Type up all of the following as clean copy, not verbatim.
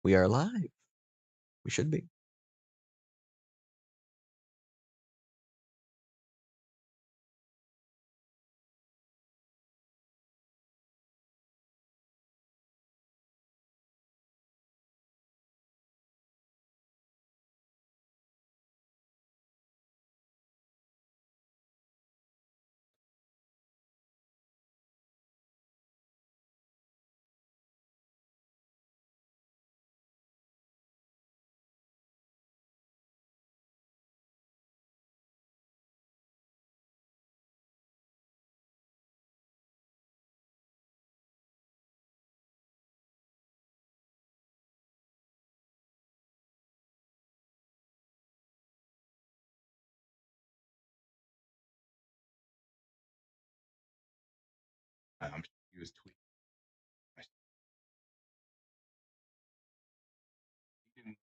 We are live. We should be. I'm sure he was tweeting. He didn't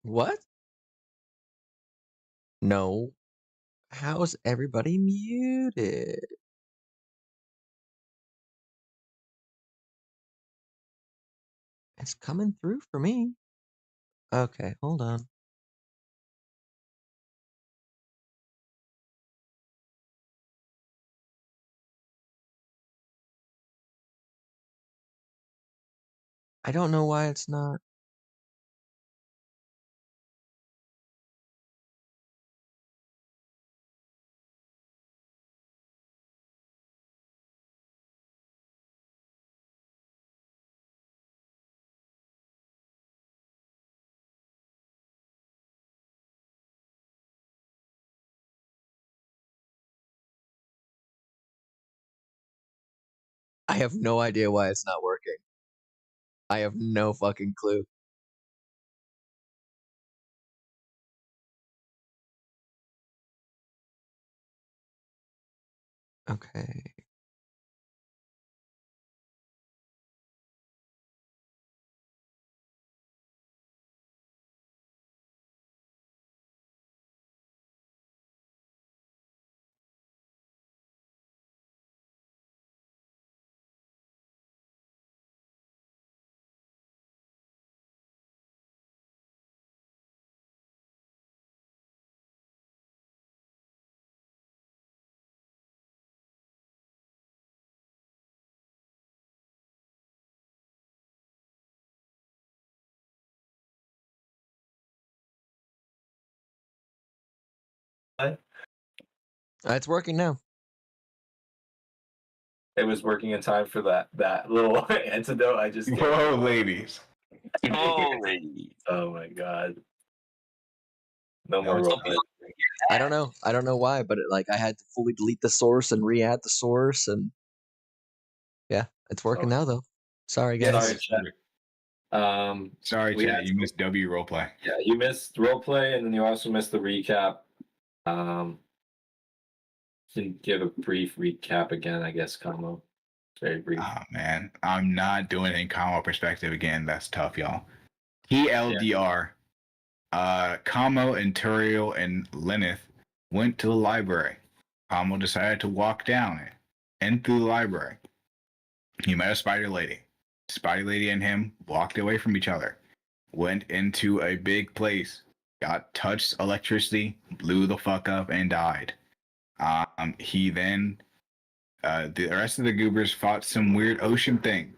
What? No. How's everybody muted? It's coming through for me. Okay, hold on. I don't know why it's not. I have no idea why it's not working. I have no fucking clue. Okay. It's working now. It was working in time for that little antidote I just gave. Whoa, ladies. Oh, ladies. Oh my god. No Now more it's roleplay. I don't know. I don't know why, but I had to fully delete the source and re-add the source, and yeah, it's working now though. Sorry guys. Sorry, chat. Sorry, we chat. had You missed W roleplay. Yeah, you missed roleplay, and then you also missed the recap. Can give a brief recap again, I guess, Como. Very brief. Oh man, I'm not doing it in combo perspective again. That's tough, y'all. TLDR. Kamo and Turiel and Lenneth went to the library. Kamo decided to walk down it and through the library. He met a spider lady. Spider lady and him walked away from each other. Went into a big place. Got touched electricity, blew the fuck up, and died. He then the rest of the goobers fought some weird ocean thing.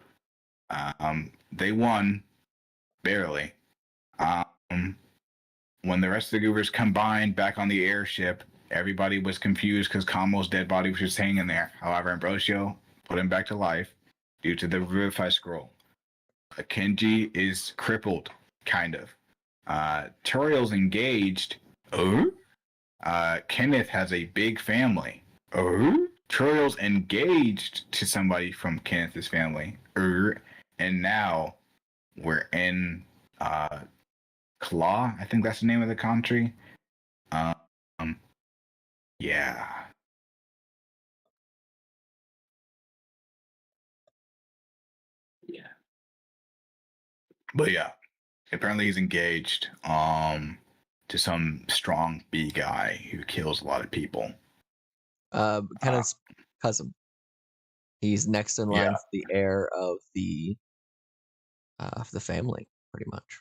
They won, barely. When the rest of the goobers combined back on the airship, everybody was confused because Kamo's dead body was just hanging there. However, Ambrosio put him back to life due to the Revivify scroll. Kenji is crippled, kind of. Turiel's engaged. Kenneth has a big family. Turiel's engaged to somebody from Kenneth's family. And now we're in Claw, I think that's the name of the country. Yeah. Yeah. But yeah, apparently he's engaged to some strong B guy who kills a lot of people. Kenneth's cousin. He's next in line for the heir of the family, pretty much.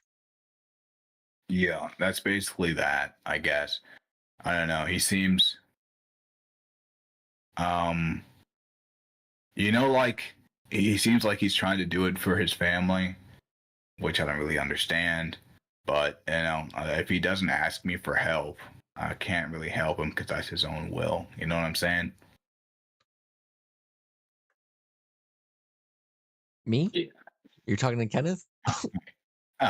Yeah, that's basically that, I guess. I don't know. He seems like he seems like he's trying to do it for his family, which I don't really understand. But if he doesn't ask me for help, I can't really help him because that's his own will. You know what I'm saying? Me? Yeah. You're talking to Kenneth?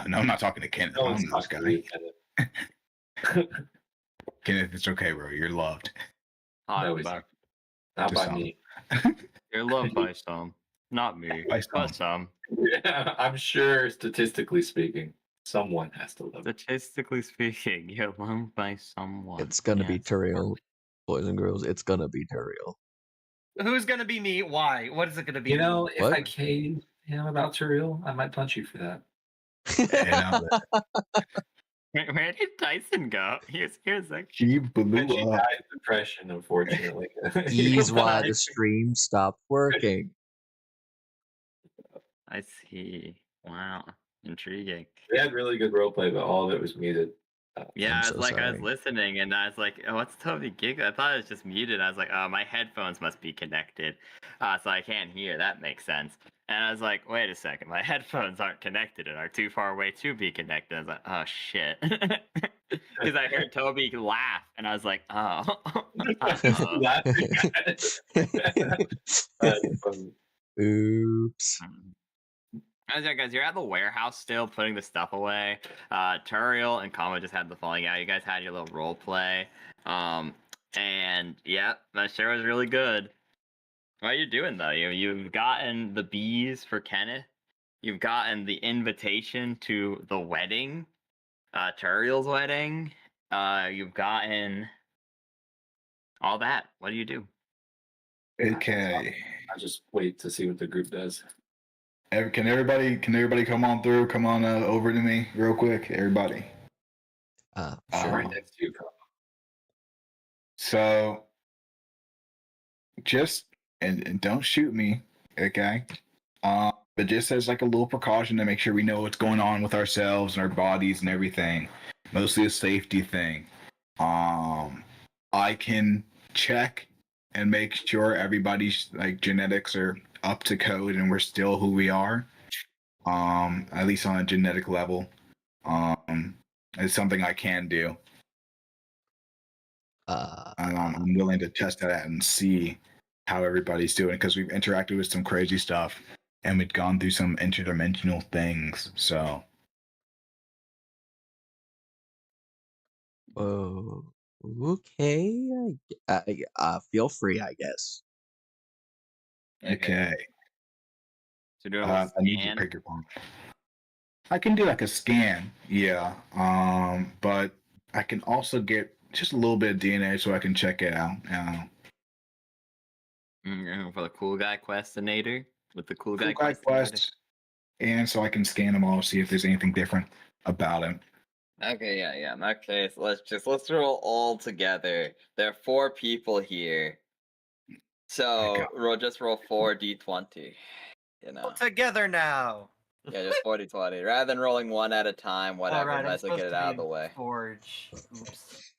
No, I'm not talking to Kenneth. No I'm one's this talking guy. Kenneth, it's okay, bro. You're loved. No, he's not by me. You're loved by some, not me, but some. Yeah, I'm sure, statistically speaking, someone has to love. Statistically speaking, you're loved by someone. It's gonna be Turiel, boys and girls. It's gonna be Turiel. Who's gonna be me? Why? What is it gonna be? You know, if What? I came him about Surreal, I might punch you for that. Where did Tyson go? Here's like She And blew she up. died of depression, unfortunately. He's why Goodbye. the stream stopped working. I see. Wow, intriguing. They had really good roleplay, but all of it was muted. Yeah, I'm I was so like, I was sorry. listening, and I was like, oh, what's Toby giggling? I thought it was just muted. I was like, oh, my headphones must be connected, so I can't hear. That makes sense. And I was like, wait a second, my headphones aren't connected and are too far away to be connected. I was like, oh shit, because I heard Toby laugh, and I was like, oh. Laughing at it. That's funny. Oops. As you guys, you're at the warehouse still putting the stuff away. Turiel and Kama just had the falling out. You guys had your little role play. And yeah, that sure was really good. What are you doing though? You've gotten the bees for Kenneth. You've gotten the invitation to the wedding, Turiel's wedding. You've gotten all that. What do you do? Okay. I just wait to see what the group does. Can everybody come on through? Come on over to me real quick, everybody. Sure. Right next to you, Carl. So just and don't shoot me, okay? But just as like a little precaution to make sure we know what's going on with ourselves and our bodies and everything. Mostly a safety thing. I can check and make sure everybody's like genetics are up to code and we're still who we are. At least on a genetic level. It's something I can do. And I'm willing to test that out and see how everybody's doing because we've interacted with some crazy stuff and we've gone through some interdimensional things. So Oh, okay. Feel free, I guess. okay. So doing a I need you to scan. pick your one. I can do like a scan, yeah. But I can also get just a little bit of DNA so I can check it out. For the cool guy questinator with the cool guy Cool guy questinator. quests, and so I can scan them all, see if there's anything different about him. Okay, yeah. In that case, let's roll all together. There are 4 people here, so just roll 4d20. You know, All together now. yeah, just 4d20 rather than rolling one at a time. Whatever, Alright, I'm let's supposed get it to out be of the way. Forge. Oops.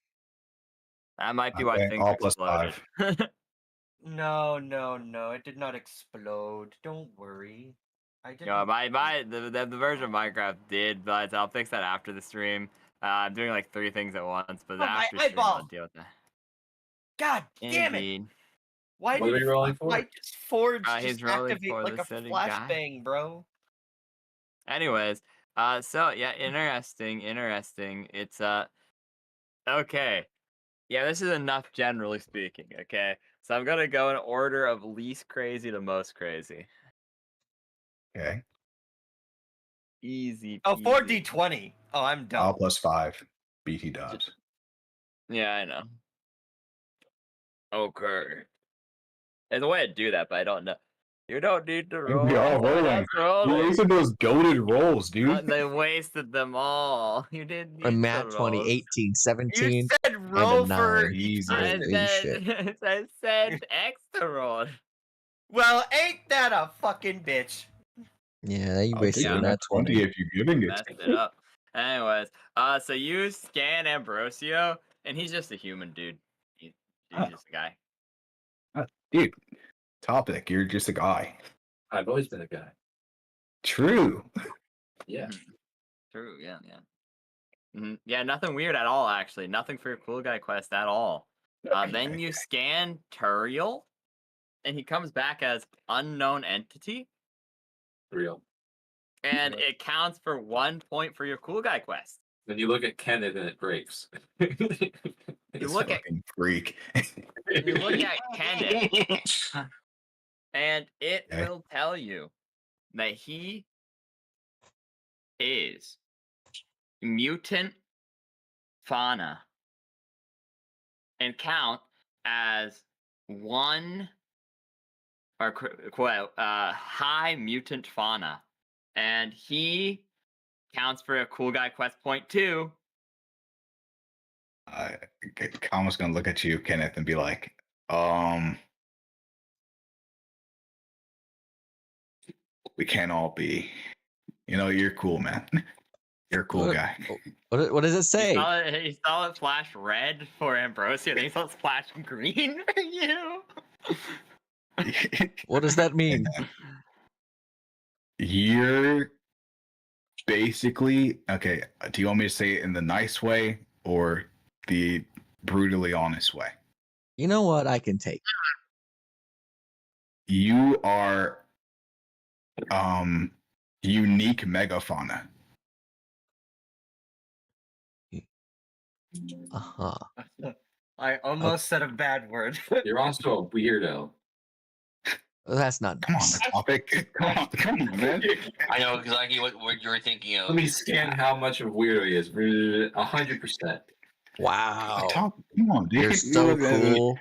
That might be why Okay, things all plus exploded. No, it did not explode. Don't worry. I didn't. No, the version of Minecraft did, but I'll fix that after the stream. I'm doing like 3 things at once, but Oh, my after stream I'll eyeball! deal with that. God damn it! Indeed. Why What are we rolling for? Why does Forge He's just rolling activate for like the a city guy. flashbang, bro? Anyways, so yeah, interesting. It's okay. Yeah, this is enough generally speaking, okay? So I'm gonna go in order of least crazy to most crazy. Okay. Easy Oh, peasy. 4d20. Oh, I'm done. All plus 5. BT dubs. Yeah, I know. Okay. There's a way to do that, but I don't know. You don't need to roll. We all rolling. That's rolling. You wasted those goaded rolls, dude. They wasted them all. You didn't need A to Matt roll. 20, 18, You 17, said and roll a for 9. Easy. Holy shit. I said extra roll. Well, ain't that a fucking bitch? Yeah, you I'll wasted take a a Nat 20. if you're giving it. Messed it up. Anyways, so you scan Ambrosio, and he's just a human dude. He's just a guy. Dude, topic. You're just a guy. I've always been a guy. True. Yeah. True. Yeah. Yeah, nothing weird at all. Actually, nothing for your cool guy quest at all. Then you scan Turiel, and he comes back as unknown entity. Real. And it counts for 1 point for your cool guy quest. Then you look at Kenneth and it breaks. You look at freak. you look at Kenneth, and it Okay. will tell you that he is mutant fauna and count as 1 or quote, high mutant fauna, and he counts for a cool guy quest point 2. Kama's gonna look at you, Kenneth, and be like, we can't all be. You're cool, man. You're a cool What? guy. What does it He say? saw it flash red for Ambrosio, then he saw it flash green for you. What does that mean? You're basically okay. Do you want me to say it in the nice way or the brutally honest way? You know what? I can take. You are unique megafauna. Uh-huh. I almost said a bad word. You're also a weirdo. That's not Come on, nice. the topic. Come on, man. I know exactly what you were thinking of. Let me scan how much of a weirdo he is. 100%. Wow. Come on, dude. You're so cool.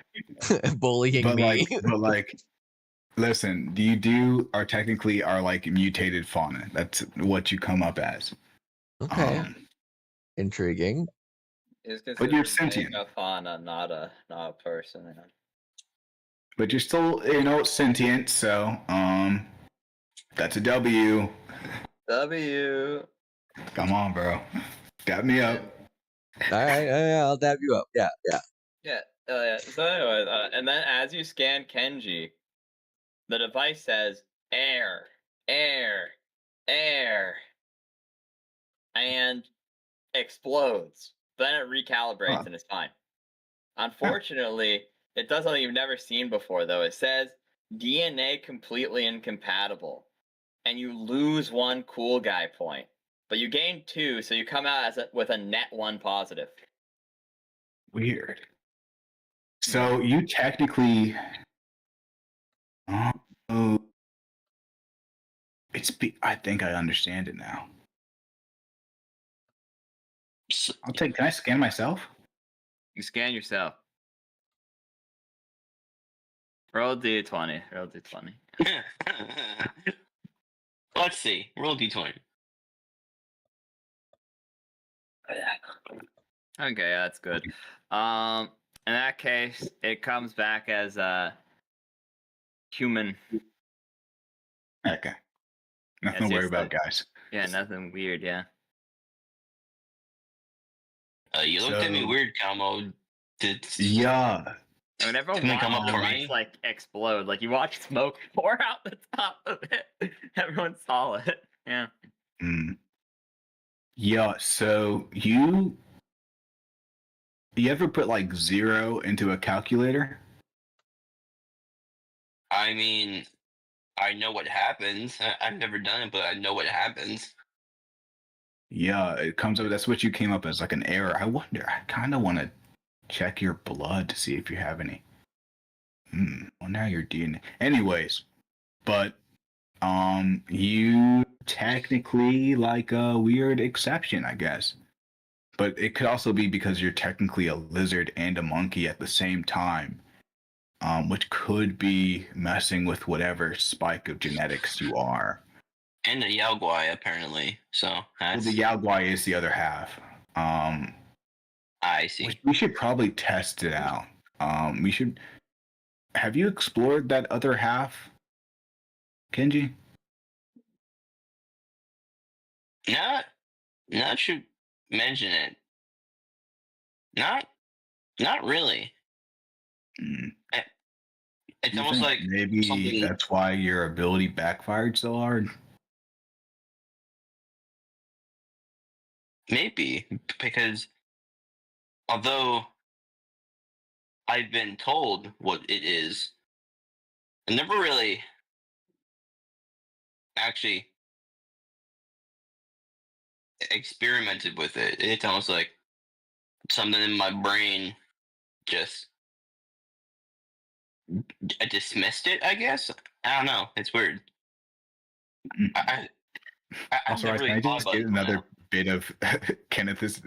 Bullying me. But like, listen. You are technically like mutated fauna. That's what you come up as. Okay. Intriguing. But you're sentient. A fauna, not a person. But you're still, sentient. So, that's a W. W. Come on, bro. Dab me up. All right, I'll dab you up. Yeah. Yeah. So anyway, and then as you scan Kenji, the device says air, air, air, and explodes. Then it recalibrates and it's fine. Unfortunately, it does something you've never seen before, though. It says DNA completely incompatible, and you lose 1 cool guy point, but you gain 2, so you come out with a net 1 positive. Weird. So you technically, I think I understand it now. Can I scan myself? You scan yourself. Roll D20. Roll D20. Let's see. Roll D20. Okay, that's good. In that case, it comes back as a human. Okay. Nothing to worry about, guys. Yeah, nothing weird. Yeah. You looked at me weird, Camo. Yeah. I mean, everyone Can you come watched up the for device me? like explode. Like you watch smoke pour out the top of it. Everyone saw it. Yeah. Yeah. So you ever put like 0 into a calculator? I mean, I know what happens. I've never done it, but I know what happens. Yeah, it comes up. That's what you came up as, like an error. I wonder. I kind of want to check your blood to see if you have any. Wonder how your DNA. Anyways, but you technically like a weird exception, I guess. But it could also be because you're technically a lizard and a monkey at the same time, which could be messing with whatever spike of genetics you are. And a Yaoguai, apparently. So that's... Well, the Yaoguai is the other half. I see. We should probably test it out. We should. Have you explored that other half, Kenji? Not should mention it. Not really. It's almost like maybe something... that's why your ability backfired so hard. Maybe because although I've been told what it is, I never really actually experimented with it. It's almost like something in my brain just dismissed it, I guess. I don't know. It's weird. I've Also, never can really I thought just about get it another now. bit of Kenneth's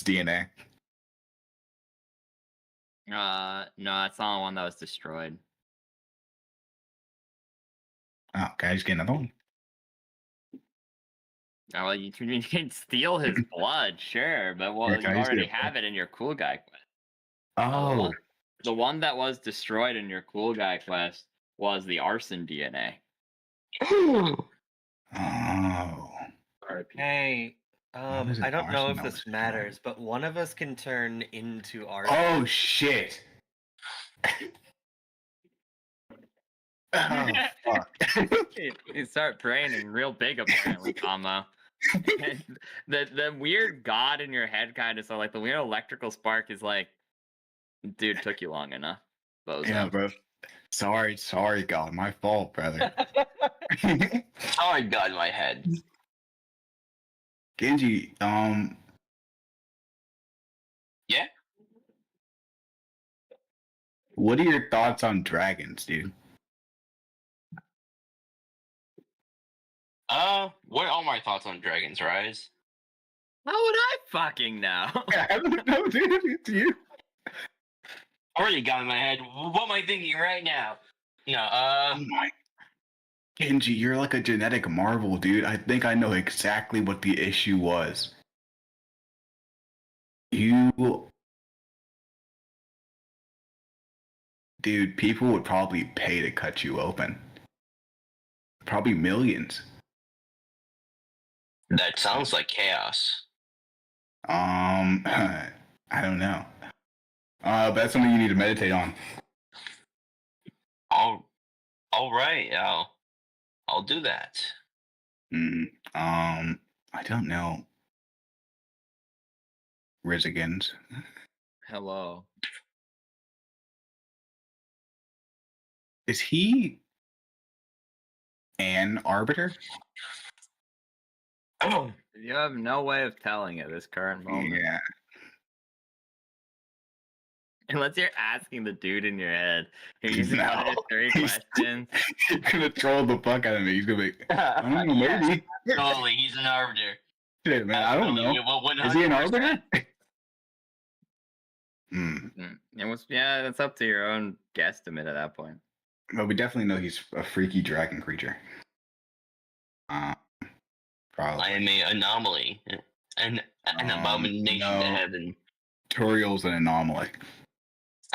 DNA? No, it's not the one that was destroyed. Oh, can I just get another one? Oh, well, you can steal his blood, sure, but well, can you I just get already a blood? have it in your cool guy quest. Oh, The one that was destroyed in your cool guy quest was the arson DNA. oh. RIP. Hey, What is I an don't know if arsenal this destroyed? matters, but one of us can turn into art. Oh shit! Oh fuck! You start braining real big apparently, Combo. And the weird god in your head kind of so like the weird electrical spark is like, dude, took you long enough. Bozo. Yeah, bro. Sorry, God, my fault, brother. Oh, I got in my head. Genji, Yeah. what are your thoughts on dragons, dude? What are my thoughts on Dragon's Rise? How would I fucking know? I don't know, dude. It's you. Already got in my head. What am I thinking right now? No, Oh my. Genji, you're like a genetic marvel, dude. I think I know exactly what the issue was. Dude, people would probably pay to cut you open. Probably millions. that sounds like chaos. I don't know. But that's something you need to meditate on. All right, I'll do that. I don't know. Rizigans. Hello. Is he an arbiter? Oh, You have no way of telling at this current moment. Yeah. Unless you're asking the dude in your head. You're using No, one of his 3 he's- questions. He's gonna troll the fuck out of me. He's gonna be, I don't know, yes, maybe. totally. He's an arbiter. Shit, man, I don't know. Well, Is he an 100%. arbiter? It's up to your own guesstimate at that point. Well, we definitely know he's a freaky dragon creature. Probably. I am an anomaly, an abomination no. to heaven. Turiel's an anomaly.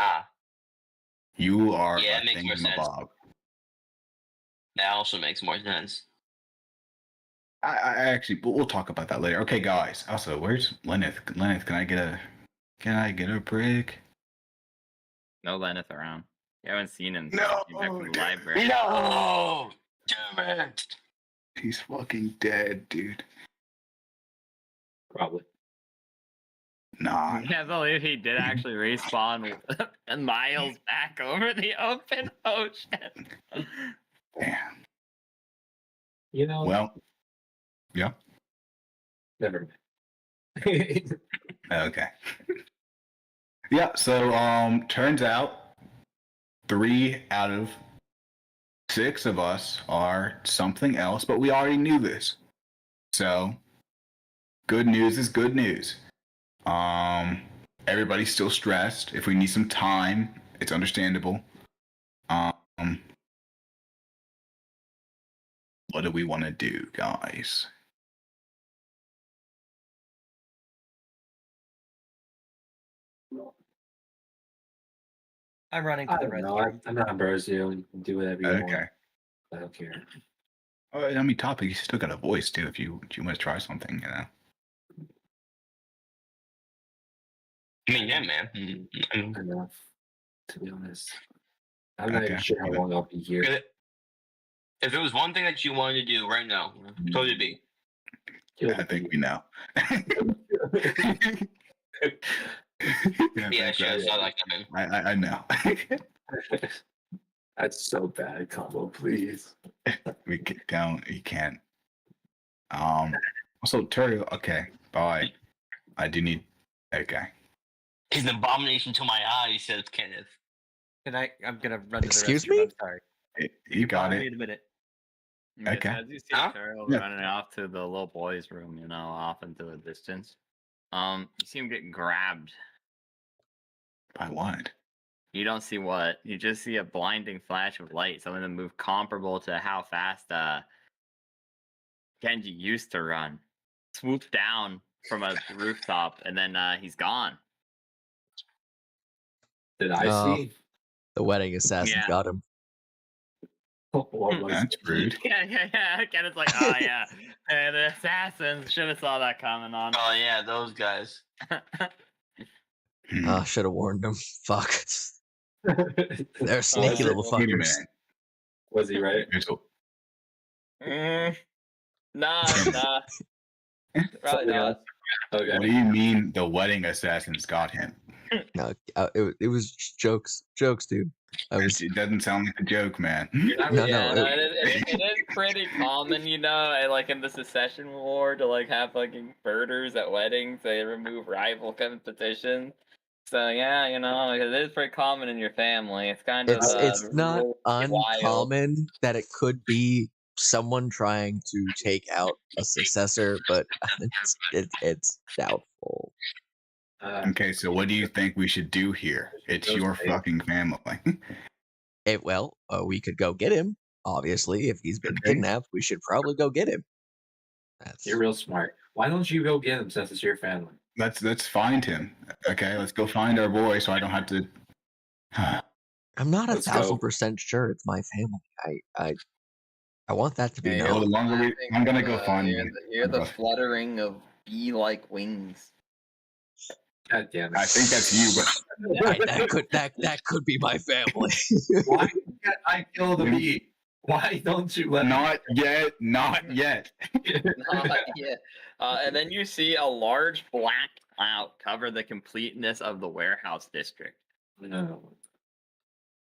Ah, You are Yeah, a it makes more sense. thingamabob. that also makes more sense. I actually, we'll talk about that later. Okay, guys. Also, where's Lenneth? Lenneth, can I get a brick? No Lenneth around. You haven't seen him since No, he came back from the dude. library. No, damn it! He's fucking dead, dude. Probably. Nah. I can't believe he did actually respawn miles back over the open ocean. Damn. You know. Well, yeah. Never mind. Okay. Yeah, so turns out 3 out of 6 of us are something else, but we already knew this. So good news is good news. Everybody's still stressed. If we need some time, it's understandable. What do we want to do, guys? I'm running to I the don't know. restroom. I'm not Ambrosio. You can do whatever you want. Okay. I don't care. Oh, I mean, topic. You still got a voice too. If you want to try something, you know. I mean, yeah, man. I mean, Enough, to be honest. I'm not even Okay. sure how long I'll be here. if it was one thing that you wanted to do right now, what would it be? I think we know. Yeah, sure. I saw that coming. I know. That's so bad, combo. Please. We don't. You can't. Also, Turio. Okay. Bye. I do need. Okay. He's an abomination to my eyes, says Kenneth. I'm gonna run to the Excuse restroom. me? I'm sorry. You got Wait it. a minute. Okay. As you see Huh? Cheryl Yeah. running off to the little boys' room, off into the distance. You see him get grabbed. By what? You don't see what? You just see a blinding flash of light, something that moved comparable to how fast Genji used to run. Swooped down from a rooftop, and then he's gone. Did I Oh. see? The wedding assassin Yeah. got him. What was That's rude. Yeah. Kenneth's like, oh yeah, the assassins should have saw that coming on. Oh yeah, those guys. Should have warned him. Fuck. it? They're sneaky little Wait a fuckers. minute. Was he right? Nah. Probably Something not. else? Okay. What do you mean the wedding assassins got him? No, it was jokes, dude. It doesn't sound like a joke, man. You're not No, really no, Yeah, it is pretty common, like in the secession war, to like have fucking murders at weddings. They remove rival competition. So yeah, it is pretty common in your family. It's kind of it's not really wild. uncommon that it could be someone trying to take out a successor, but it's doubtful. Okay, so what do you think we should do here? It's your fucking family. We could go get him. Obviously, if he's been Okay. kidnapped, we should probably go get him. You're real smart. Why don't you go get him since it's your family? Let's find him. Okay, let's go find our boy so I don't have to. I'm not Let's go. 1,000% sure it's my family. I want that to be Yeah, Well, the known. longer I'm gonna go find hear him. hear the fluttering of bee-like wings. God damn I it. think that's you, but that could be my family. Why can't I kill the bee? Why don't you let me? not yet. Not yet. Yeah. And then you see a large black cloud cover the completeness of the warehouse district. No.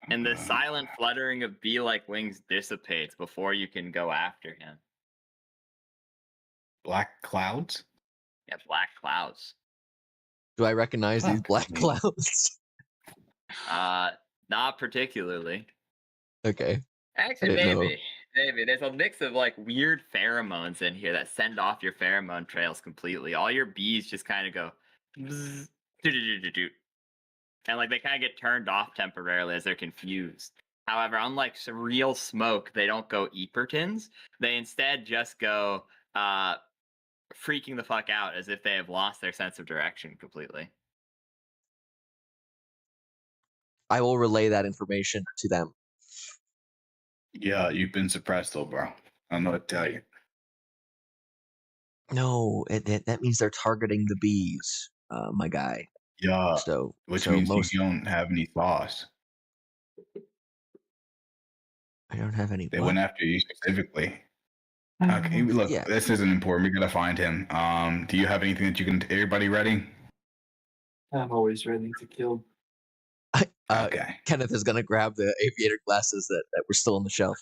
And the silent fluttering of bee-like wings dissipates before you can go after him. Black clouds. Yeah, black clouds. Do I recognize these Fuck black me. clouds? Not particularly. Okay. Actually, didn't know. maybe. There's a mix of like weird pheromones in here that send off your pheromone trails completely. All your bees just kind of go, bzz, doo-doo-doo-doo-doo. And like they kind of get turned off temporarily as they're confused. However, unlike some real smoke, they don't go Epertons. They instead just go freaking the fuck out as if they have lost their sense of direction completely. I will relay that information to them. Yeah, you've been suppressed, though, bro. I don't know what to tell you. No, that means they're targeting the bees, my guy. Yeah, So, which so means most you don't have any thoughts. I don't have any. They what? went after you specifically. Okay, look, Yeah. this isn't important. We gotta find him. Do you have anything that you can? Everybody ready? I'm always ready to kill. Okay. Kenneth is gonna grab the aviator glasses that were still on the shelf.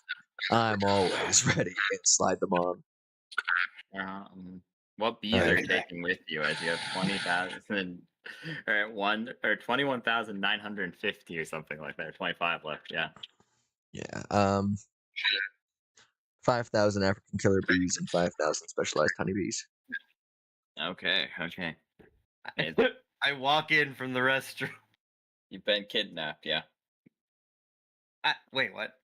I'm always ready and slide them on. What bees are you Okay. taking with you as you have 20,000 or 21,950 or something like that, or 25 left? Yeah. Yeah. 5,000 African killer bees and 5,000 specialized honeybees. Okay. I walk in from the restroom. You've been kidnapped, yeah. Wait, what?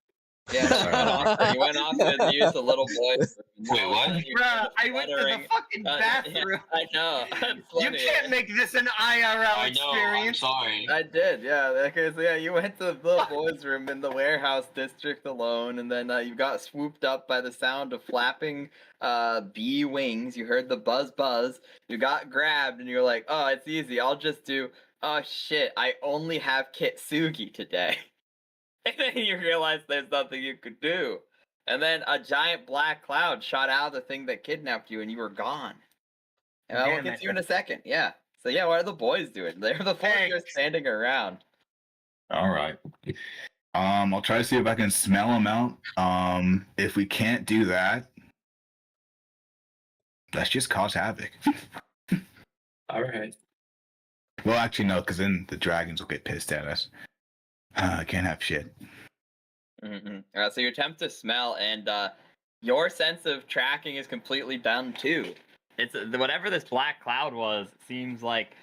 Yeah, you went off and used the little boy. Wait, what? Bruh, I went to the fucking bathroom. I know. You can't make this an IRL I know. I'm experience. sorry. I did, yeah. Okay, so yeah, you went to the little boys' room in the warehouse district alone, and then you got swooped up by the sound of flapping bee wings. You heard the buzz buzz. You got grabbed, and you're like, oh, it's easy. I'll just do, oh shit, I only have Kitsugi today. And then you realize there's nothing you could do. And then a giant black cloud shot out of the thing that kidnapped you, and you were gone. And I will Damn get it. to you in a second, yeah. So yeah, what are the boys doing? They're the boys who are Thanks. standing around. All right. I'll try to see if I can smell them out. If we can't do that, let's just cause havoc. All right. Well, actually, no, because then the dragons will get pissed at us. I can't have shit. So you attempt to smell, and your sense of tracking is completely done too. It's whatever this black cloud was seems like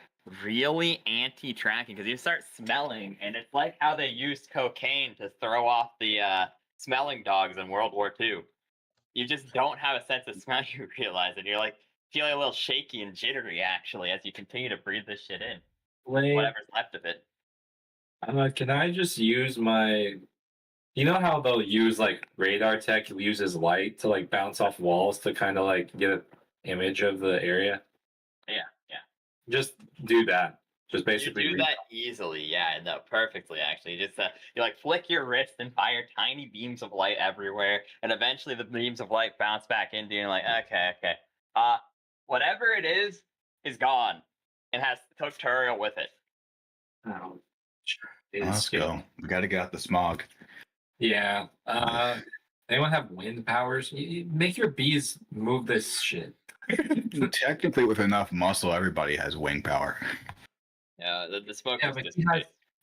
really anti-tracking because you start smelling, and it's like how they used cocaine to throw off the smelling dogs in World War II. You just don't have a sense of smell. You realize, and you're like feeling a little shaky and jittery actually as you continue to breathe this shit in, Wait, whatever's left of it. can I just use my? You know how they'll use like radar tech uses light to like bounce off walls to kind of like get an image of the area? Yeah. Just do that. Just You basically do that easily, yeah, no, perfectly actually. Just you like flick your wrist and fire tiny beams of light everywhere, and eventually the beams of light bounce back into you, and like, okay. Whatever it is gone, and has took Turiel with it. Oh, sure. Let's go. We got to get out the smog. Yeah. Anyone have wind powers? Make your bees move this shit. Technically, with enough muscle, everybody has wing power. Yeah, the smoke Yeah, is but just.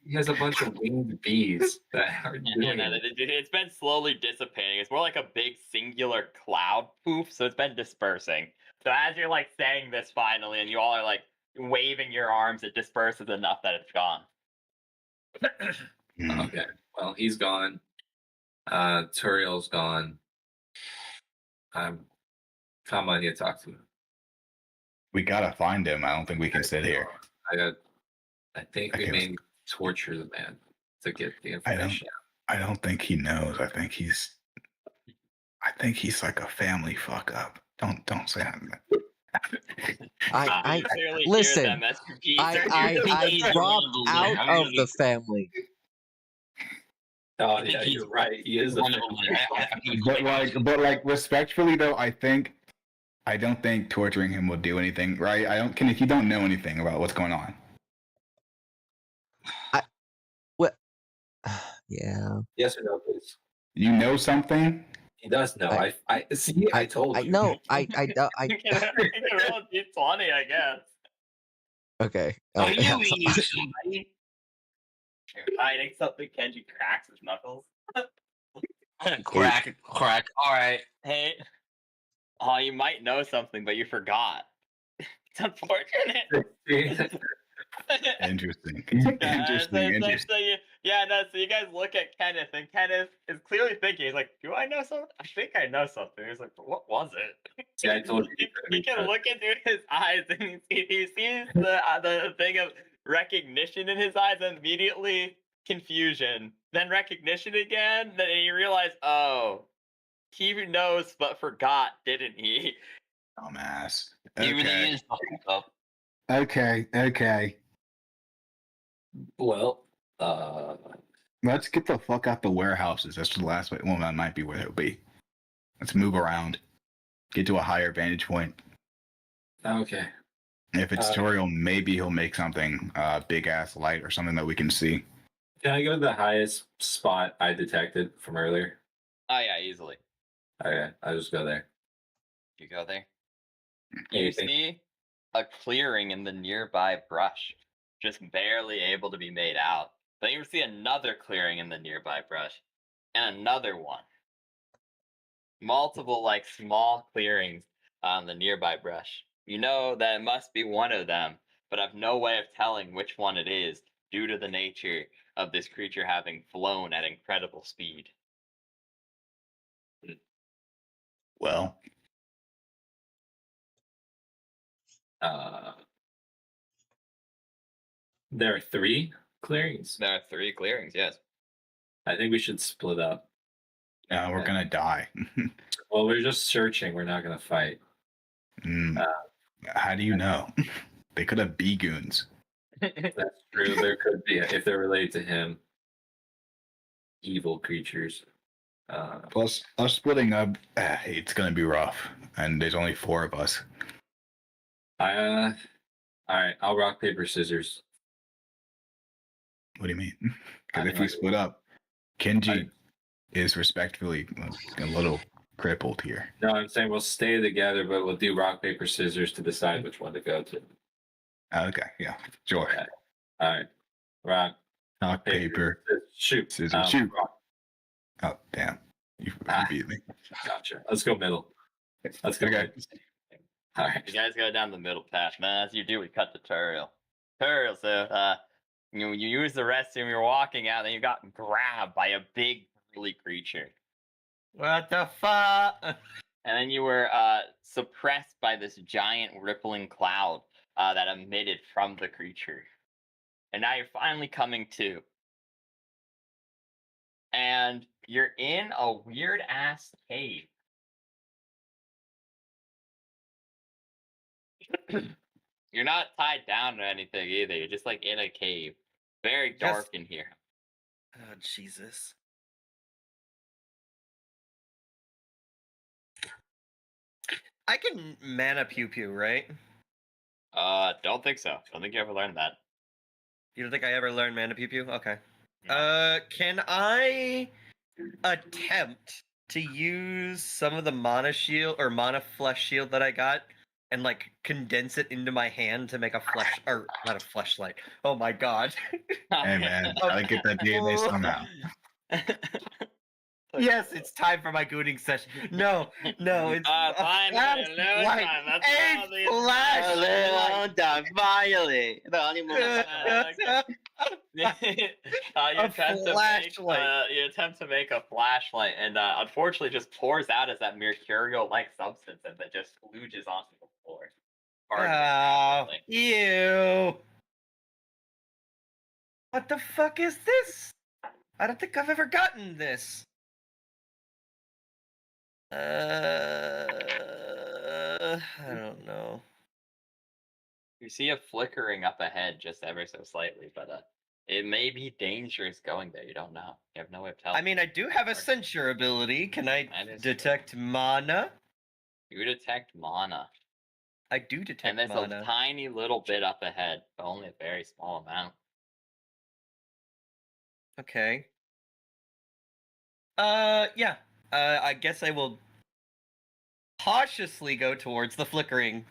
he has a bunch of winged bees that are doing it. It's been slowly dissipating. It's more like a big singular cloud poof, so it's been dispersing. So as you're like saying this finally, and you all are like waving your arms, it disperses enough that it's gone. Okay. Well, he's gone. Turiel's gone. Come on, you talk to him. We gotta find him. I don't think we can sit here. I think we may torture the man to get the information. I don't think he knows. I think he's like a family fuck up. Don't say that. I clearly listen. hear them as bees I are dropped out of the family. Oh yeah, you're right. He is a But like respectfully though, I don't think torturing him will do anything, right? You don't know anything about what's going on. What? Yeah. Yes or no, please. You know something? He does know. I see. I told you. No. You can roll a d20, I guess. Okay. I knew he knew somebody. You're hiding something. Kenji cracks his knuckles. Crack. All right. Hey. Oh, you might know something, but you forgot. It's unfortunate. Interesting. So you guys look at Kenneth, and Kenneth is clearly thinking, he's like, do I know something? I think I know something. He's like, what was it? Yeah, I told you. You can look into his eyes, and he sees the thing of recognition in his eyes, and immediately confusion, then recognition again, then he realized, oh, he knows but forgot, didn't he? Dumbass. He really Okay. is fucking up. Okay. Well, Let's get the fuck out the warehouses. That's the last way. Well, that might be where it'll be. Let's move around. Get to a higher vantage point. okay. If it's Toriel, maybe he'll make something big ass light or something that we can see. Can I go to the highest spot I detected from earlier? Oh yeah, easily. Okay, I'll just go there. You go there. You Anything? see a clearing in the nearby brush, just barely able to be made out. Then you see another clearing in the nearby brush, and another one. Multiple, like, small clearings on the nearby brush. You know that it must be one of them, but I've no way of telling which one it is due to the nature of this creature having flown at incredible speed. Well, There are 3 clearings. There are 3 clearings, yes. I think we should split up. we're gonna die. Well, we're just searching. We're not gonna fight. How do you know? They could have bee goons. That's true. There could be, if they're related to him, evil creatures. Plus, us splitting up, it's gonna be rough, and there's only 4 of us. All right. I'll rock paper scissors. What do you mean? Because if we split up, Kenji is respectfully a little crippled here. No, I'm saying we'll stay together, but we'll do rock paper scissors to decide which one to go to. Okay, yeah, sure. Okay. All right. Rock Rock, paper, shoot. scissors, shoot. Rock. Oh, damn. You beat me. Gotcha. Let's go middle. Let's go. Okay. All right. You guys go down the middle path, man. As you do, we cut the tutorial. Turtle, so you use the restroom, you're walking out, and you got grabbed by a big burly creature. What the fuck? And then you were suppressed by this giant rippling cloud that emitted from the creature. And now you're finally coming to. And you're in a weird ass cave. You're not tied down or anything either. You're just like in a cave. Very dark in here. Oh, Jesus. I can mana pew pew, right? Don't think so. Don't think you ever learned that. You don't think I ever learned mana pew pew? Okay. No. Can I attempt to use some of the mana shield or mana flesh shield that I got and like condense it into my hand to make a flesh or not a fleshlight. Oh my god. Hey man, gotta get that DNA somehow. Yes, it's time for my gooning session. No, it's fine. flashlight. That's A flashlight. Finally, the honeymoon. You attempt to make a flashlight, and unfortunately, just pours out as that mercurial-like substance, and that just splooges onto the floor. Ew. What the fuck is this? I don't think I've ever gotten this. I don't know. You see a flickering up ahead, just ever so slightly, but it may be dangerous going there. You don't know. You have no way of telling. I mean, I do have a censure ability. Can I detect mana? You detect mana. I do detect and there's mana. a tiny little bit up ahead, but only a very small amount. Okay. Yeah. I guess I will cautiously go towards the flickering.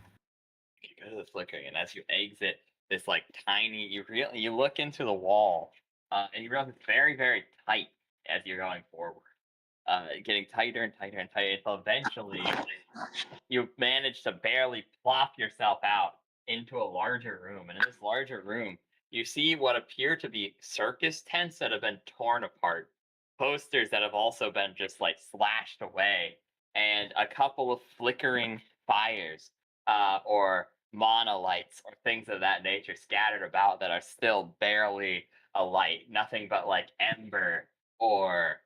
You go to the flickering, and as you exit this like tiny, you look into the wall, and you realize it's very, very tight as you're going forward. Getting tighter and tighter and tighter until eventually you manage to barely plop yourself out into a larger room. And in this larger room, you see what appear to be circus tents that have been torn apart, posters that have also been just like slashed away, and a couple of flickering fires or monolights or things of that nature scattered about that are still barely alight. Nothing but like ember, or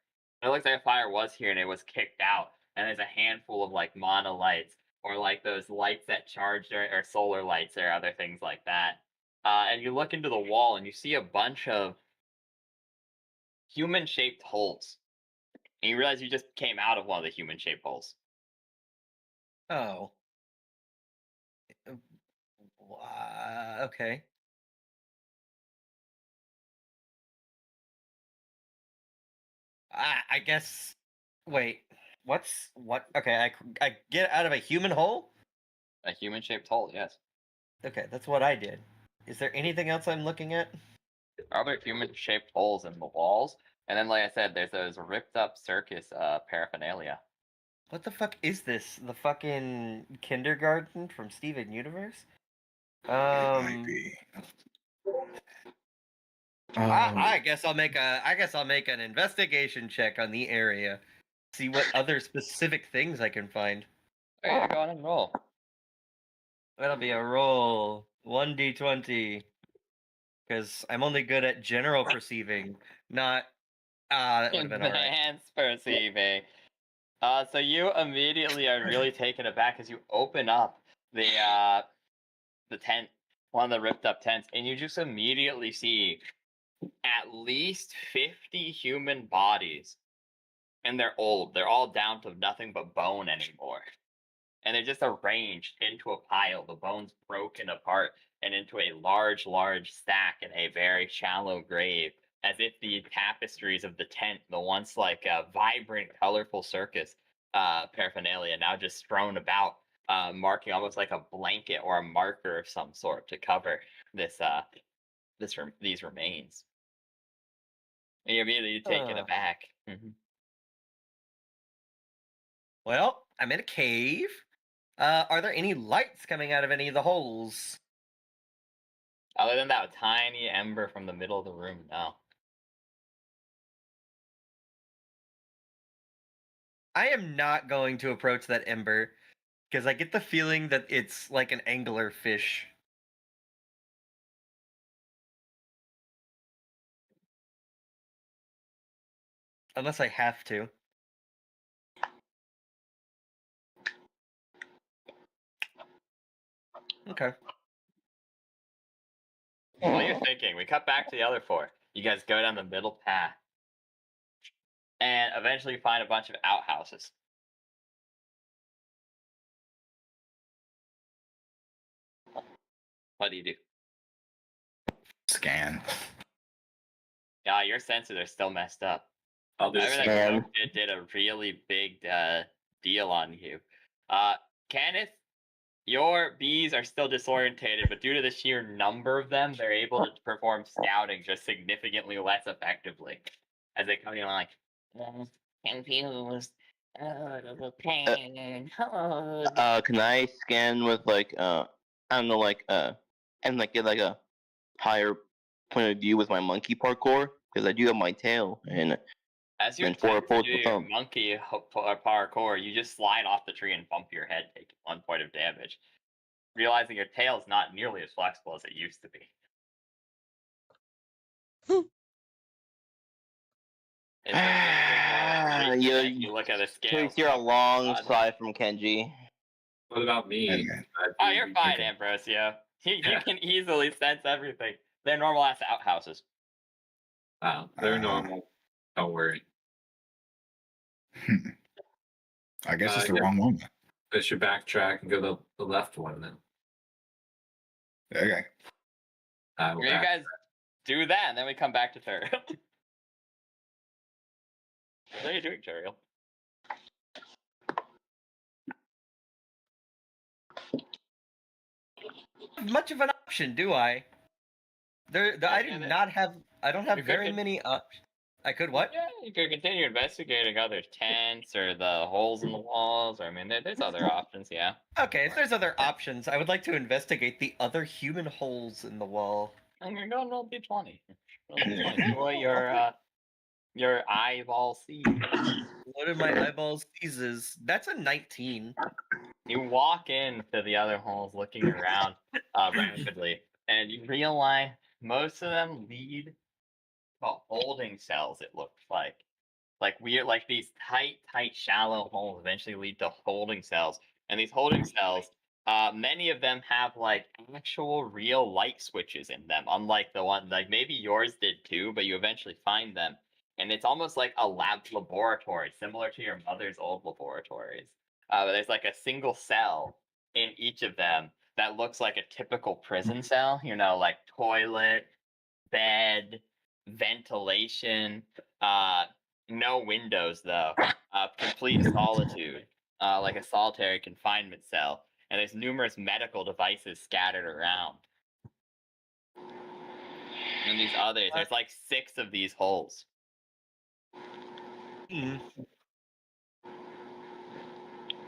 it looks like a fire was here and it was kicked out. And there's a handful of like monolights or like those lights that charge or solar lights or other things like that. And you look into the wall and you see a bunch of human-shaped holes. And you realize you just came out of one of the human-shaped holes. Oh. Okay. I guess. Wait. What? Okay, I get out of a human hole? A human-shaped hole, yes. Okay, that's what I did. Is there anything else I'm looking at? Other human-shaped holes in the walls. And then, like I said, there's those ripped-up circus paraphernalia. What the fuck is this? The fucking kindergarten from Steven Universe? It might be. I guess I'll make an investigation check on the area. See what other specific things I can find. Alright, go on and roll. That'll be a roll 1d20. Because I'm only good at general perceiving, not that would have been alright. Advanced perceiving. So you immediately are really taken aback as you open up the tent, one of the ripped up tents, and you just immediately see at least 50 human bodies. And they're old. They're all down to nothing but bone anymore. And they're just arranged into a pile, the bones broken apart, and into a large, large stack in a very shallow grave, as if the tapestries of the tent, the once like vibrant, colorful circus paraphernalia, now just strewn about, marking almost like a blanket or a marker of some sort to cover these remains. And you're immediately taken aback. Mm-hmm. Well, I'm in a cave. Are there any lights coming out of any of the holes? Other than that tiny ember from the middle of the room, no. I am not going to approach that ember because I get the feeling that it's like an angler fish. Unless I have to. Okay. While you're thinking, we cut back to the other four. You guys go down the middle path. And eventually you find a bunch of outhouses. What do you do? Scan. Yeah, your senses are still messed up. I'll do Everything scan. did a really big deal on you. Kenneth, your bees are still disorientated, but due to the sheer number of them, they're able to perform scouting just significantly less effectively. As they come in like, confused, pain. Can I scan with like I don't know, like and like get like a higher point of view with my monkey parkour? Because I do have my tail and As you're then four trying to approach do with your thumb. monkey parkour, you just slide off the tree and bump your head, taking 1 point of damage. Realizing your tail is not nearly as flexible as it used to be. You look at the scale. You're a long sigh from Kenji. What about me? Oh, you're fine, Ambrosio. You can easily sense everything. They're normal ass outhouses. Wow, they're normal. Don't worry. I guess it's the wrong one. I should backtrack and go the left one then. Okay. You guys do that, and then we come back to Turiel. What are you doing, Turiel? Much of an option, do I? I do not have. I don't have very many options. I could what? Yeah, you could continue investigating other tents or the holes in the walls. Or I mean, there's other options. Yeah. Okay, if there's other options, I would like to investigate the other human holes in the wall. I'm gonna go and roll d20. Roll d20. See what your eyeball sees. What did my eyeball seizes? That's a 19. You walk into the other holes, looking around rapidly, and you realize most of them lead to holding cells. It looks like weird, like these tight, shallow holes eventually lead to holding cells, and these holding cells, many of them have like actual real light switches in them, unlike the one like maybe yours did too, but you eventually find them, and it's almost like a laboratory, similar to your mother's old laboratories. But there's like a single cell in each of them that looks like a typical prison cell, like toilet, bed, ventilation, no windows though, complete solitude, like a solitary confinement cell, and there's numerous medical devices scattered around. And these others, there's like 6 of these holes.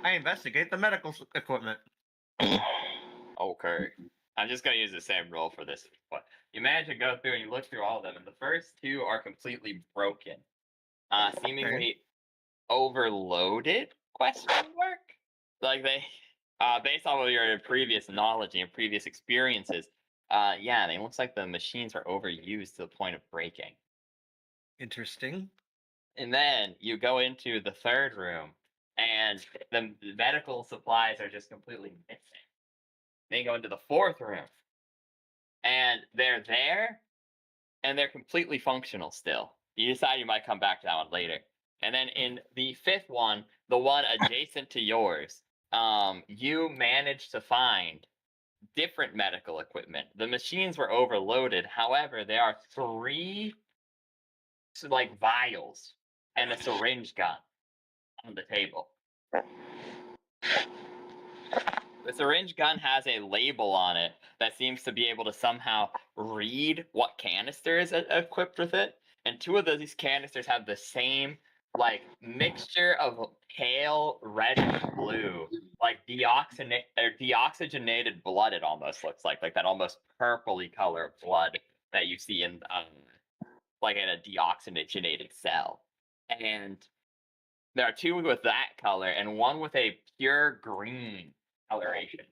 I investigate the medical equipment. Okay. I'm just going to use the same roll for this. But you manage to go through and you look through all of them, and the first 2 are completely broken. Seemingly overloaded, question mark? Like they, based on your previous knowledge and your previous experiences, yeah, it looks like the machines are overused to the point of breaking. Interesting. And then you go into the third room, and the medical supplies are just completely missing. Then you go into the fourth room, and they're there, and they're completely functional still. You decide you might come back to that one later. And then in the fifth one, the one adjacent to yours, you managed to find different medical equipment. The machines were overloaded. However, there are 3 like vials and a syringe gun on the table. The syringe gun has a label on it that seems to be able to somehow read what canister is equipped with it. And 2 of these canisters have the same like mixture of pale reddish blue, like deoxygenated blood. It almost looks like that almost purpley color of blood that you see in like in a deoxygenated cell. And there are two with that color and one with a pure green coloration.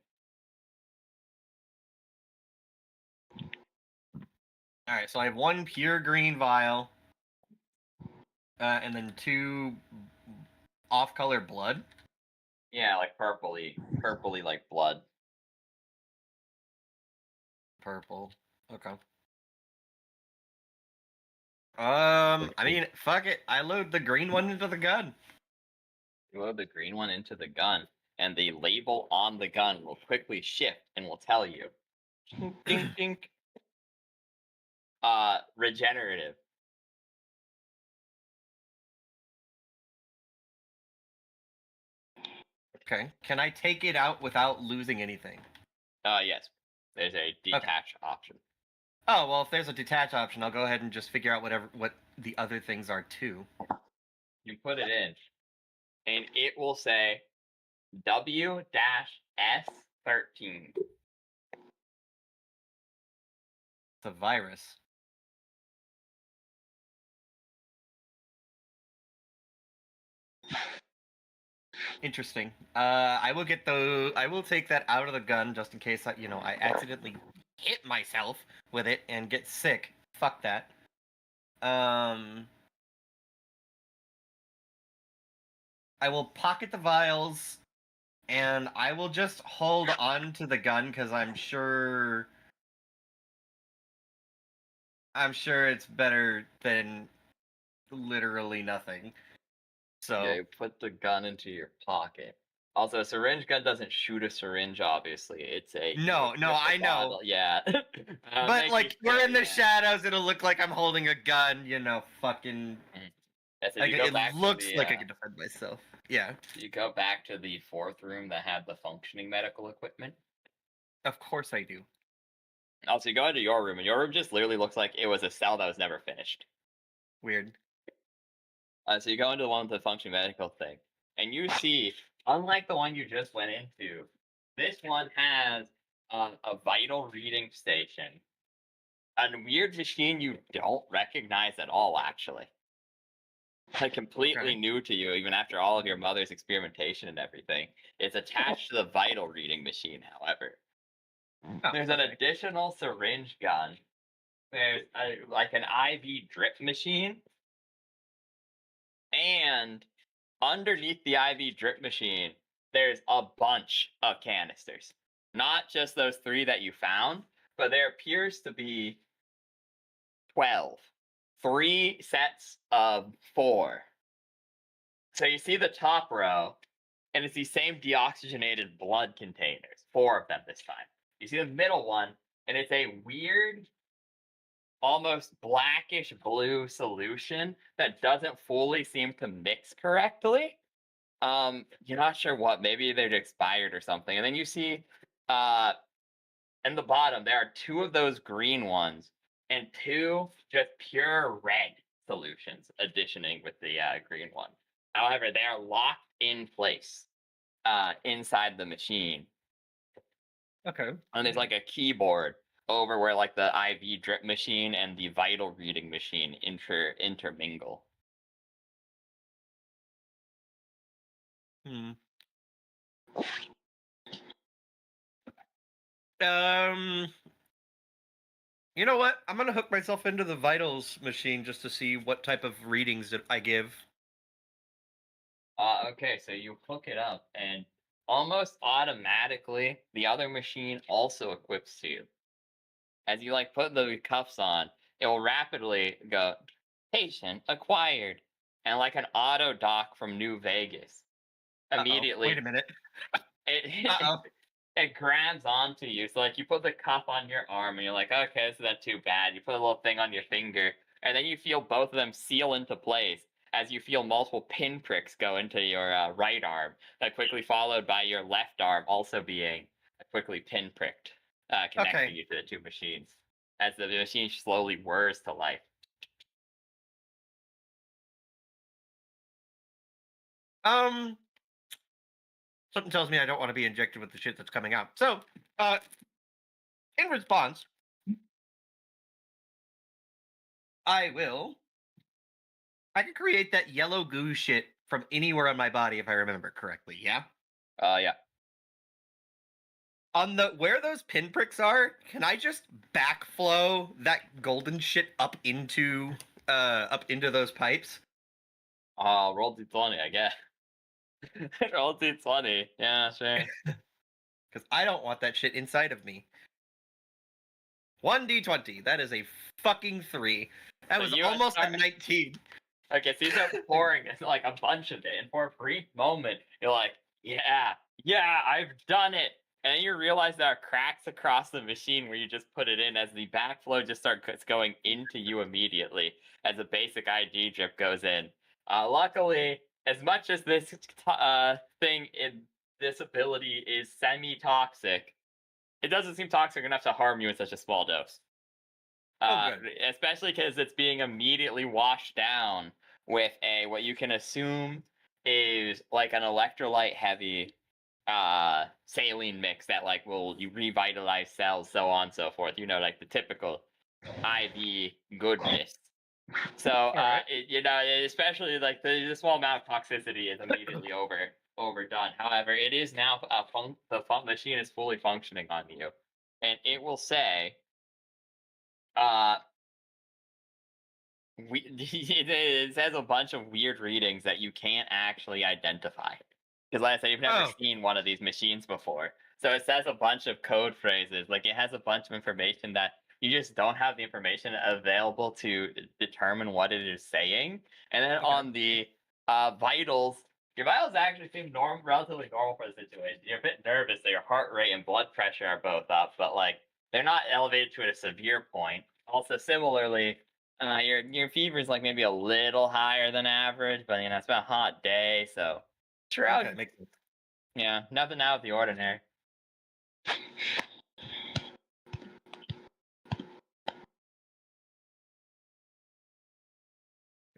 All right, so I have one pure green vial, and then two off-color blood. Yeah, like purpley like blood. Purple. Okay. I mean, fuck it. I load the green one into the gun. You load the green one into the gun, and the label on the gun will quickly shift and will tell you, dink dink, regenerative. Okay. Can I take it out without losing anything? Yes. There's a detach option. Oh, well, if there's a detach option, I'll go ahead and just figure out what the other things are too. You put it in, and it will say W-S13. It's a virus. Interesting. I will take that out of the gun just in case I accidentally hit myself with it and get sick. Fuck that. I will pocket the vials, and I will just hold on to the gun because I'm sure it's better than literally nothing. So Yeah, you put the gun into your pocket. Also, a syringe gun doesn't shoot a syringe. Obviously, it's a No, I know. bottle. Yeah, but like we're in the shadows, it'll look like I'm holding a gun. Fucking. Yeah, so Like, you go it back looks to the, like I can defend myself. Yeah. You go back to the fourth room that had the functioning medical equipment. Of course I do. Also, you go into your room, and your room just literally looks like it was a cell that was never finished. Weird. So you go into the one with the functioning medical thing, and you see, unlike the one you just went into, this one has a vital reading station. A weird machine you don't recognize at all, actually. Like completely new to you, even after all of your mother's experimentation and everything. It's attached to the vital reading machine, however. There's an additional syringe gun. There's like an IV drip machine. And underneath the IV drip machine, there's a bunch of canisters. Not just those 3 that you found, but there appears to be 12. 3 sets of 4. So you see the top row, and it's these same deoxygenated blood containers. 4 of them this time. You see the middle one, and it's a weird, almost blackish blue solution that doesn't fully seem to mix correctly. You're not sure what. Maybe they're expired or something. And then you see, in the bottom, there are 2 of those green ones and 2 just pure red solutions, additioning with the green one. However, they are locked in place inside the machine. Okay. And there's like a keyboard over where like the IV drip machine and the vital reading machine intermingle. You know what? I'm gonna hook myself into the vitals machine just to see what type of readings that I give. Okay, so you hook it up, and almost automatically, the other machine also equips to you. As you like put the cuffs on, it will rapidly go, patient acquired, and like an auto dock from New Vegas. Immediately, Wait a minute. it it grabs onto you. So like you put the cuff on your arm, and you're like, okay, this isn't too bad. You put a little thing on your finger, and then you feel both of them seal into place as you feel multiple pinpricks go into your right arm, that quickly followed by your left arm also being quickly pinpricked, connecting you to the 2 machines as the machine slowly whirs to life. Something tells me I don't want to be injected with the shit that's coming out. So, in response, I can create that yellow goo shit from anywhere on my body if I remember correctly, yeah? Yeah. On the where those pinpricks are, can I just backflow that golden shit up into those pipes? Roll d20, I guess. Roll d20. Yeah, sure. Because I don't want that shit inside of me. 1d20. That is a fucking 3. That So was you almost a start- 19. Okay, so you start pouring like a bunch of it, and for a brief moment, you're like, yeah, I've done it. And then you realize there are cracks across the machine where you just put it in as the backflow just starts going into you immediately as a basic ID drip goes in. Luckily, as much as this this ability is semi-toxic, it doesn't seem toxic enough to harm you in such a small dose. Good. Especially because it's being immediately washed down with what you can assume is like an electrolyte heavy saline mix that like will you revitalize cells, so on and so forth. You know, like the typical IV goodness. So Alright. especially like the small amount of toxicity is immediately overdone. However, it is now the machine is fully functioning on you, and it will say, it says a bunch of weird readings that you can't actually identify. Because like I said, you've never seen one of these machines before. So it says a bunch of code phrases. Like it has a bunch of information that you just don't have the information available to determine what it is saying. And then on the vitals, your vitals actually seem relatively normal for the situation. You're a bit nervous, so your heart rate and blood pressure are both up, but like they're not elevated to a severe point. Also, similarly, your fever is like maybe a little higher than average, but it's been a hot day, so shrug. Okay, makes sense. Yeah, nothing out of the ordinary.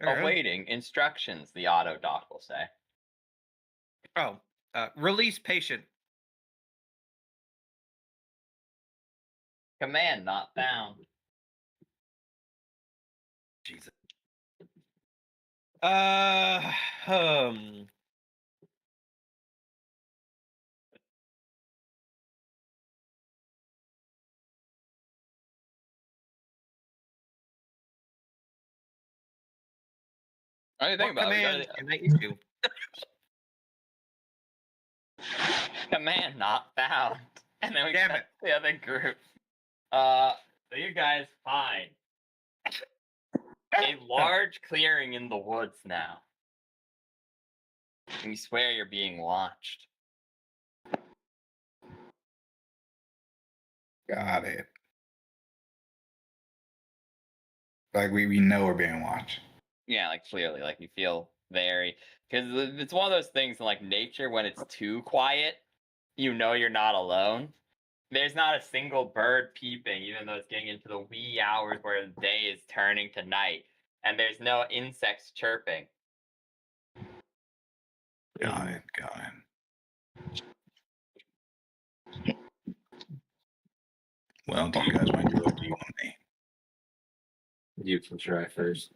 Awaiting instructions, the auto doc will say. Release patient. Command not found. Jesus. What command can I issue? Command not found. And then we Damn got it. the other group. So you guys find a large clearing in the woods now. We swear you're being watched. Got it. Like we know we're being watched. Yeah, like clearly, like you feel very, because it's one of those things in like nature when it's too quiet, you know you're not alone. There's not a single bird peeping, even though it's getting into the wee hours where the day is turning to night, and there's no insects chirping. Got it. Well, do you guys want to do it? Or do you want me? You can try first.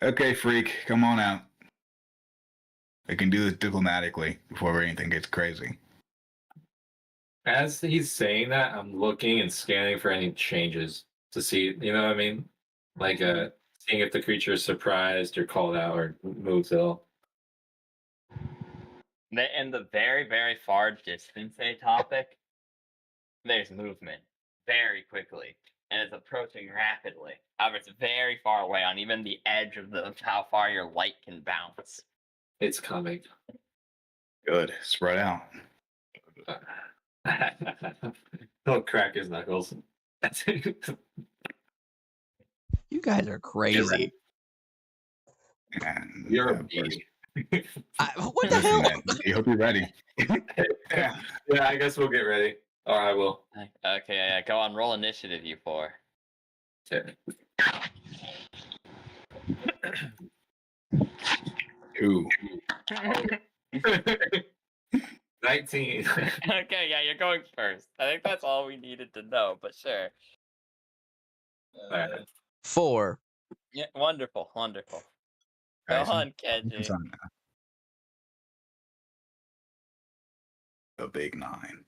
Okay, freak, come on out. I can do this diplomatically before anything gets crazy. As he's saying that, I'm looking and scanning for any changes to see, you know what I mean? Like seeing if the creature is surprised or called out or moves at all. In the very, very far distance, topic, there's movement very quickly, and it's approaching rapidly. However, it's very far away on even the edge of how far your light can bounce. It's coming. Good. Spread out. He'll crack his knuckles. You guys are crazy. And, You're a of course, bee. What the hell? I hope you're ready. Yeah, I guess we'll get ready. Or I will. Okay, yeah, go on, roll initiative, you four. Okay. 2. 19. Okay, yeah, you're going first. I think that's all we needed to know, but sure. Alright. 4. Yeah, wonderful, wonderful. Go Guys, on, it's Kenji. on now. A big 9.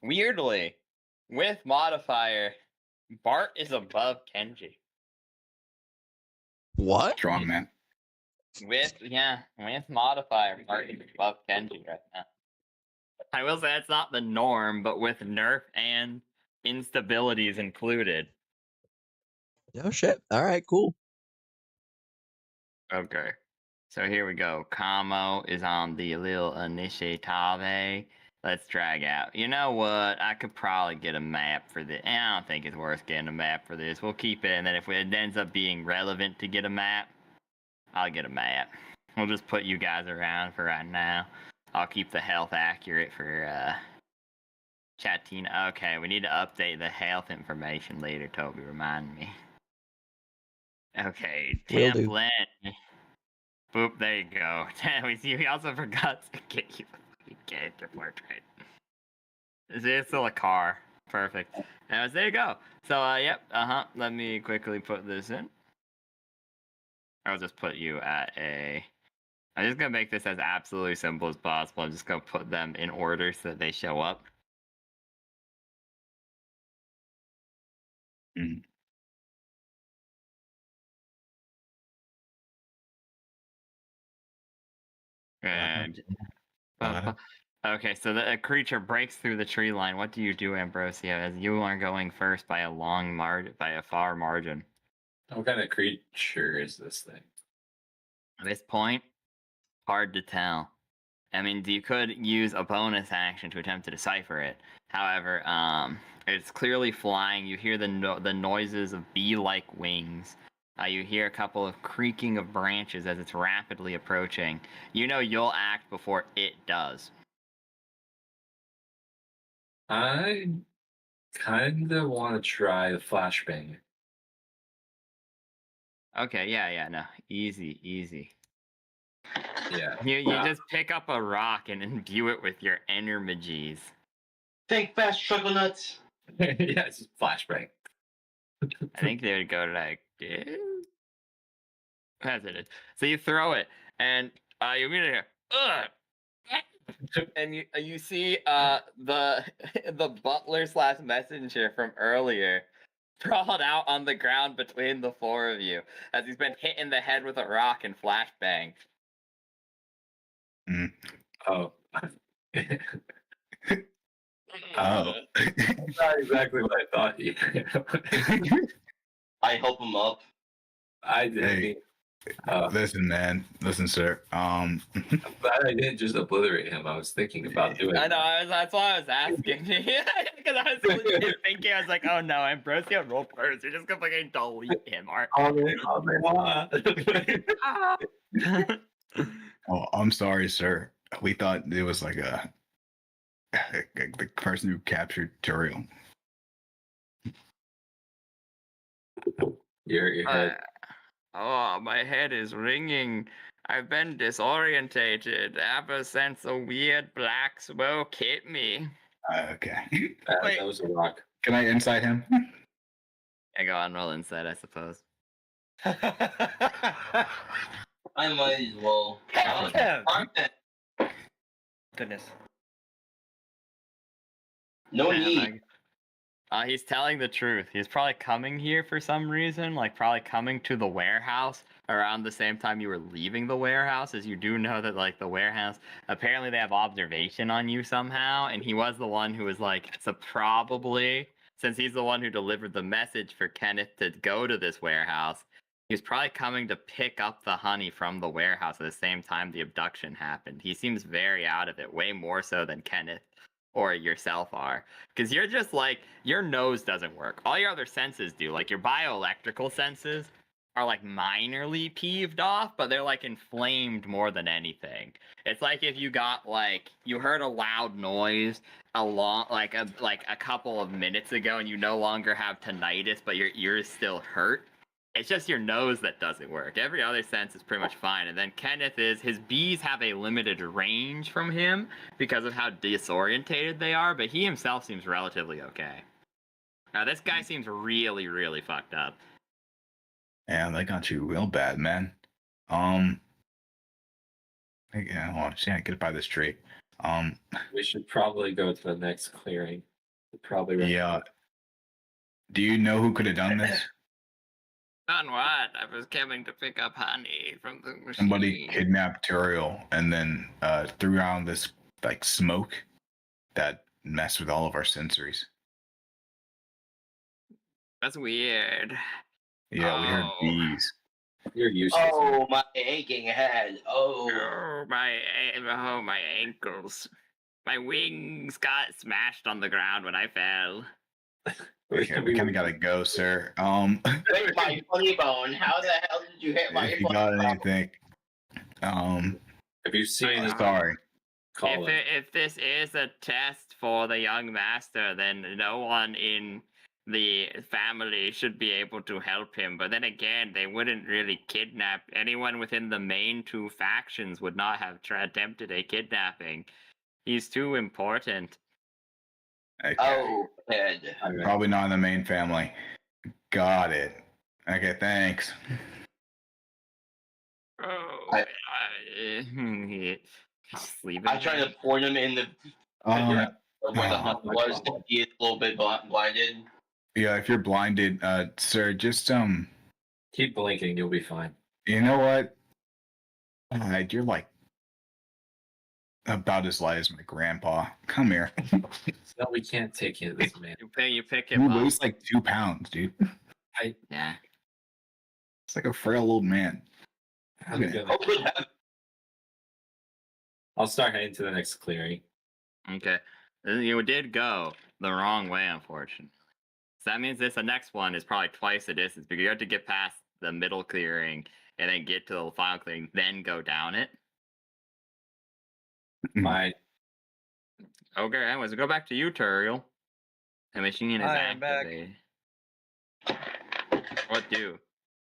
Weirdly, with modifier, Bart is above Kenji. What? Strong man. With modifier, Bart is above Kenji right now. I will say that's not the norm, but with nerf and instabilities included. Oh shit. All right, cool. Okay. So here we go. Kamo is on the little initiative. Let's drag out. You know what? I could probably get a map for this. I don't think it's worth getting a map for this. We'll keep it, and then if it ends up being relevant to get a map, I'll get a map. We'll just put you guys around for right now. I'll keep the health accurate for Chatina. Okay, we need to update the health information later, Toby. Remind me. Okay, Will do. template. Boop, there you go. We also forgot to get you a character portrait. It's still a car. Perfect. There you go. So, yep, let me quickly put this in. I'll just put you at a... I'm just going to make this as absolutely simple as possible. I'm just going to put them in order so that they show up. Mm. And... Got it. Okay, so the creature breaks through the tree line. What do you do, Ambrosio? As you are going first by a far margin. What kind of creature is this thing? At this point, hard to tell. I mean, you could use a bonus action to attempt to decipher it. However, it's clearly flying. You hear the noises of bee-like wings. You hear a couple of creaking of branches as it's rapidly approaching. You know you'll act before it does. I kind of want to try the flashbang. Okay, yeah, no. Easy. Yeah. You just pick up a rock and imbue it with your energies. Think fast, struggle nuts. Yeah, it's just flashbang. I think they would go like this. As it is. So you throw it, and you immediately hear, ugh! And you see the butler / messenger from earlier sprawled out on the ground between the four of you as he's been hit in the head with a rock and flashbang. Mm. Oh. Oh. Not exactly what I thought you. I help him up. I didn't Hey. mean. Listen, man. Listen, sir. I'm glad I didn't just obliterate him. I was thinking about doing I know, that's why I was asking. Because I was legit thinking, I was like, oh no, Ambrosio roll first. You're just gonna fucking delete him, aren't Oh, I'm sorry, sir. We thought it was like the person who captured Turiel. your head. Oh, my head is ringing. I've been disorientated ever since a weird black smoke hit me. Okay. That was a rock. Can I insight him? I go on roll inside, I suppose. I might as well. Goodness. No Man, need. He's telling the truth. He's probably coming here for some reason, like probably coming to the warehouse around the same time you were leaving the warehouse, as you do know that like the warehouse, apparently they have observation on you somehow, and he was the one who was like, so probably, since he's the one who delivered the message for Kenneth to go to this warehouse, he was probably coming to pick up the honey from the warehouse at the same time the abduction happened. He seems very out of it, way more so than Kenneth or yourself are, because you're just like, your nose doesn't work, all your other senses do, like your bioelectrical senses are like minorly peeved off, but they're like inflamed more than anything. It's like if you got like, you heard a loud noise like a couple of minutes ago and you no longer have tinnitus but your ears still hurt. It's just your nose that doesn't work. Every other sense is pretty much fine. And then Kenneth his bees have a limited range from him because of how disorientated they are, but he himself seems relatively okay. Now this guy seems really, really fucked up. Yeah, they got you real bad, man. Yeah, hold on, just gotta get by this tree. We should probably go to the next clearing. Yeah. Do you know who could have done this? On what? I was coming to pick up honey from the machine. Somebody kidnapped Turiel and then threw out this like smoke that messed with all of our sensories. That's weird. Yeah, we heard bees. You're useless. Oh, my aching head. Oh. Oh my ankles. My wings got smashed on the ground when I fell. Okay, we kind of gotta go, sir. Wait, my funny bone. How the hell did you hit my if you got anything, Have you seen sorry. If this is a test for the young master, then no one in the family should be able to help him. But then again, they wouldn't really kidnap anyone within the main two factions. Would not have attempted a kidnapping. He's too important. Okay. Oh, head. Probably not in the main family. Got it. Okay, thanks. Oh, sleeping. I tried to point him in the where the hut was. He is a little bit blinded. Yeah, if you're blinded, sir, just keep blinking, you'll be fine. You know what? You're like about as light as my grandpa. Come here. No, we can't take care of this man. You pick him He up. weighs like 2 pounds, dude. Yeah. It's like a frail old man. Okay. I'll start heading to the next clearing. Okay. You did go the wrong way, unfortunately. So that means the next one is probably twice the distance because you have to get past the middle clearing and then get to the final clearing, then go down it. Fine. Okay, anyways, go back to you, Turiel. The machine is activated. What do?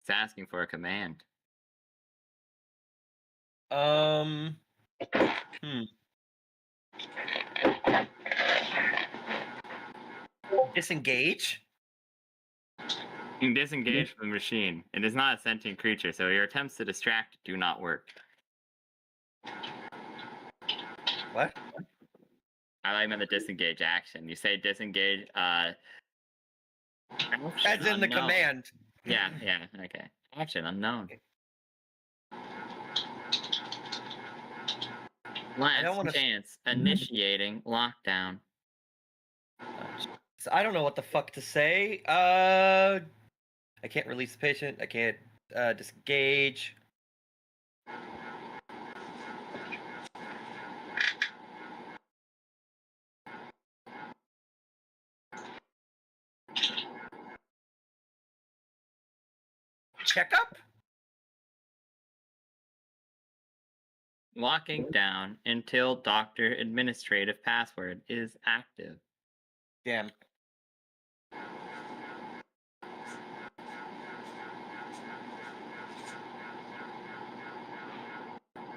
It's asking for a command. Disengage? You can disengage from the machine. It is not a sentient creature, so your attempts to distract it do not work. What? I meant the disengage action. You say disengage, As in the command. Yeah, okay. Action unknown. Last chance. Initiating lockdown. So I don't know what the fuck to say. I can't release the patient. I can't disengage. Checkup? Locking down until doctor administrative password is active. Damn.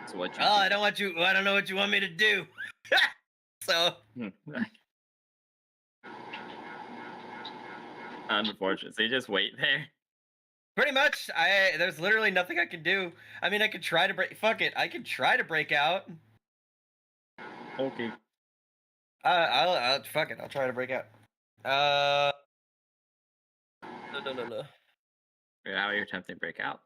So what? I don't know what you want me to do. So. Unfortunate. So you just wait there. Pretty much. There's literally nothing I can do. I mean, I could try to break. Fuck it. I could try to break out. Okay. I'll fuck it. I'll try to break out. No. How are you attempting to break out?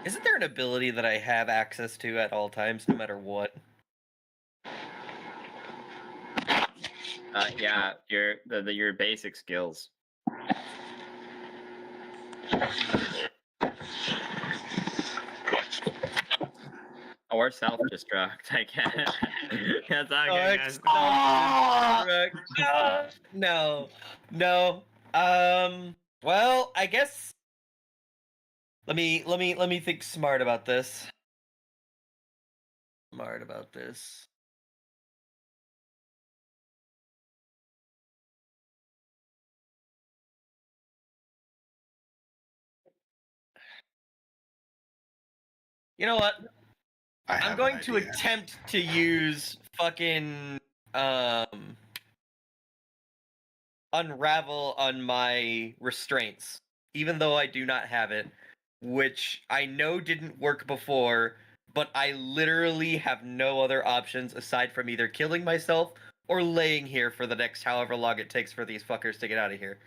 Isn't there an ability that I have access to at all times, no matter what? Yeah, your basic skills. Or self-destruct, I guess. That's No. Well, I guess. Let me think smart about this. You know what? I I'm have going an to idea. attempt to use fucking unravel on my restraints, even though I do not have it, which I know didn't work before, but I literally have no other options aside from either killing myself or laying here for the next however long it takes for these fuckers to get out of here.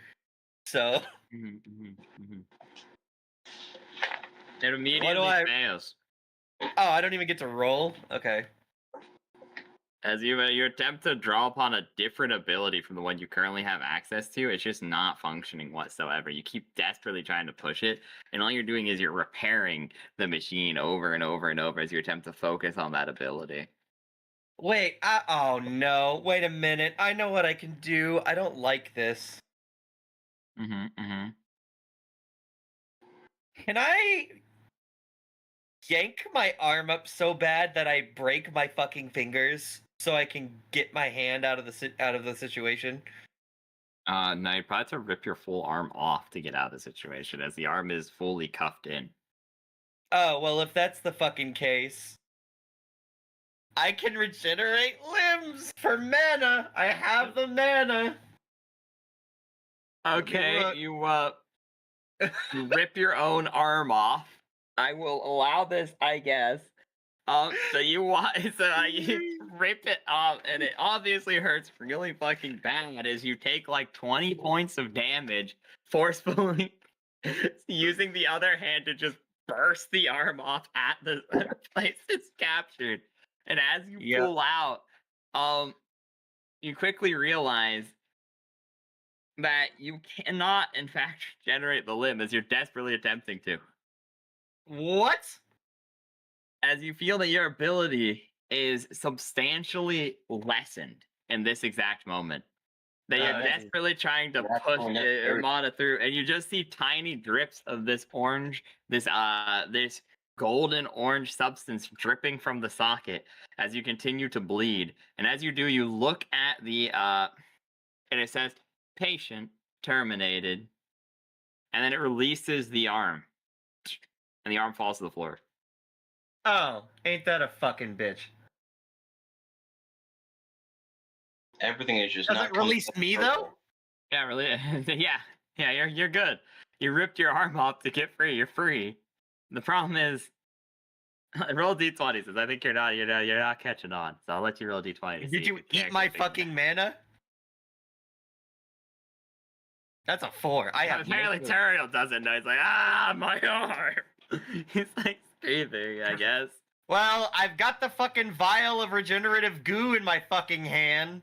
So, It immediately fails. Oh, I don't even get to roll? Okay. As you attempt to draw upon a different ability from the one you currently have access to, it's just not functioning whatsoever. You keep desperately trying to push it, and all you're doing is you're repairing the machine over and over and over as you attempt to focus on that ability. Wait, oh no, wait a minute. I know what I can do. I don't like this. Can I yank my arm up so bad that I break my fucking fingers so I can get my hand out of the situation? No, you probably have to rip your full arm off to get out of the situation, as the arm is fully cuffed in. Oh, well, if that's the fucking case, I can regenerate limbs for mana. I have the mana. Okay, you rip your own arm off. I will allow this, I guess. So you rip it off, and it obviously hurts really fucking bad as you take like 20 points of damage, forcefully using the other hand to just burst the arm off at the place it's captured. And as you pull out, you quickly realize that you cannot, in fact, generate the limb as you're desperately attempting to. What? As you feel that your ability is substantially lessened in this exact moment. That you're desperately trying to push mana through, and you just see tiny drips of this orange, this golden orange substance dripping from the socket as you continue to bleed. And as you do, you look at the and it says patient terminated, and then it releases the arm, and the arm falls to the floor. Oh, ain't that a fucking bitch? Everything is just Does not it release me though? Yeah, really. yeah. You're good. You ripped your arm off to get free. You're free. The problem is, roll d20s. I think you're not catching on. So I'll let you roll d20. Did you eat my fucking mana? That's a 4. I have apparently Turiel doesn't know. He's like, my arm. He's like screaming, I guess. Well, I've got the fucking vial of regenerative goo in my fucking hand,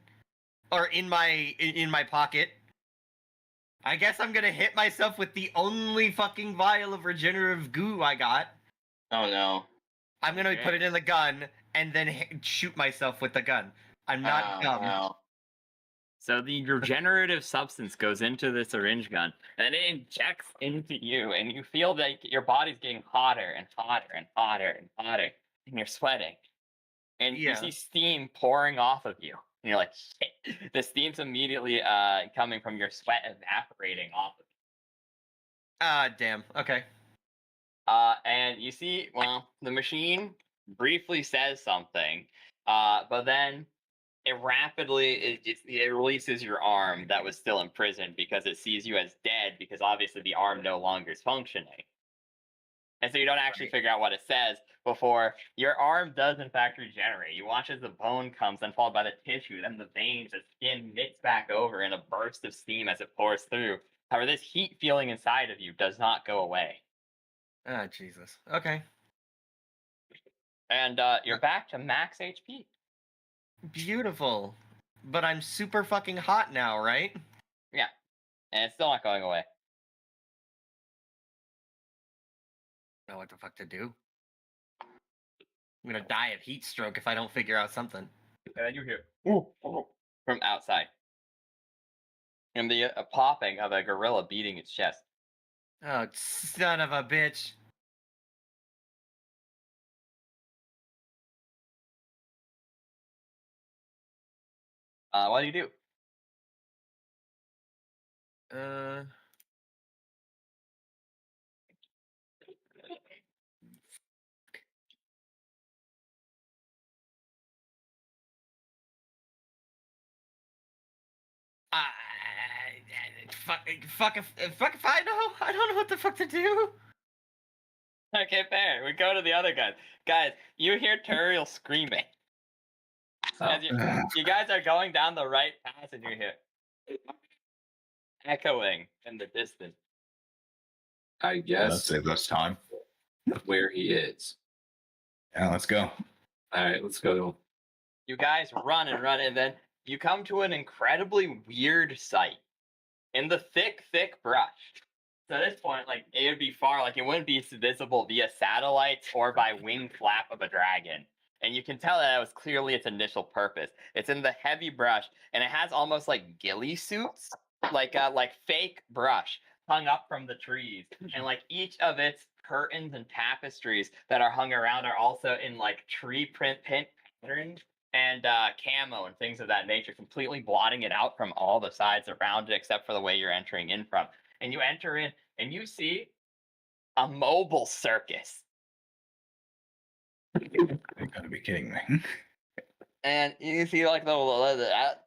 or in my pocket. I guess I'm gonna hit myself with the only fucking vial of regenerative goo I got. Oh no. I'm gonna put it in the gun and then shoot myself with the gun. I'm not dumb. No. So the regenerative substance goes into the syringe gun, and it injects into you, and you feel that your body's getting hotter and hotter and hotter and hotter, and you're sweating. And you see steam pouring off of you. And you're like, shit. The steam's immediately coming from your sweat evaporating off of you. Damn. Okay. And you see, well, the machine briefly says something, but then it rapidly it releases your arm that was still imprisoned because it sees you as dead, because obviously the arm no longer is functioning. And so you don't actually figure out what it says before your arm does in fact regenerate. You watch as the bone comes, then followed by the tissue, then the veins, the skin knits back over in a burst of steam as it pours through. However, this heat feeling inside of you does not go away. Ah, Jesus. Okay. And you're back to max HP. Beautiful. But I'm super fucking hot now, right? Yeah. And it's still not going away. Know what the fuck to do. I'm gonna die of heat stroke if I don't figure out something. And then you hear ooh, from outside. And the popping of a gorilla beating its chest. Oh, son of a bitch. What do you do? Fuck if I know. I don't know what the fuck to do. Okay, fair. We go to the other guys. Guys, you hear Turiel screaming. Oh, You guys are going down the right path and you hear echoing in the distance. I Let's guess save us time. where he is. Yeah, let's go. All right, let's go to him. You guys run, and then you come to an incredibly weird sight in the thick, thick brush. So at this point, like, it would be far, like, it wouldn't be visible via satellites or by wing flap of a dragon. And you can tell that was clearly its initial purpose. It's in the heavy brush, and it has almost like ghillie suits, like fake brush hung up from the trees. And like each of its curtains and tapestries that are hung around are also in like tree print patterns and camo and things of that nature, completely blotting it out from all the sides around it, except for the way you're entering in from. And you enter in, and you see a mobile circus. You gotta be kidding me. And you see like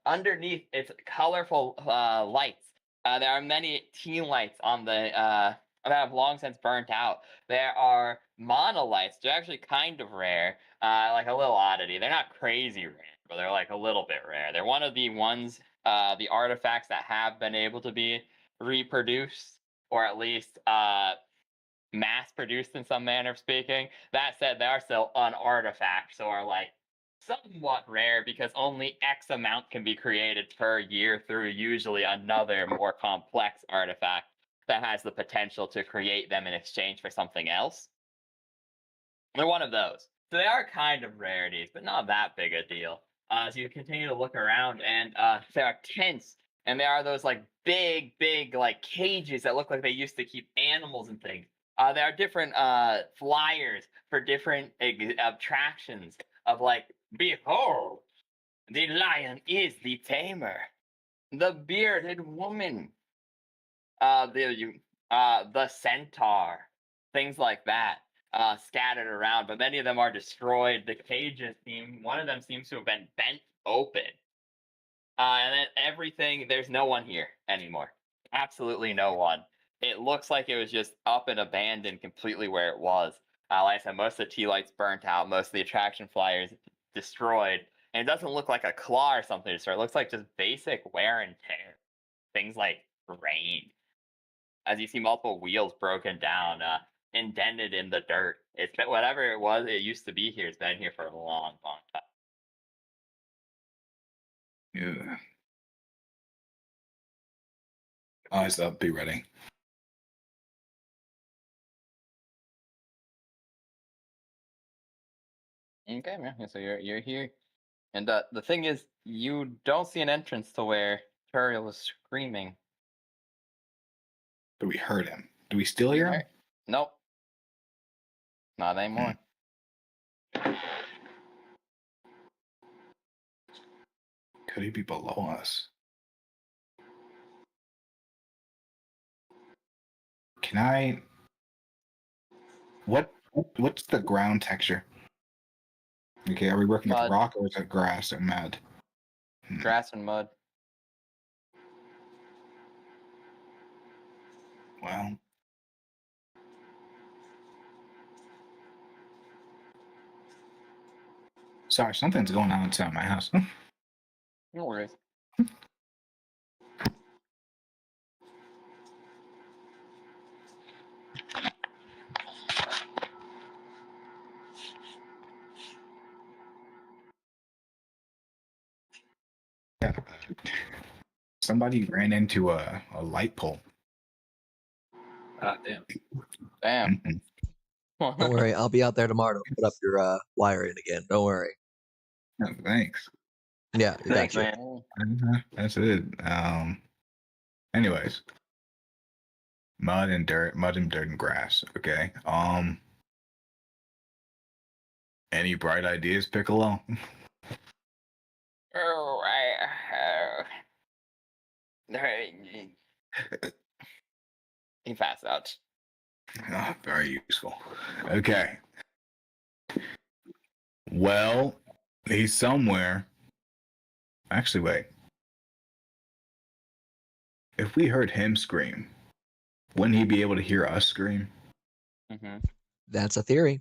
underneath it's colorful lights. There are many tea lights on the that have long since burnt out. There are monolights. They're actually kind of rare, like a little oddity. They're not crazy rare, but they're like a little bit rare. They're one of the ones, the artifacts that have been able to be reproduced, or at least mass produced in some manner of speaking. That said, they are still an artifact, so are like somewhat rare because only X amount can be created per year through usually another more complex artifact that has the potential to create them in exchange for something else. They're one of those. So they are kind of rarities, but not that big a deal. So you continue to look around, and there are tents, and there are those like big, like cages that look like they used to keep animals and things. There are different flyers for different attractions of like, behold, the lion is the tamer, the bearded woman, the centaur, things like that, scattered around. But many of them are destroyed. The cages one of them seems to have been bent open. And then everything, there's no one here anymore. Absolutely no one. It looks like it was just up and abandoned completely where it was. Like I said, most of the tea lights burnt out, most of the attraction flyers destroyed. And it doesn't look like a claw or something destroyed. It looks like just basic wear and tear. Things like rain. As you see multiple wheels broken down, indented in the dirt. It's been, whatever it was, it used to be here. It's been here for a long, long time. Yeah. Eyes up, be ready. Okay, man. So you're here, and the thing is, you don't see an entrance to where Turiel was screaming. But we heard him. Do we still hear him? Nope, not anymore. Could he be below us? Can I? What's the ground texture? Okay, are we working with Mud. rock or is it grass or mud? Grass and mud. Well, sorry, something's going on inside my house. No worries. Somebody ran into a light pole. Damn. Damn. Mhm. Don't worry, I'll be out there tomorrow to put up your wiring again. Don't worry. Oh, thanks. Yeah, you Thanks, gotcha. man. That's it. Anyways, mud and dirt and grass. Okay. Any bright ideas, Piccolo? Oh, he passed out. Very useful. Okay. Well, he's somewhere. Actually, wait. if we heard him scream, wouldn't he be able to hear us scream? Mm-hmm. That's a theory.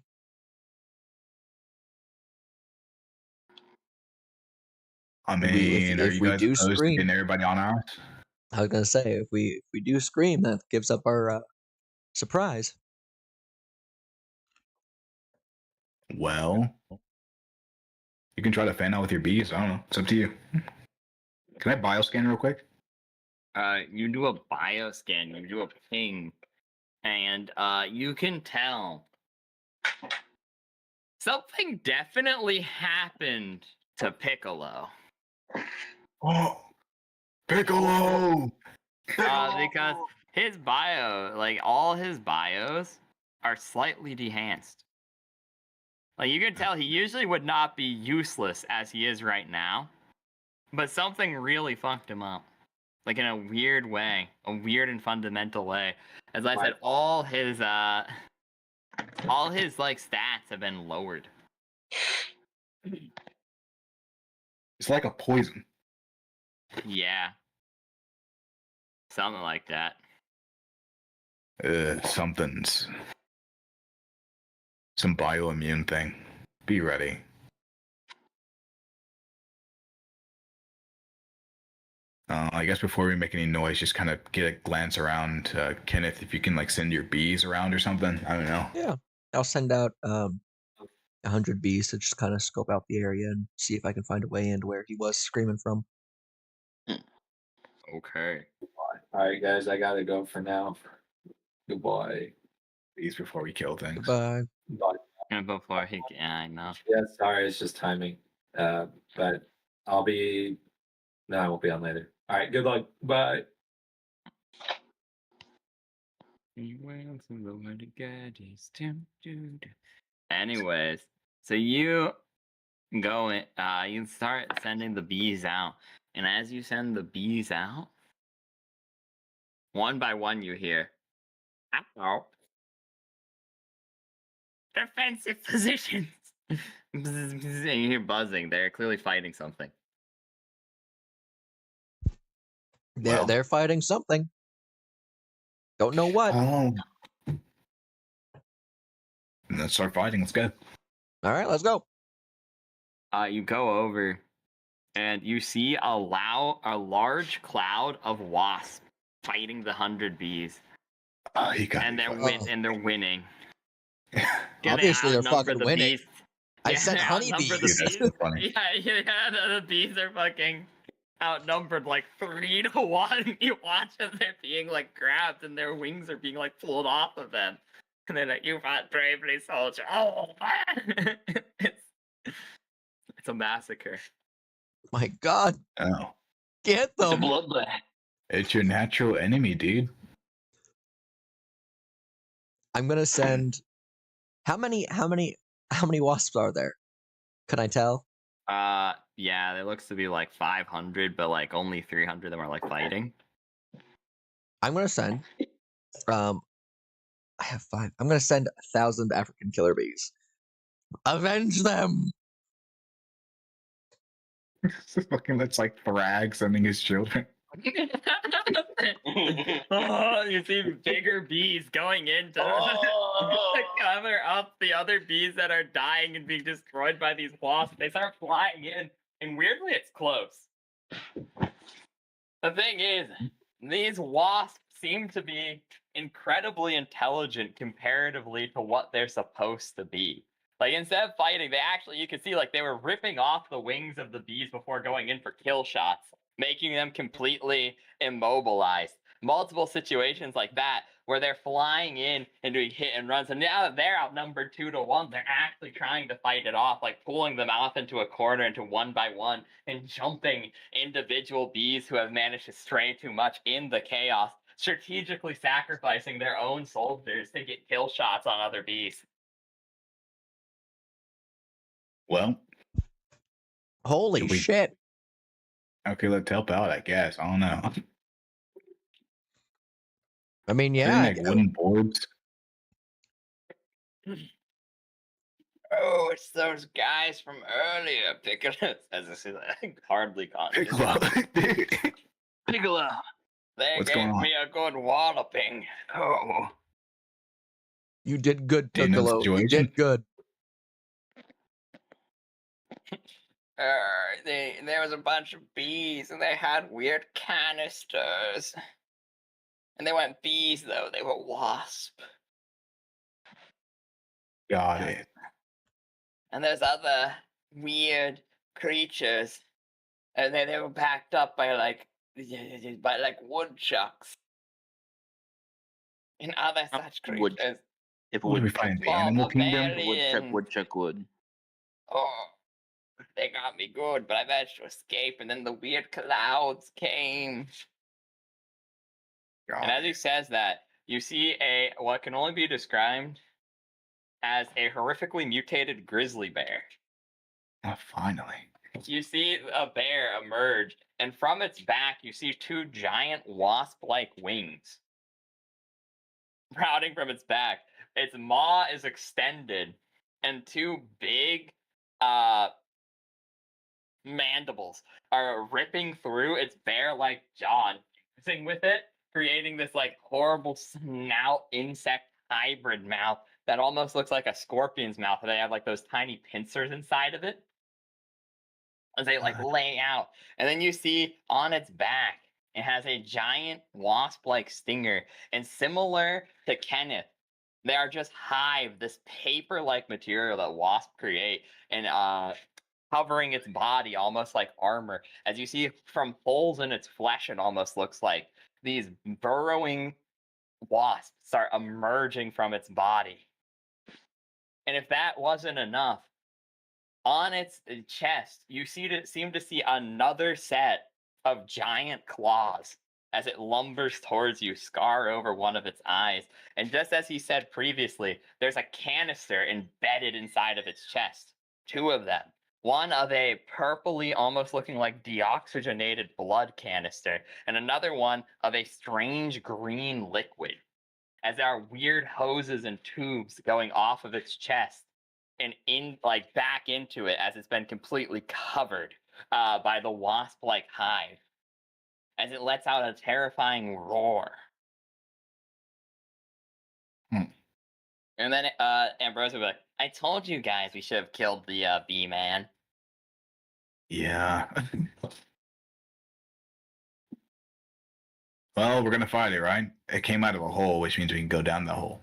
I If mean, are you we guys do opposed to scream, getting everybody on ours? I was gonna say if we do scream, that gives up our surprise. Well, you can try to fan out with your bees. I don't know. It's up to you. Can I bioscan real quick? You do a bioscan, you do a ping, and you can tell something definitely happened to Piccolo. Oh, Piccolo! Because his bio, like all his bios, are slightly enhanced. Like you can tell he usually would not be useless as he is right now, but something really fucked him up. Like in a weird way, a weird and fundamental way. As I said, all his like stats have been lowered. It's like a poison. Yeah. Something like that. Something's some bioimmune thing. Be ready. I guess before we make any noise, just kind of get a glance around. Kenneth, if you can like send your bees around or something. I don't know. Yeah, I'll send out 100 bees to just kind of scope out the area and see if I can find a way into where he was screaming from. Okay. All right, guys, I gotta go for now. Goodbye. Bees before we kill things. Goodbye. Bye. And before he, yeah, I know. Yeah, sorry, it's just timing. But I'll be. No, I won't be on later. All right, good luck. Bye. Anyways, so you go in, you start sending the bees out, and as you send the bees out, one by one you hear, "Ow. Defensive positions." And you hear buzzing. They're clearly fighting something. They're fighting something. Don't know what. Let's start fighting. Let's go. All right, let's go. You go over, and you see a large cloud of wasps fighting the 100 bees, and they're winning. Obviously, they're fucking the winning. Bees. I Yeah, said they honeybees. outnumber the Dude, that's bees. so funny. Yeah, the bees are fucking outnumbered like 3-1. You watch as they're being like grabbed and their wings are being like pulled off of them. And they're like, "You fought bravely, soldier." Oh, it's a massacre. My God, Oh, get It's a them. bloodbath. it's your natural enemy, dude. I'm gonna send. How many wasps are there? Can I tell? Yeah, there looks to be like 500, but like only 300 of them are like fighting. I'm gonna send. I have 5. I'm gonna send 1,000 African killer bees. Avenge them. Fucking that's like Thrag sending his children. Oh, you see bigger bees going in to cover up the other bees that are dying and being destroyed by these wasps. They start flying in, and weirdly, it's close. The thing is, these wasps seem to be incredibly intelligent comparatively to what they're supposed to be. Like, instead of fighting, they actually, you can see, like, they were ripping off the wings of the bees before going in for kill shots, making them completely immobilized. Multiple situations like that where they're flying in and doing hit and runs, and now that they're outnumbered 2-1, they're actually trying to fight it off, like pulling them off into a corner, into one by one, and jumping individual bees who have managed to stray too much in the chaos, strategically sacrificing their own soldiers to get kill shots on other bees. Well, Holy shit. okay, let's help out, I guess. I don't know. I mean, They yeah. make wooden boards. Oh, it's those guys from earlier, Piccolo. As I say, hardly conscious. Piccolo, dude. Piccolo. They What's gave going on? me a good walloping. Oh. You did good, Do you know the Piccolo. You situation? did good. There was a bunch of bees, and they had weird canisters. And they weren't bees, though. They were wasps. Got it. And there's other weird creatures. And they were backed up by like woodchucks and other such Wood- creatures. If What do we would find in the Small animal kingdom? barbarians. woodchuck would. Oh, they got me good, but I managed to escape, and then the weird clouds came. And as he says that, you see what can only be described as a horrifically mutated grizzly bear. Oh, finally. You see a bear emerge, and from its back, you see two giant wasp-like wings sprouting from its back. Its maw is extended, and two big mandibles are ripping through its bear-like jaw and fusing with it, creating this like horrible snout insect hybrid mouth that almost looks like a scorpion's mouth. They have like those tiny pincers inside of it as they like lay out. And then you see on its back, it has a giant wasp-like stinger. And similar to Kenneth, they are just hive, this paper-like material that wasps create, and covering its body almost like armor. As you see from holes in its flesh, it almost looks like these burrowing wasps start emerging from its body. And if that wasn't enough, on its chest, you seem to see another set of giant claws as it lumbers towards you, scar over one of its eyes. And just as he said previously, there's a canister embedded inside of its chest. Two of them. One of a purpley, almost looking like deoxygenated blood canister, and another one of a strange green liquid. As there are weird hoses and tubes going off of its chest and in like back into it as it's been completely covered by the wasp-like hive, as it lets out a terrifying roar. And then Ambrose will be like, "I told you guys we should have killed the bee man." Yeah. Well, we're gonna fight it, right? It came out of a hole, which means we can go down the hole.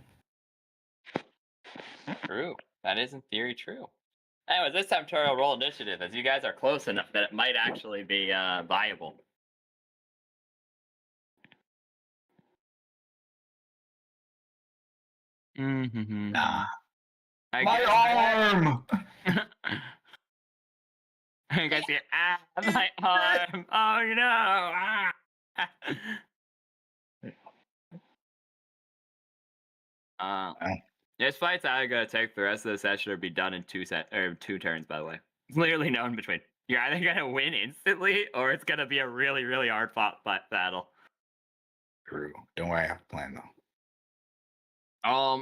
True. That is in theory true. Anyways, this time Toro roll initiative, as you guys are close enough that it might actually be viable. Nah. I My guess- arm! You guys hear, my arm! Oh no! This fight's either gonna take the rest of the session or be done in two turns. By the way, it's literally no in between. You're either gonna win instantly, or it's gonna be a really, really hard fought battle. True. Don't worry, I have a plan though.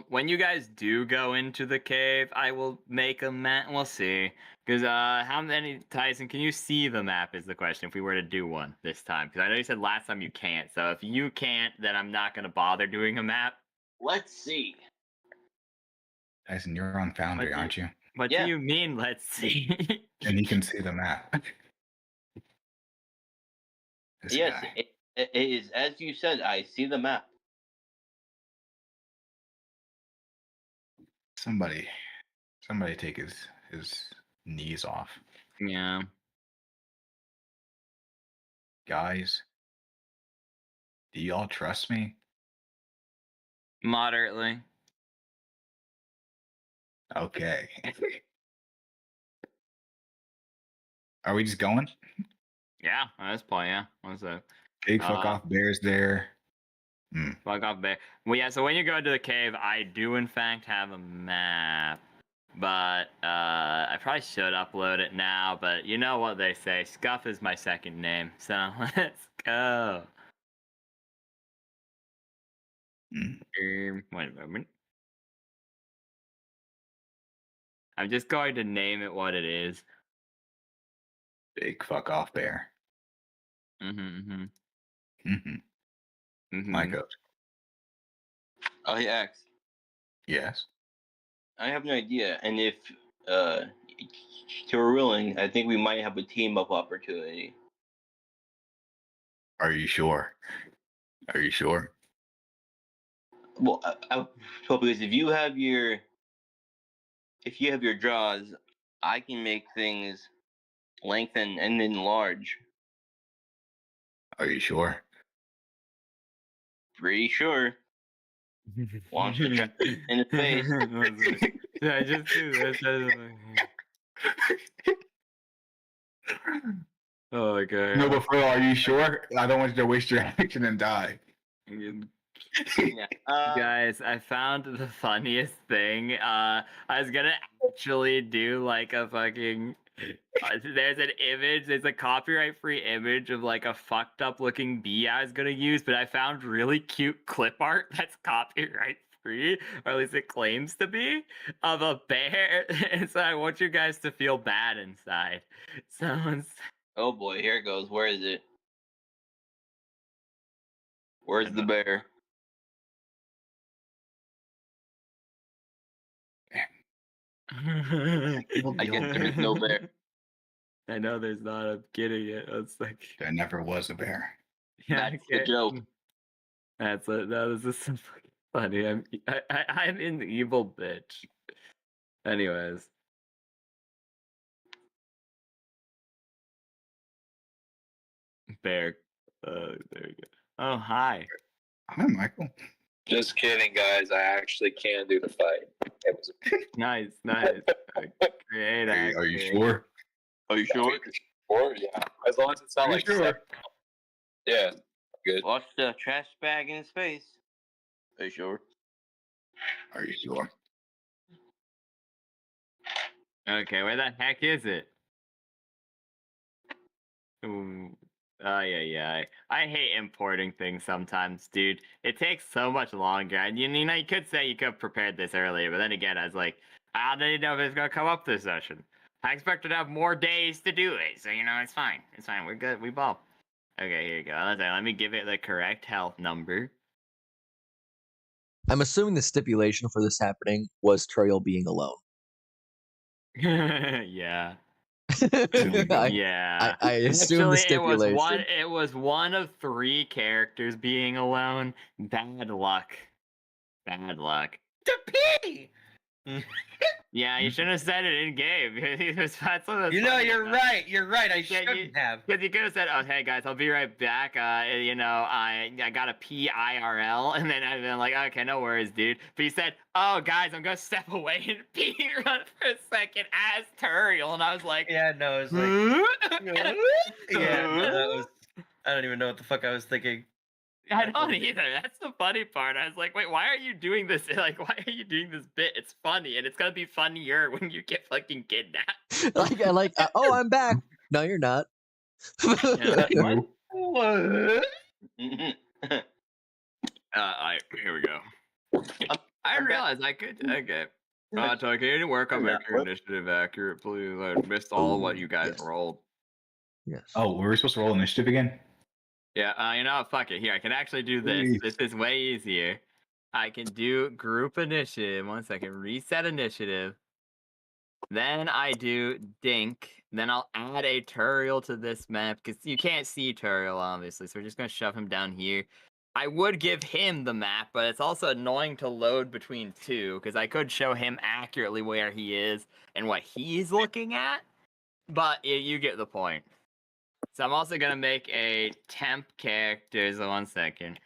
When you guys do go into the cave, I will make a map. We'll see. Because, how many, Tyson, can you see the map is the question if we were to do one this time? Because I know you said last time you can't. So if you can't, then I'm not going to bother doing a map. Let's see. Tyson, you're on Foundry, aren't you? What Yeah. do you mean, let's see? And you can see the map. This Yes, guy. it is as you said. I see the map. Somebody take his knees off. Yeah. Guys, do y'all trust me? Moderately. Okay. Are we just going? Yeah, at this point, yeah. What's that? Big fuck off bears there. Fuck off bear. Well, yeah, so when you go into the cave, I do in fact have a map. But I probably should upload it now, but you know what they say, Scuff is my second name, so let's go. Wait a moment. I'm just going to name it what it is. Big fuck off bear. Mm-hmm. Mm-hmm. Mhm. Coach. I asked. Yes. I have no idea, and if you're willing, I think we might have a team up opportunity. Are you sure? Are you sure? Well, well, because if you have your jaws, I can make things lengthen and enlarge. Are you sure? Pretty sure. Wants to try in his face. Did I just do this? Oh my god. No, but Phil, are you sure? I don't want you to waste your action and die. Yeah. Guys, I found the funniest thing. I was gonna actually do like a fucking. There's an image. There's a copyright-free image of like a fucked up looking bee I was gonna use, but I found really cute clip art that's copyright-free, or at least it claims to be, of a bear. And so I want you guys to feel bad inside. Someone's. Oh boy, here it goes. Where is it? Where's the bear? I guess there is no bear. I know there's not. I'm kidding it. It's like There never was a bear. yeah, That's the joke. That's it. No, this is so fucking funny. I'm an evil bitch. Anyways. Bear. There we go. Oh, hi. Hi, Michael. Just kidding, guys. I actually can do the fight. It was Nice. Great Are you acting. sure? Are you sure? Or yeah, as long as it's not Are you like sure? yeah, good. Watch the trash bag in his face. Are you sure? Are you sure? Okay, where the heck is it? Ooh. Yeah. I hate importing things sometimes, dude. It takes so much longer. And you know, you could say you could have prepared this earlier, but then again, I was like, I didn't know if it's gonna come up this session. I expected to have more days to do it, so you know, it's fine. It's fine. We're good. We ball. Okay, here you go. Let me give it the correct health number. I'm assuming the stipulation for this happening was Turiel being alone. Yeah. Yeah. I assume the Actually, stipulation. it was one of 3 characters being alone. Bad luck. Bad luck. To pee! Yeah, you shouldn't have said it in game. You know, you're right. You're right. I Yeah, shouldn't have. Because you could have said, "Oh, hey guys, I'll be right back." You know, I got a PIRL, and then I've been like, "Okay, no worries, dude." But you said, "Oh, guys, I'm gonna step away and pee run for a second as Turiel," and I was like, Yeah, no, it's like, yeah, no, that was. I don't even know what the fuck I was thinking. I don't either. That's the funny part. I was like, wait, why are you doing this? Like, why are you doing this bit? It's funny, and it's gonna be funnier when you get fucking kidnapped. Oh, I'm back. No, you're not. Yeah, What? here we go. I realized I could. Okay. Can you work on making your initiative accurate, please? I missed all what you guys Yes. rolled. Yes. Oh, were we supposed to roll initiative again? Yeah, you know what? Fuck it. Here, I can actually do this. Please. This is way easier. I can do group initiative. 1 second. Reset initiative. Then I do Dink. Then I'll add a Turiel to this map because you can't see Turiel, obviously. So we're just going to shove him down here. I would give him the map, but it's also annoying to load between 2 because I could show him accurately where he is and what he's looking at. But you get the point. So I'm also going to make a temp character. So 1 second.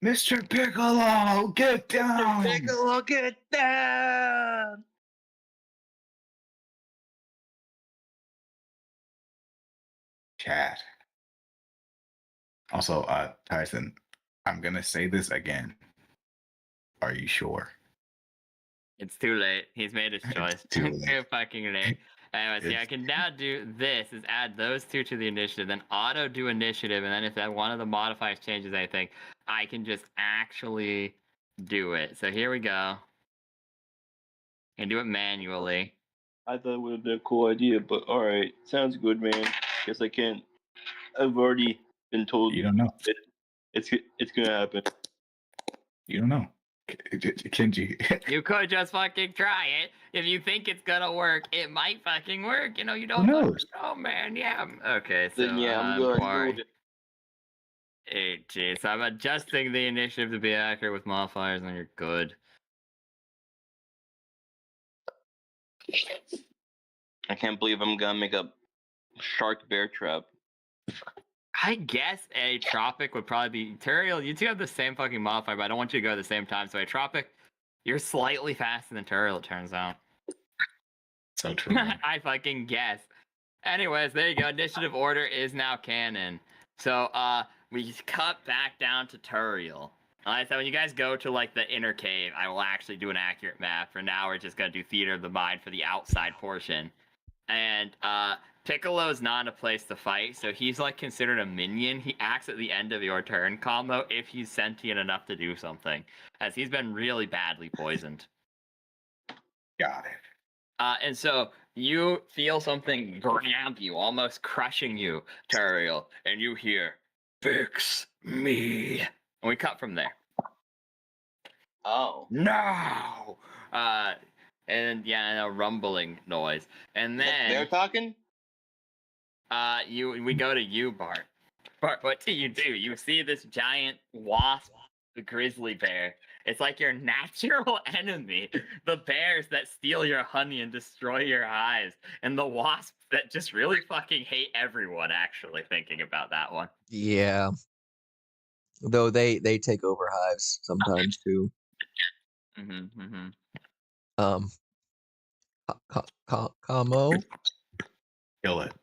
Mr. Piccolo, get down! Piccolo, get down! Chat. Also, Tyson, I'm gonna say this again. Are you sure? It's too late. He's made his choice. It's too It's late. too fucking late. Anyways, yeah, I It's- can now do this, is add those 2 to the initiative, then auto do initiative, and then if that one of the modifiers changes anything, I can just actually do it. So here we go. And do it manually. I thought it would have been a cool idea, but alright. Sounds good, man. Guess I can't. I've already been told You don't know. It's gonna happen. You don't know. Kenji. You could just fucking try it. If you think it's gonna work, it might fucking work. You know, you Who don't fucking knows? know, man. Yeah. Okay, so Then yeah, I'm going. Quarry. 18. So I'm adjusting the initiative to be accurate with modifiers, and you're good. I can't believe I'm gonna make a shark bear trap. I guess a tropic would probably be Turiel. You two have the same fucking modifier, but I don't want you to go at the same time. So a tropic, you're slightly faster than Turiel, it turns out. So true. I fucking guess. Anyways, there you go. Initiative order is now canon. So we cut back down to Turiel. Alright, so when you guys go to like the inner cave, I will actually do an accurate map. For now, we're just gonna do theater of the mind for the outside portion. And Piccolo's not a place to fight, so he's like considered a minion. He acts at the end of your turn combo if he's sentient enough to do something, as he's been really badly poisoned. Got it. And so you feel something grab you, almost crushing you, Turiel, and you hear, "Fix me." And we cut from there. Oh. No! And yeah, a rumbling noise. And then They're talking? we go to you, Bart. Bart, what do? You see this giant wasp, the grizzly bear. It's like your natural enemy. The bears that steal your honey and destroy your hives. And the wasps that just really fucking hate everyone, actually, thinking about that one. Yeah. Though they take over hives sometimes too. Mm-hmm, mm-hmm. Kamo. Kill it.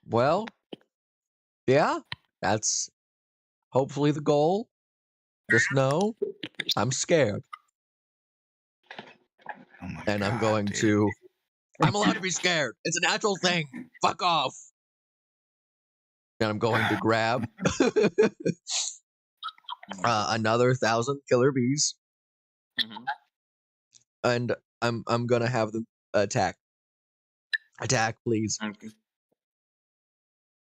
Well, yeah, that's hopefully the goal. Just know I'm scared. Oh my And I'm God, going dude. to. I'm allowed to be scared. It's a natural thing. Fuck off. And I'm going to grab another 1,000 killer bees, Mm-hmm. and I'm gonna have them attack. Attack, please. Okay.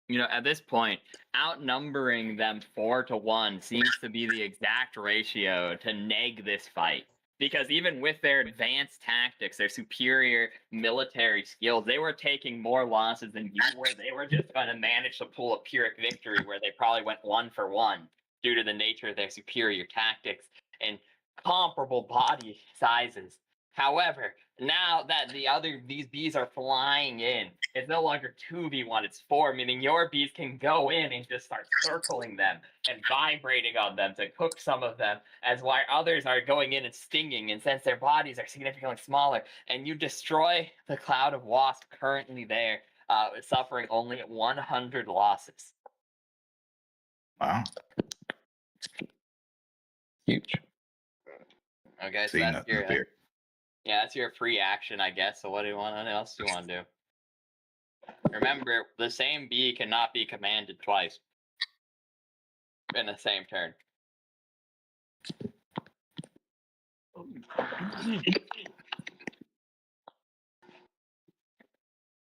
You know, at this point, outnumbering them 4-1 seems to be the exact ratio to neg this fight. Because even with their advanced tactics, their superior military skills, they were taking more losses than you were. They were just going to manage to pull a Pyrrhic victory where they probably went 1-for-1 due to the nature of their superior tactics and comparable body sizes. However, now that these bees are flying in, it's no longer 2v1, it's 4, meaning your bees can go in and just start circling them and vibrating on them to cook some of them, as while others are going in and stinging, and since their bodies are significantly smaller, and you destroy the cloud of wasp currently there, suffering only 100 losses. Wow. Huge. Okay, so See, that's nothing your fear. yeah, that's your free action, I guess. So what else do you want to do? Remember, the same bee cannot be commanded twice in the same turn.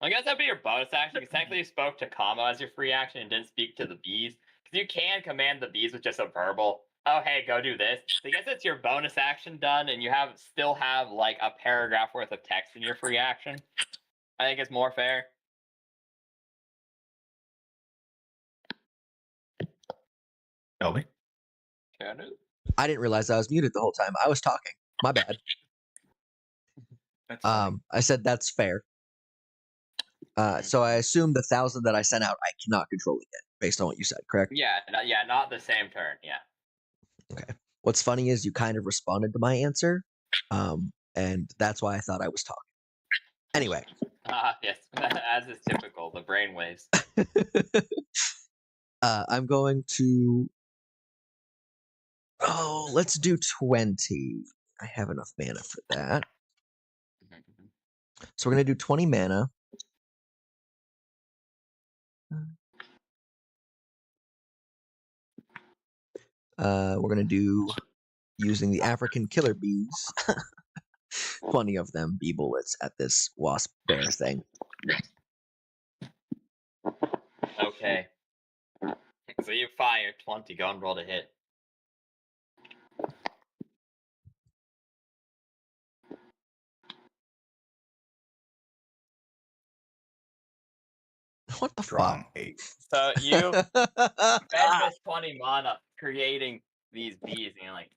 I guess that'd be your bonus action, because technically you spoke to Kamo as your free action and didn't speak to the bees. Because you can command the bees with just a verbal, "Oh, hey, go do this." So I guess it's your bonus action done, and you still have like a paragraph worth of text in your free action. I think it's more fair. Elby? I didn't realize I was muted the whole time. I was talking. My bad. That's funny. I said that's fair. So I assume the 1,000 that I sent out, I cannot control again, based on what you said, correct? Yeah, not the same turn. Yeah. Okay. What's funny is you kind of responded to my answer, and that's why I thought I was talking. Anyway. Yes, as is typical, the brainwaves. I'm going to. Oh, let's do 20. I have enough mana for that. So we're going to do 20 mana. We're going to do using the African killer bees. Plenty of them, bee bullets at this wasp bear thing. Okay. So you fire 20. Go and roll to hit. What the Strong fuck? 8. So you spend this 20 mana creating these bees, and you're like,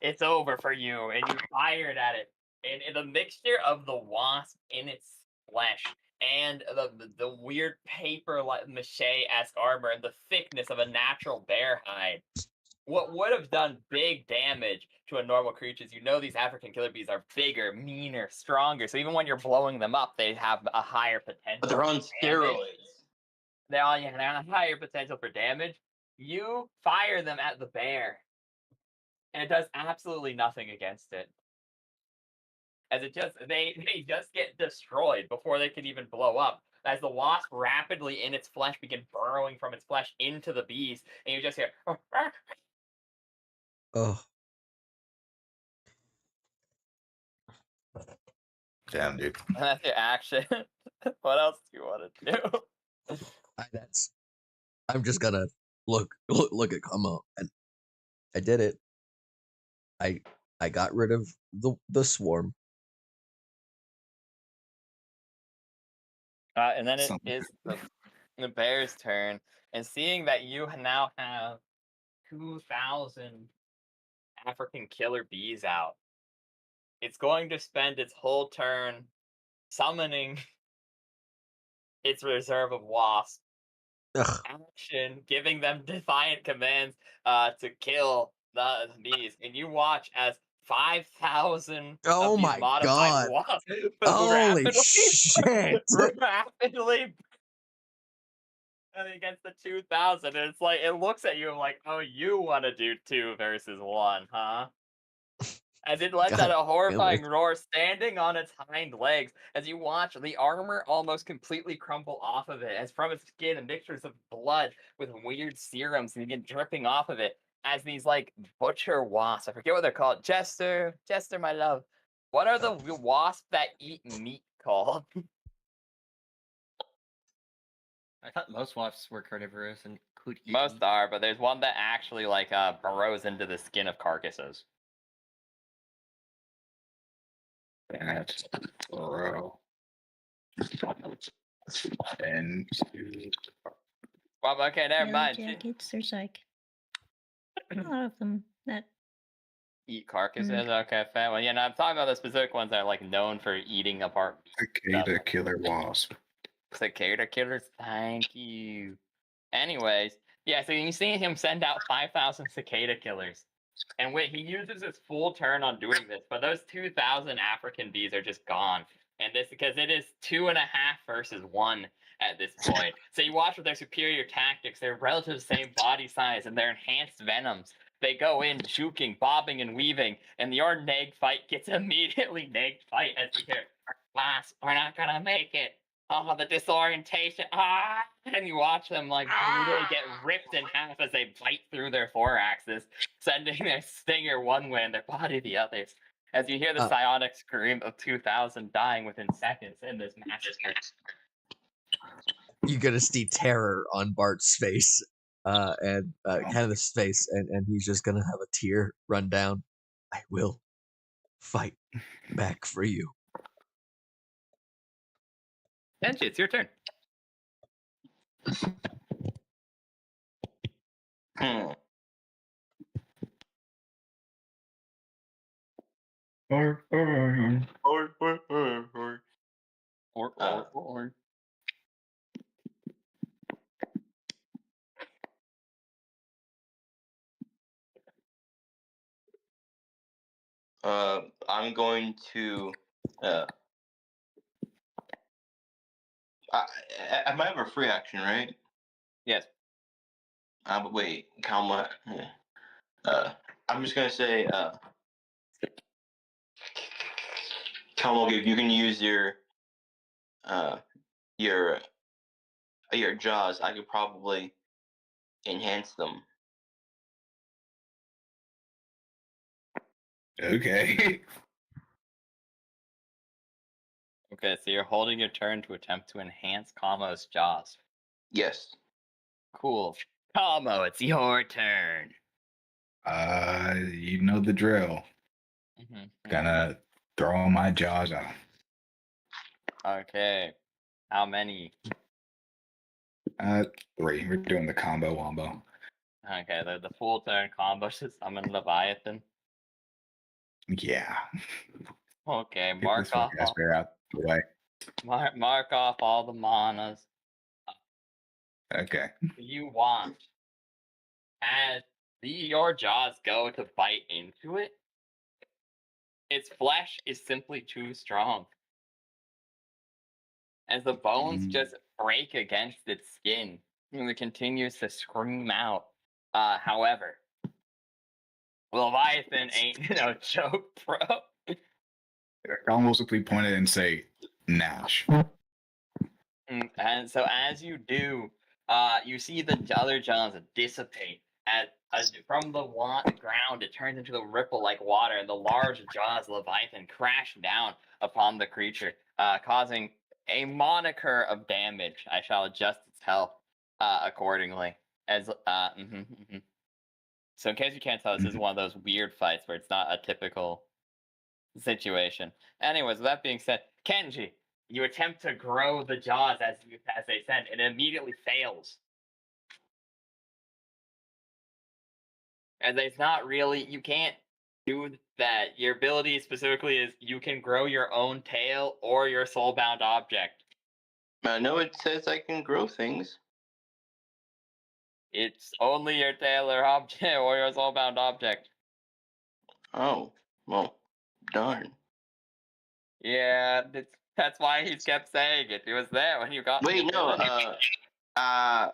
it's over for you, and you fired at it, and the mixture of the wasp in its flesh and the weird paper like mache-esque armor and the thickness of a natural bear hide, what would have done big damage to a normal creature is, these African killer bees are bigger, meaner, stronger. So even when you're blowing them up, they have a higher potential. But they're on for damage. steroids. They're on a higher potential for damage. You fire them at the bear, and it does absolutely nothing against it. As they just get destroyed before they can even blow up. As the wasp rapidly in its flesh begin burrowing from its flesh into the bees, and you just hear Oh, Damn, dude. and that's your action. What else do you want to do? I'm just gonna look at Como, and I did it. I got rid of the swarm. And then it Something. is the bear's turn, and seeing that you now have 2,000 African killer bees out, it's going to spend its whole turn summoning its reserve of wasps. Ugh. Action, giving them defiant commands to kill the bees, and you watch as 5,000 Oh of these my modified god! wasps Holy rapidly, shit! rapidly against the 2,000. And it's like, it looks at you like, oh, you want to do 2 versus 1, huh? As it lets out God a damn horrifying it. roar, standing on its hind legs, as you watch the armor almost completely crumple off of it, as from its skin and mixtures of blood with weird serums begin dripping off of it, as these like butcher wasps, I forget what they're called. Jester, my love. What are the wasps that eat meat called? I thought most wasps were carnivorous and could eat Most meat. are, but there's one that actually like burrows into the skin of carcasses. That's bro. And Well, okay, never Yellow mind. jackets, there's like a lot of them that Eat carcasses. Okay, fair. Well, yeah, no, I'm talking about the specific ones that are like known for eating apart. cicada killer wasp. Cicada killers. Thank you. Anyways, yeah. So you see him send out 5,000 cicada killers, and he uses his full turn on doing this. But those 2,000 African bees are just gone, and this because it is 2.5 versus 1 at this point. So you watch with their superior tactics, they're relative to the same body size, and their enhanced venoms. They go in juking, bobbing, and weaving, and your neg fight gets immediately neg fight as we hear, "Wasp, we're not gonna make it. Oh, the disorientation. Ah!" And you watch them like brutally get ripped in half as they bite through their thoraxes, sending their stinger one way and their body the other. As you hear the psionic scream of 2,000 dying within seconds in this massacre. You're gonna see terror on Bart's face, and Kenneth's face, and he's just gonna have a tear run down. I will fight back for you. Denji, it's your turn. I'm going to. I might have a free action, right? Yes. But wait, Kalma. I'm just gonna say. Kalma, if you can use your jaws, I could probably enhance them. Okay. Okay, so you're holding your turn to attempt to enhance Kamo's jaws. Yes. Cool. Tomo, it's your turn. You know the drill. Gonna throw my jaws out. Okay. How many? 3. We're doing the combo wombo. Okay, the full turn combo to summon Leviathan. Yeah. Okay, Get this fucking bear out the way. mark off all the manas Okay. you want. As your jaws go to bite into it, its flesh is simply too strong. As the bones just break against its skin, and it continues to scream out. However, Leviathan ain't no joke, bro. I almost simply point it and say, Nash. And so as you do, you see the other jaws dissipate. As from the ground, it turns into the ripple like water, and the large jaws of Leviathan crash down upon the creature, causing a moniker of damage. I shall adjust its health accordingly. So in case you can't tell, this is one of those weird fights where it's not a typical situation. Anyways, with that being said, Kenji, you attempt to grow the jaws as they send, and it immediately fails. And it's not really, you can't do that. Your ability specifically is you can grow your own tail or your soulbound object. I know it says I can grow things. It's only your tail or object or your soulbound object. Oh, well, darn. Yeah, that's why he kept saying it. He was there when you got. Wait, no. I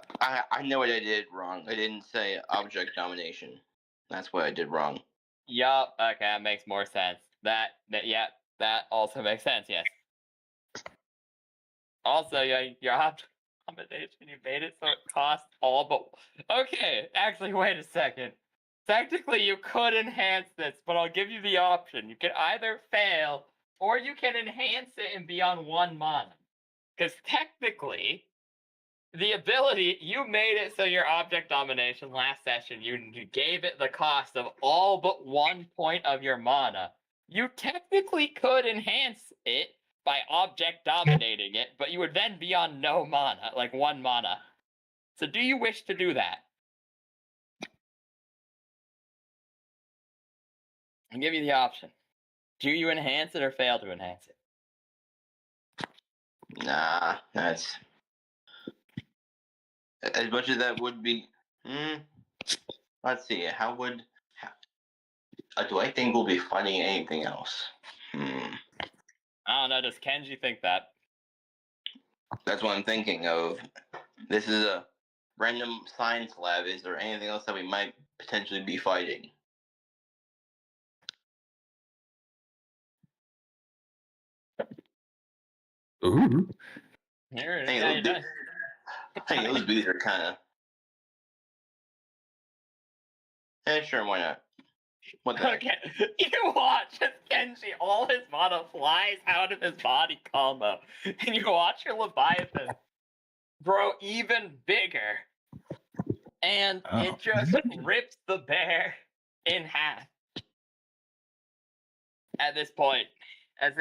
know what I did wrong. I didn't say object domination. That's what I did wrong. Yup. Okay, that makes more sense. That also makes sense. Yes. Also, your object domination, you made it so it costs all but. Okay, actually, wait a second. Technically, you could enhance this, but I'll give you the option. You can either fail, or you can enhance it and be on 1 mana. Because technically, the ability, you made it so your object domination last session, you gave it the cost of all but 1 point of your mana. You technically could enhance it by object dominating it, but you would then be on no mana, like 1 mana. So do you wish to do that? I'll give you the option. Do you enhance it or fail to enhance it? Nah, that's as much as that would be. Let's see. Do I think we'll be fighting anything else? I don't know. Does Kenji think that? That's what I'm thinking of. This is a random science lab. Is there anything else that we might potentially be fighting? Ooh. Hey, those bees are kind of. Sure, why not? What the Okay, you watch as Kenji, all his mana flies out of his body combo, and you watch your Leviathan grow even bigger, and it just rips the bear in half. At this point, there's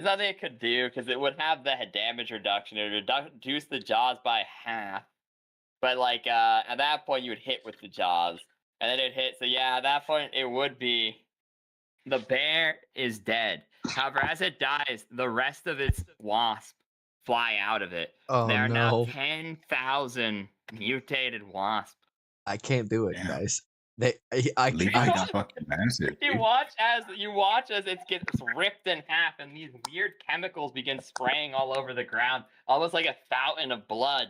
nothing it could do because it would have the damage reduction. It would reduce the jaws by half, but at that point you would hit with the jaws. And then it hit, so yeah, at that point it would be the bear is dead. However, as it dies, the rest of its wasp fly out of it. Oh, there are now no. 10,000 mutated wasps. I can't do it, Damn. guys. Levi got fucking massive. You watch as it gets ripped in half, and these weird chemicals begin spraying all over the ground, almost like a fountain of blood.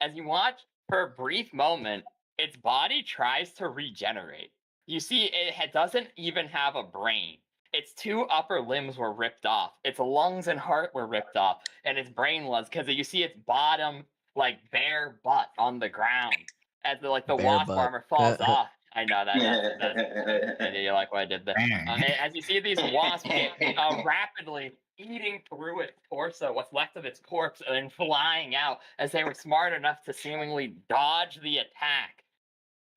As you watch, for a brief moment, its body tries to regenerate. You see, it doesn't even have a brain. Its 2 upper limbs were ripped off. Its lungs and heart were ripped off, and its brain was, because you see its bottom, bare butt on the ground as the wasp butt. armor falls off. I know that's and you like what I did there. As you see these wasps rapidly eating through its torso, what's left of its corpse, and then flying out as they were smart enough to seemingly dodge the attack.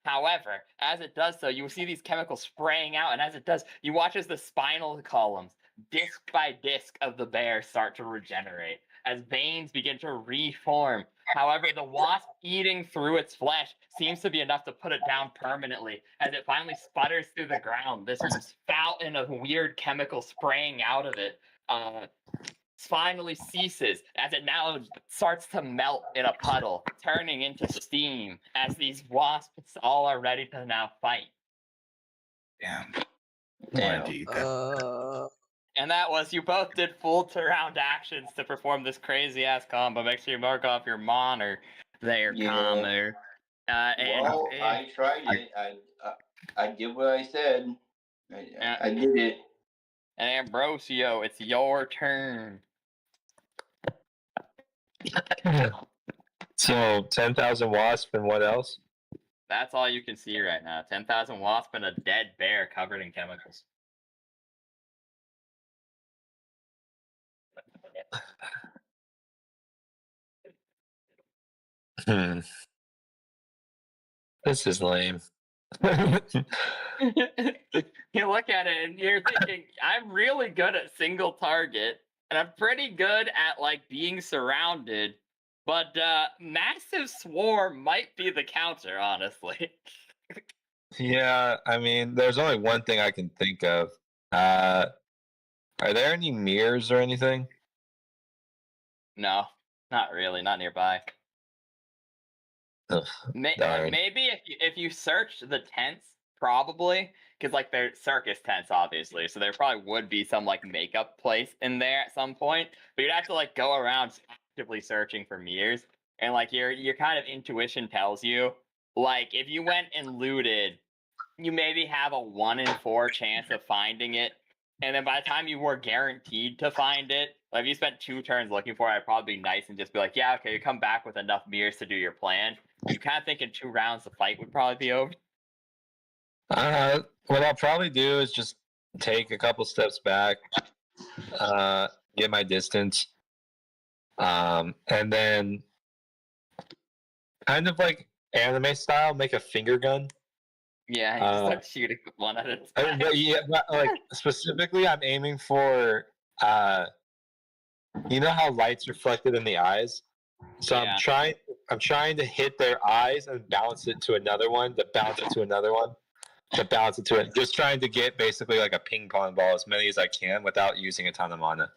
However, as it does so, you will see these chemicals spraying out, and as it does, you watch as the spinal columns, disc by disc of the bear, start to regenerate, as veins begin to reform. However, the wasp eating through its flesh seems to be enough to put it down permanently, as it finally sputters through the ground, this fountain of weird chemicals spraying out of it. Finally ceases as it now starts to melt in a puddle, turning into steam as these wasps all are ready to now fight. Damn. And that was, you both did full round actions to perform this crazy ass combo. Make sure you mark off your monitor there, combo. I tried it. I did what I said. I did it. And Ambrosio, it's your turn. So 10,000 wasp and what else? That's all you can see right now. 10,000 wasp and a dead bear covered in chemicals. This is lame. You look at it and you're thinking, I'm really good at single target, and I'm pretty good at like being surrounded, but massive swarm might be the counter, honestly. Yeah, I mean, there's only one thing I can think of. Are there any mirrors or anything? No, not really, not nearby. Ugh, darn. Maybe if you search the tents, probably, because like they're circus tents, obviously, so there probably would be some like makeup place in there at some point. But you'd have to like go around actively searching for mirrors, and like your kind of intuition tells you, like if you went and looted, you maybe have a 1 in 4 chance of finding it. And then by the time you were guaranteed to find it, like if you spent 2 turns looking for it, I'd probably be nice and just be like, yeah, okay, you come back with enough mirrors to do your plan. You kind of think in 2 rounds the fight would probably be over. What I'll probably do is just take a couple steps back, get my distance, and then kind of like anime style, make a finger gun. Yeah, you just start shooting one at a time. Like specifically, I'm aiming for, you know how light's reflected in the eyes. So yeah. I'm trying to hit their eyes and bounce it to another one, to bounce it to another one, to bounce it to it. Just trying to get basically like a ping pong ball as many as I can without using a ton of mana.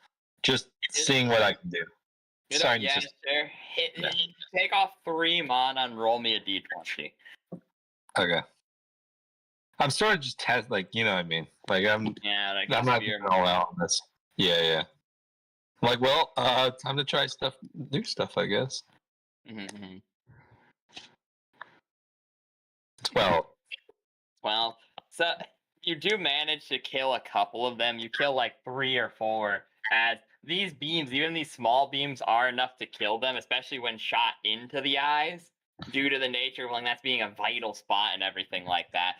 Just seeing what I can do. Take off 3 mana and roll me a d20. Okay. I'm sort of just like, you know what I mean? Like I'm not going all out on this. Yeah. I'm like, well, time to try new stuff, I guess. Mm-hmm. 12. So you do manage to kill a couple of them. You kill like 3 or 4. As these beams, even these small beams, are enough to kill them, especially when shot into the eyes, due to the nature of that's being a vital spot and everything like that.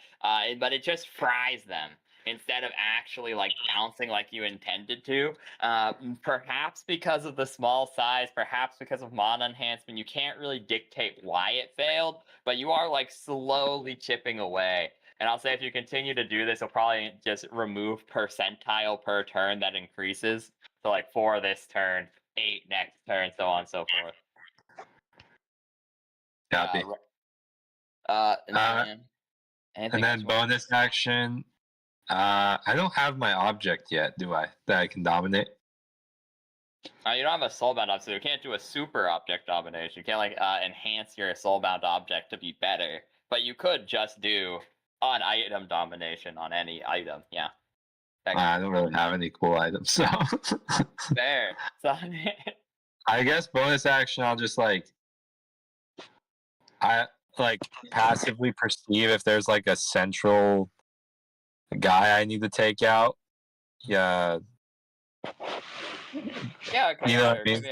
But it just fries them instead of actually like bouncing like you intended to. Perhaps because of the small size, perhaps because of mana enhancement, you can't really dictate why it failed, but you are like slowly chipping away. And I'll say if you continue to do this, you'll probably just remove percentile per turn that increases. So like 4 this turn, 8 next turn, so on and so forth. Copy. And then bonus action. I don't have my object yet, do I? That I can dominate. You don't have a soulbound object, so you can't do a super object domination. You can't like enhance your soulbound object to be better, but you could just do an item domination on any item. Yeah. I don't really have any cool items, so. Fair. So. I guess bonus action. I'll just passively perceive if there's like a central guy I need to take out. Yeah. Yeah. You know what I mean?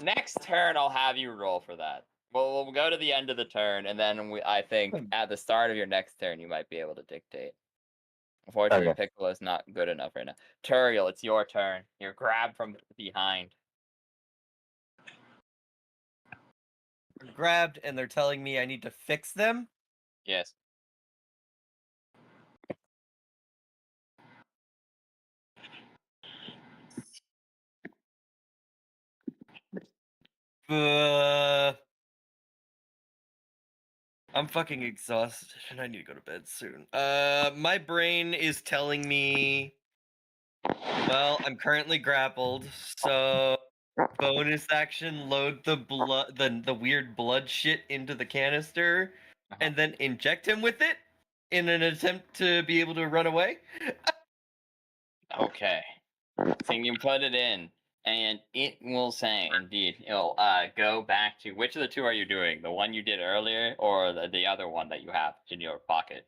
Next turn I'll have you roll for that. Well, we'll go to the end of the turn, and then I think at the start of your next turn, you might be able to dictate. Unfortunately, Okay. Piccolo's not good enough right now. Turiel, it's your turn. You're grabbed from behind. I'm grabbed, and they're telling me I need to fix them. Yes. I'm fucking exhausted, and I need to go to bed soon. My brain is telling me, well, I'm currently grappled, so bonus action, load the blood, the weird blood shit into the canister, and then inject him with it in an attempt to be able to run away. Okay. So you put it in, and it will say, indeed, it'll go back to which of the two are you doing? The one you did earlier, or the other one that you have in your pocket?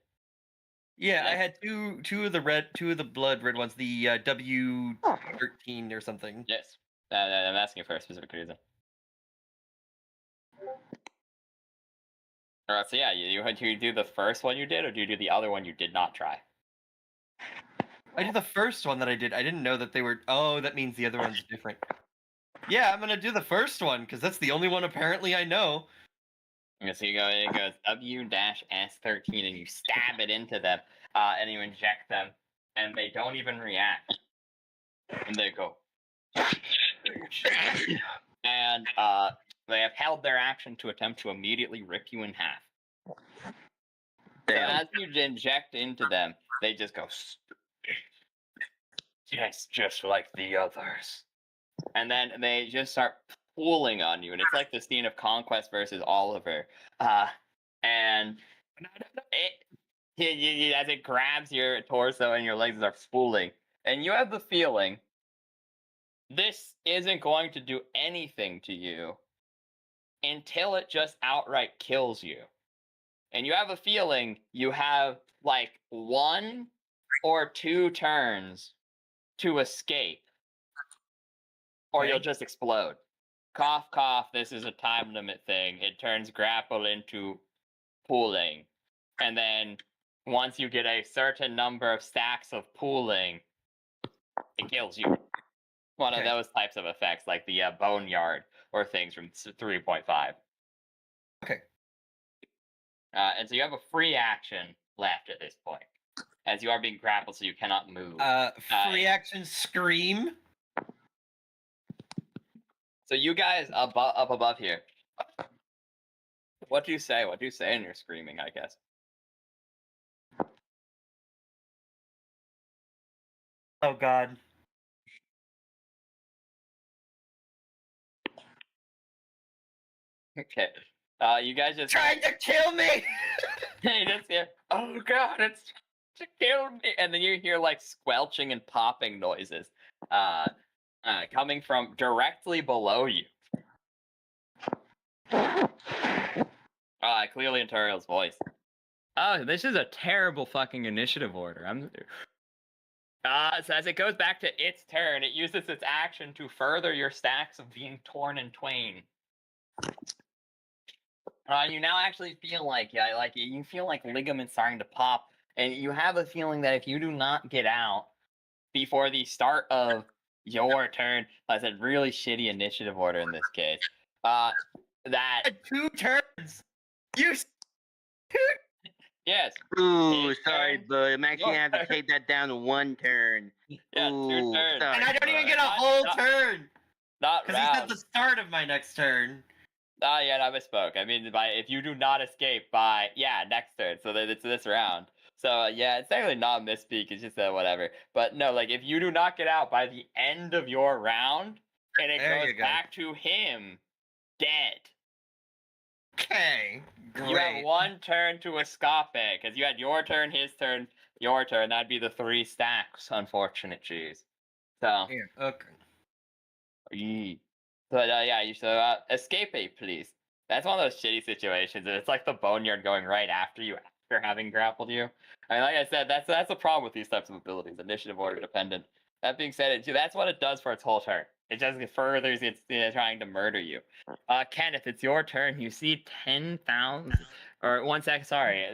Yeah, I had two of the blood red ones, the W13 or something. Yes. I'm asking for a specific reason. Alright, so yeah, you do the first one you did, or do you do the other one you did not try? I did the first one that I did. I didn't know that they were. Oh, that means the other one's different. Yeah, I'm gonna do the first one because that's the only one apparently I know. Okay, so it goes W-S13, and you stab it into them, and you inject them, and they don't even react. And they go. And they have held their action to attempt to immediately rip you in half. So as you inject into them, they just go, yes, just like the others. And then they just start pulling on you. And it's like the scene of Conquest versus Oliver. And as it grabs your torso and your legs are spooling. And you have the feeling this isn't going to do anything to you until it just outright kills you. And you have a feeling you have like 1 or 2 turns to escape, or you'll just explode. Cough, cough, this is a time limit thing. It turns grapple into pooling. And then once you get a certain number of stacks of pooling, it kills you. One of those types of effects, like the Boneyard or things from 3.5. Okay. And so you have a free action left at this point, as you are being grappled, so you cannot move. Free action scream. So you guys up above here. What do you say? What do you say in your screaming, I guess? Oh God. Okay. You guys just trying to kill me. You just hear, oh God, it's to kill me, and then you hear like squelching and popping noises, coming from directly below you. Clearly in Turiel's voice. Oh, this is a terrible fucking initiative order. So as it goes back to its turn, it uses its action to further your stacks of being torn in twain. You now actually feel like, you feel like ligaments starting to pop, and you have a feeling that if you do not get out before the start of your turn, that's a really shitty initiative order in this case. That 2 turns. You. Yes. Ooh, sorry, bud. I'm actually gonna have to take that down to 1 turn. Yeah, Ooh, 2 turns. sorry, And I don't even get a Not- whole not- turn. Not Because he's at the start of my next turn. Yeah, I misspoke. I mean, if you do not escape by next turn, so that it's this round. So it's technically not a misspeak. It's just whatever. But no, like if you do not get out by the end of your round, and it There you goes go. back to him, dead. Okay. Great. You have 1 turn to escape, because you had your turn, his turn, your turn. That'd be the 3 stacks. Unfortunate cheese. So. Yeah. Okay. Yee. But escape, please. That's one of those shitty situations. It's like the boneyard going right after you after having grappled you. I mean, like I said, that's the problem with these types of abilities, initiative order dependent. That being said, that's what it does for its whole turn. It just furthers its trying to murder you. Kenneth, it's your turn. You see 10,000, or 1 sec. Sorry,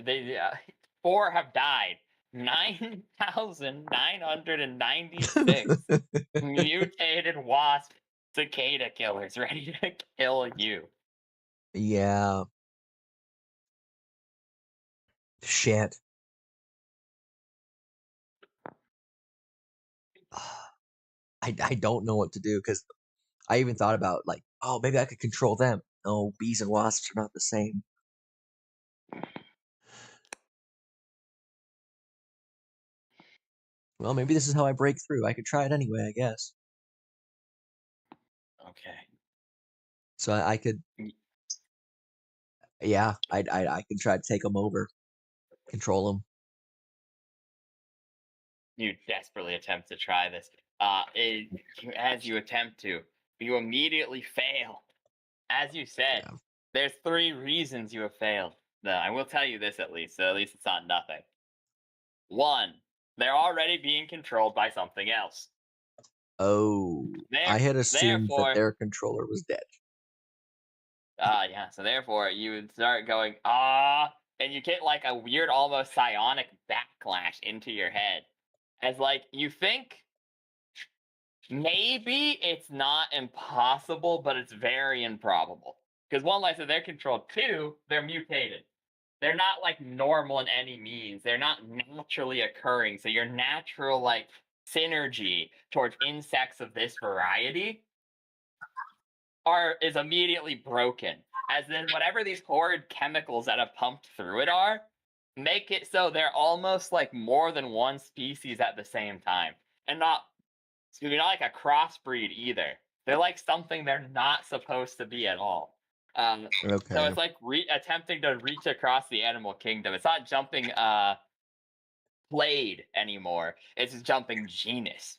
4 have died. 9,996 mutated wasp cicada killers ready to kill you. Yeah. Shit. I don't know what to do because I even thought about like, oh, maybe I could control them. No, bees and wasps are not the same. Well, maybe this is how I break through. I could try it anyway, I guess. Okay. So I could, yeah, I can try to take them over, control them. You desperately attempt to try this. As you attempt to, you immediately fail. As you said, Yeah. there's 3 reasons you have failed. No, I will tell you this at least, so at least it's not nothing. 1, they're already being controlled by something else. Oh, I had assumed that Therefore, their controller was dead. yeah, so therefore you would start going, and you get like a weird, almost psionic backlash into your head. As like, you think maybe it's not impossible, but it's very improbable. Because 1, like I said, they're controlled. 2, they're mutated. They're not like normal in any means. They're not naturally occurring. So your natural like synergy towards insects of this variety is immediately broken. As then whatever these horrid chemicals that have pumped through it are, make it so they're almost like more than one species at the same time. And not like a crossbreed either. They're like something they're not supposed to be at all. So Okay. it's like attempting to reach across the animal kingdom. It's not jumping clade anymore. It's just jumping genus.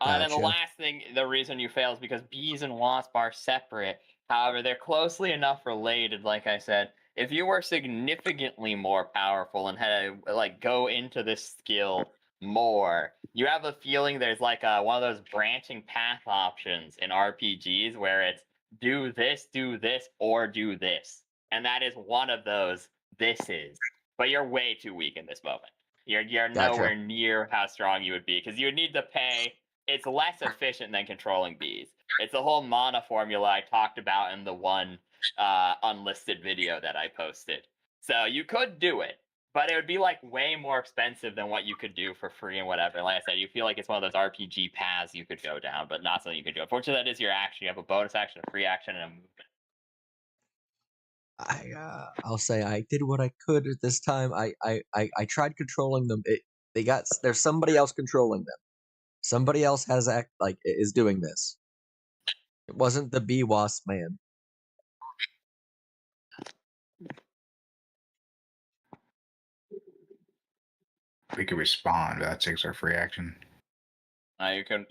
And then the Gotcha. last thing, the reason you fail is because bees and wasps are separate. However, they're closely enough related, like I said. If you were significantly more powerful and had to like go into this skill more, you have a feeling there's like one of those branching path options in RPGs where it's do this, or do this. And that is one of those this is. But you're way too weak in this moment. You're Gotcha. nowhere near how strong you would be because you would need to pay. It's less efficient than controlling bees. It's the whole mana formula I talked about in the one unlisted video that I posted. So you could do it, but it would be like way more expensive than what you could do for free and whatever. Like I said, you feel like it's one of those RPG paths you could go down, but not something you could do. Unfortunately, that is your action. You have a bonus action, a free action, and a movement. I'll say I did what I could at this time. I tried controlling them. There's somebody else controlling them. Somebody else is doing this. It wasn't the bee wasp man. We could respond, but that takes our free action. You can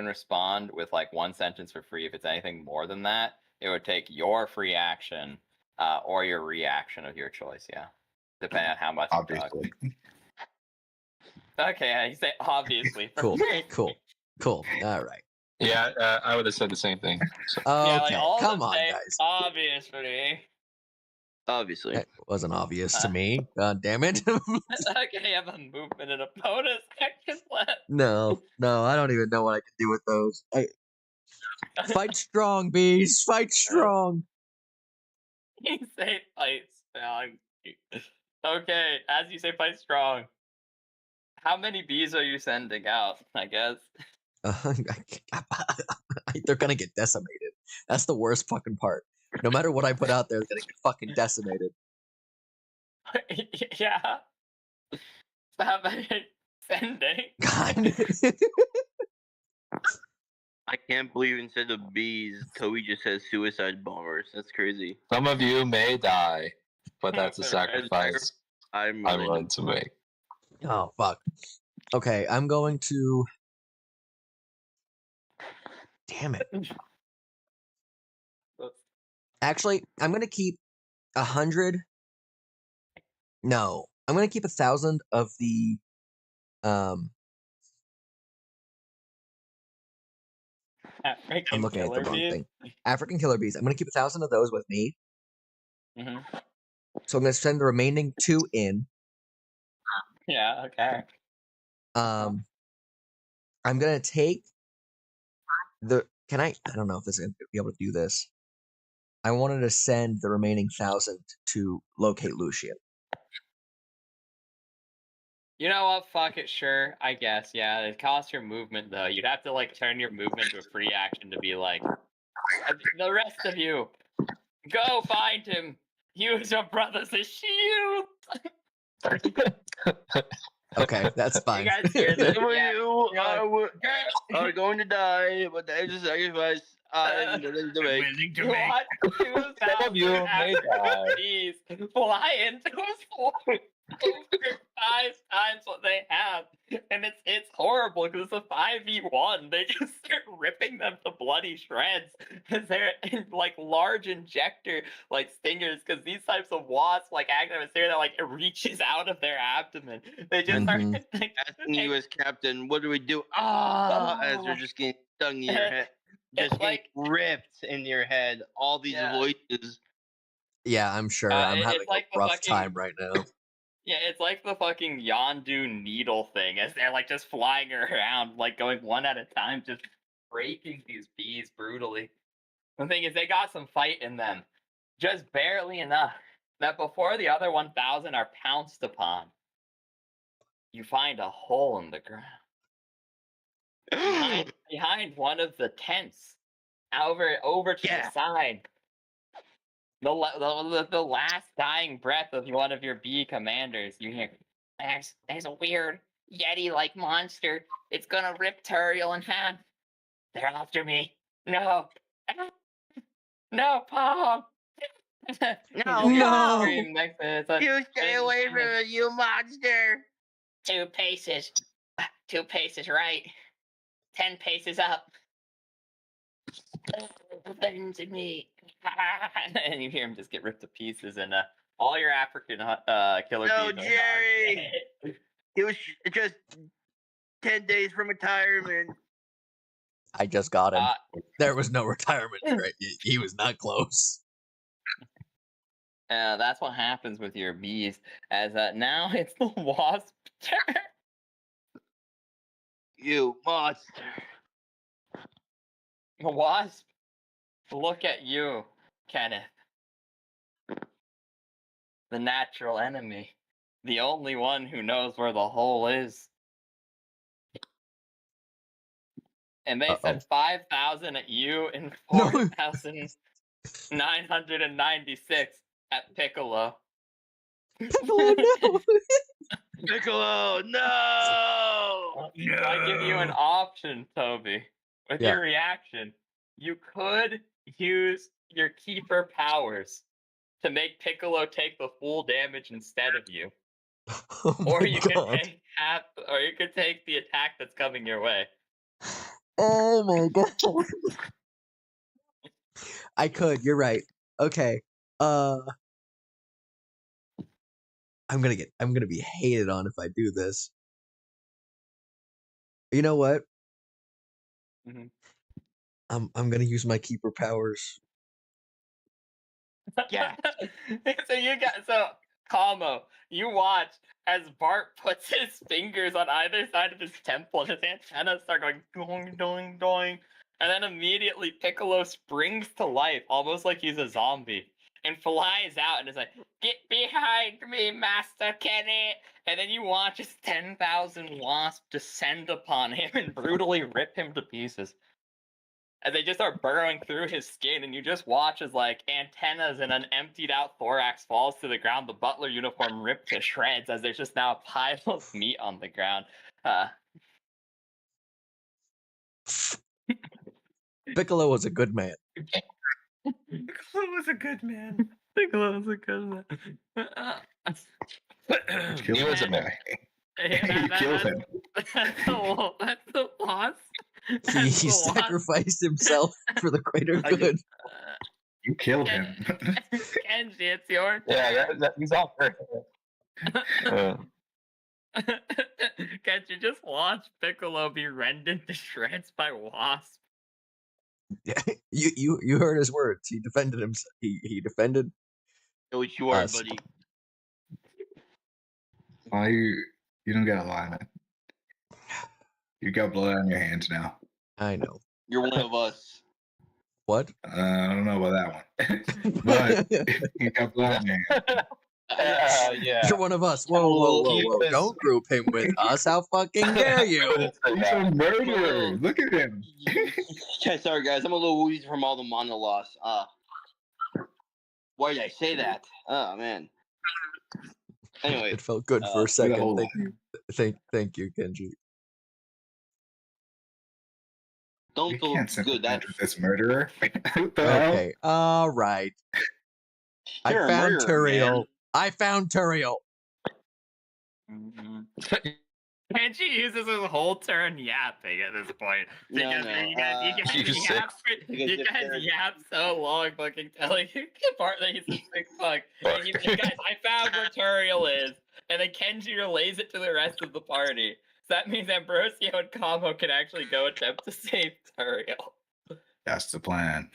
respond with like 1 sentence for free. If it's anything more than that, it would take your free action or your reaction of your choice. Yeah, depending on how much. Obviously. Okay, you say obviously. Cool. All right. Yeah, I would have said the same thing. So. Okay, Yeah, like all come of on, them say guys. obviously. Obviously. That wasn't obvious to me. God damn it. Okay, you have a movement and a bonus action left. No, I don't even know what I can do with those. Fight strong, bees. Fight strong. You say fight strong. Okay, as you say fight strong. How many bees are you sending out? I guess. They're gonna get decimated. That's the worst fucking part. No matter what I put out there, they're gonna get fucking decimated. Yeah. How many sending? God. I can't believe instead of bees, Toby just says suicide bombers. That's crazy. Some of you may die, but that's a sacrifice I'm willing to make. Oh fuck. Okay, I'm going to. Damn it. Actually, I'm gonna keep 100. No, I'm gonna keep 1,000 of the I'm looking at the wrong thing. African killer bees. I'm gonna keep 1,000 of those with me. Mm-hmm. So I'm gonna send the remaining 2 in. Yeah. Okay. I'm gonna take the. Can I? I don't know if this is gonna be able to do this. I wanted to send the remaining 1,000 to locate Lucian. You know what? Fuck it. Sure. I guess. Yeah. It costs your movement though. You'd have to like turn your movement to a free action to be like, the rest of you, go find him. Use your brother's shield. Okay, that's You fine. guys hear this? Some of Yeah. you You're are going to die, but that is a sacrifice I'm willing to make. You watch 2,000 Some of you may die. bees fly into his floor over 5 times what they have, and it's horrible because it's a 5v1. They just start ripping them to bloody shreds because they're in, like large injector like stingers. Because these types of wasps like act as that like it reaches out of their abdomen. They just start like, Asking you as captain, what do we do? Ah, as they're just getting stung in your head. Just getting like ripped in your head. All these voices. Yeah, I'm sure. I'm having it's like a the rough fucking time right now. yeah, it's like the fucking Yondu needle thing as they're like just flying around, like going one at a time, just breaking these bees brutally. The thing is, they got some fight in them, just barely enough that before the other 1,000 are pounced upon, you find a hole in the ground behind one of the tents, over to the side. The last dying breath of one of your bee commanders, you hear, there's a weird Yeti-like monster. It's gonna rip Turiel in half. They're after me. No. No, Pom! No, No! You stay away from it, you monster! 2 paces. 2 paces right. 10 paces up. Avenge me. And you hear him just get ripped to pieces, and all your African killer No, bees are Jerry! He was just 10 days from retirement. I just got him. There was no retirement. Right? He was not close. That's what happens with your bees. As now it's the wasp turn. You monster. Wasp, look at you, Kenneth. The natural enemy. The only one who knows where the hole is. And they sent 5,000 at you and 4,996 at Piccolo. Piccolo, no! Piccolo, no! I give you an option, Toby. With your reaction, you could use your keeper powers to make Piccolo take the full damage instead of you. Oh Or my you God. could take or you could take the attack that's coming your way. Oh my God. I could, you're right. Okay. I'm gonna be hated on if I do this. You know what? Mhm. I'm gonna use my keeper powers. Yeah. So Kamo, you watch as Bart puts his fingers on either side of his temple and his antennas start going doing doing doing, and then immediately Piccolo springs to life, almost like he's a zombie, and flies out and is like, "Get behind me, Master Kenny!" And then you watch as 10,000 wasps descend upon him and brutally rip him to pieces. As they just start burrowing through his skin, and you just watch as like antennas and an emptied out thorax falls to the ground, the butler uniform ripped to shreds as there's just now a pile of meat on the ground. Piccolo was a good man. Piccolo was a good man. Piccolo was a good man. He was a man. You killed him. That's the loss. He sacrificed himself for the greater good. You killed him. Kenji, it's your turn. Yeah, he's all perfect. Can't you just watch Piccolo be rent into shreds by wasps? Yeah, you heard his words. He defended himself. He defended Know what you are, us. buddy. Why you don't got a lie, man. You got blood on your hands now. I know. You're one of us. What? I don't know about that one, but you got blood on your hands. Yeah. You're one of us. Whoa. He Don't group him with us. How fucking dare you? He's a murderer. Look at him. Okay, sorry guys, I'm a little woozy from all the mana loss. Why did I say that? Oh man. Anyway, It felt good for a the second. whole Thank you, Kenji. don't You feel can't good. sympathize That with this murderer. What the hell? Okay. All right. you're I a found murderer, man. Turiel. I found Turiel. Kenji uses his whole turn yapping at this point No, because no, you guys he's yap, Because you if guys there's- yap so long, fucking telling you the part that he's a sick fuck. And he's like, guys, I found where Turiel is, and then Kenji relays it to the rest of the party. So that means Ambrosio and Kamo can actually go attempt to save Turiel. That's the plan.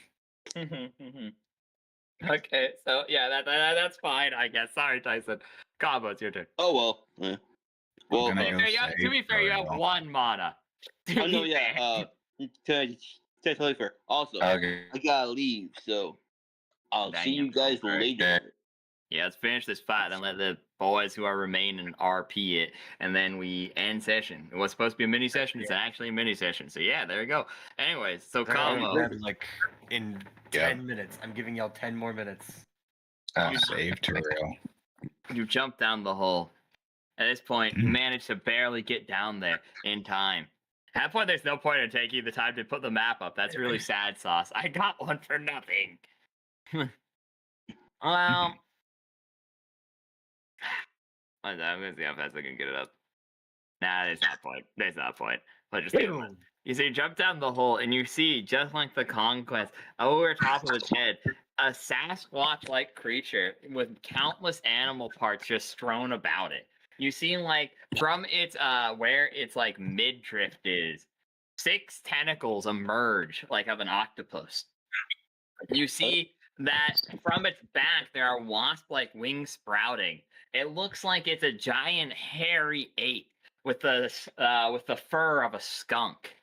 Okay, so yeah, that's fine, I guess. Sorry, Tyson. Kamo, it's your turn. Oh well. Yeah. Well, I'm gonna go To be fair, you have Turiel. 1 mana. To I know. be Yeah. fair. To totally fair. Also, Okay. I gotta leave, so I'll see you guys later. Yeah, let's finish this fight and let the boys who are remaining RP it, and then we end session. It was supposed to be a mini session. It's actually a mini session. So yeah, there you go. Anyways, so Kamo. Like in Yeah. 10 minutes. I'm giving y'all 10 more minutes. Save Turiel. You jump down the hole. At this point, you manage to barely get down there in time. At that point, there's no point in taking the time to put the map up. That's really sad, Sauce. I got one for nothing. Well, I'm gonna see how fast I can get it up. Nah, there's not a point. There's not a point. But just leave it. You see, jump down the hole, and you see, just like the Conquest, over top of its head, a Sasquatch-like creature with countless animal parts just strewn about it. You see, like, from its where its like midriff is, 6 tentacles emerge like of an octopus. You see that from its back there are wasp-like wings sprouting. It looks like it's a giant hairy ape with the fur of a skunk.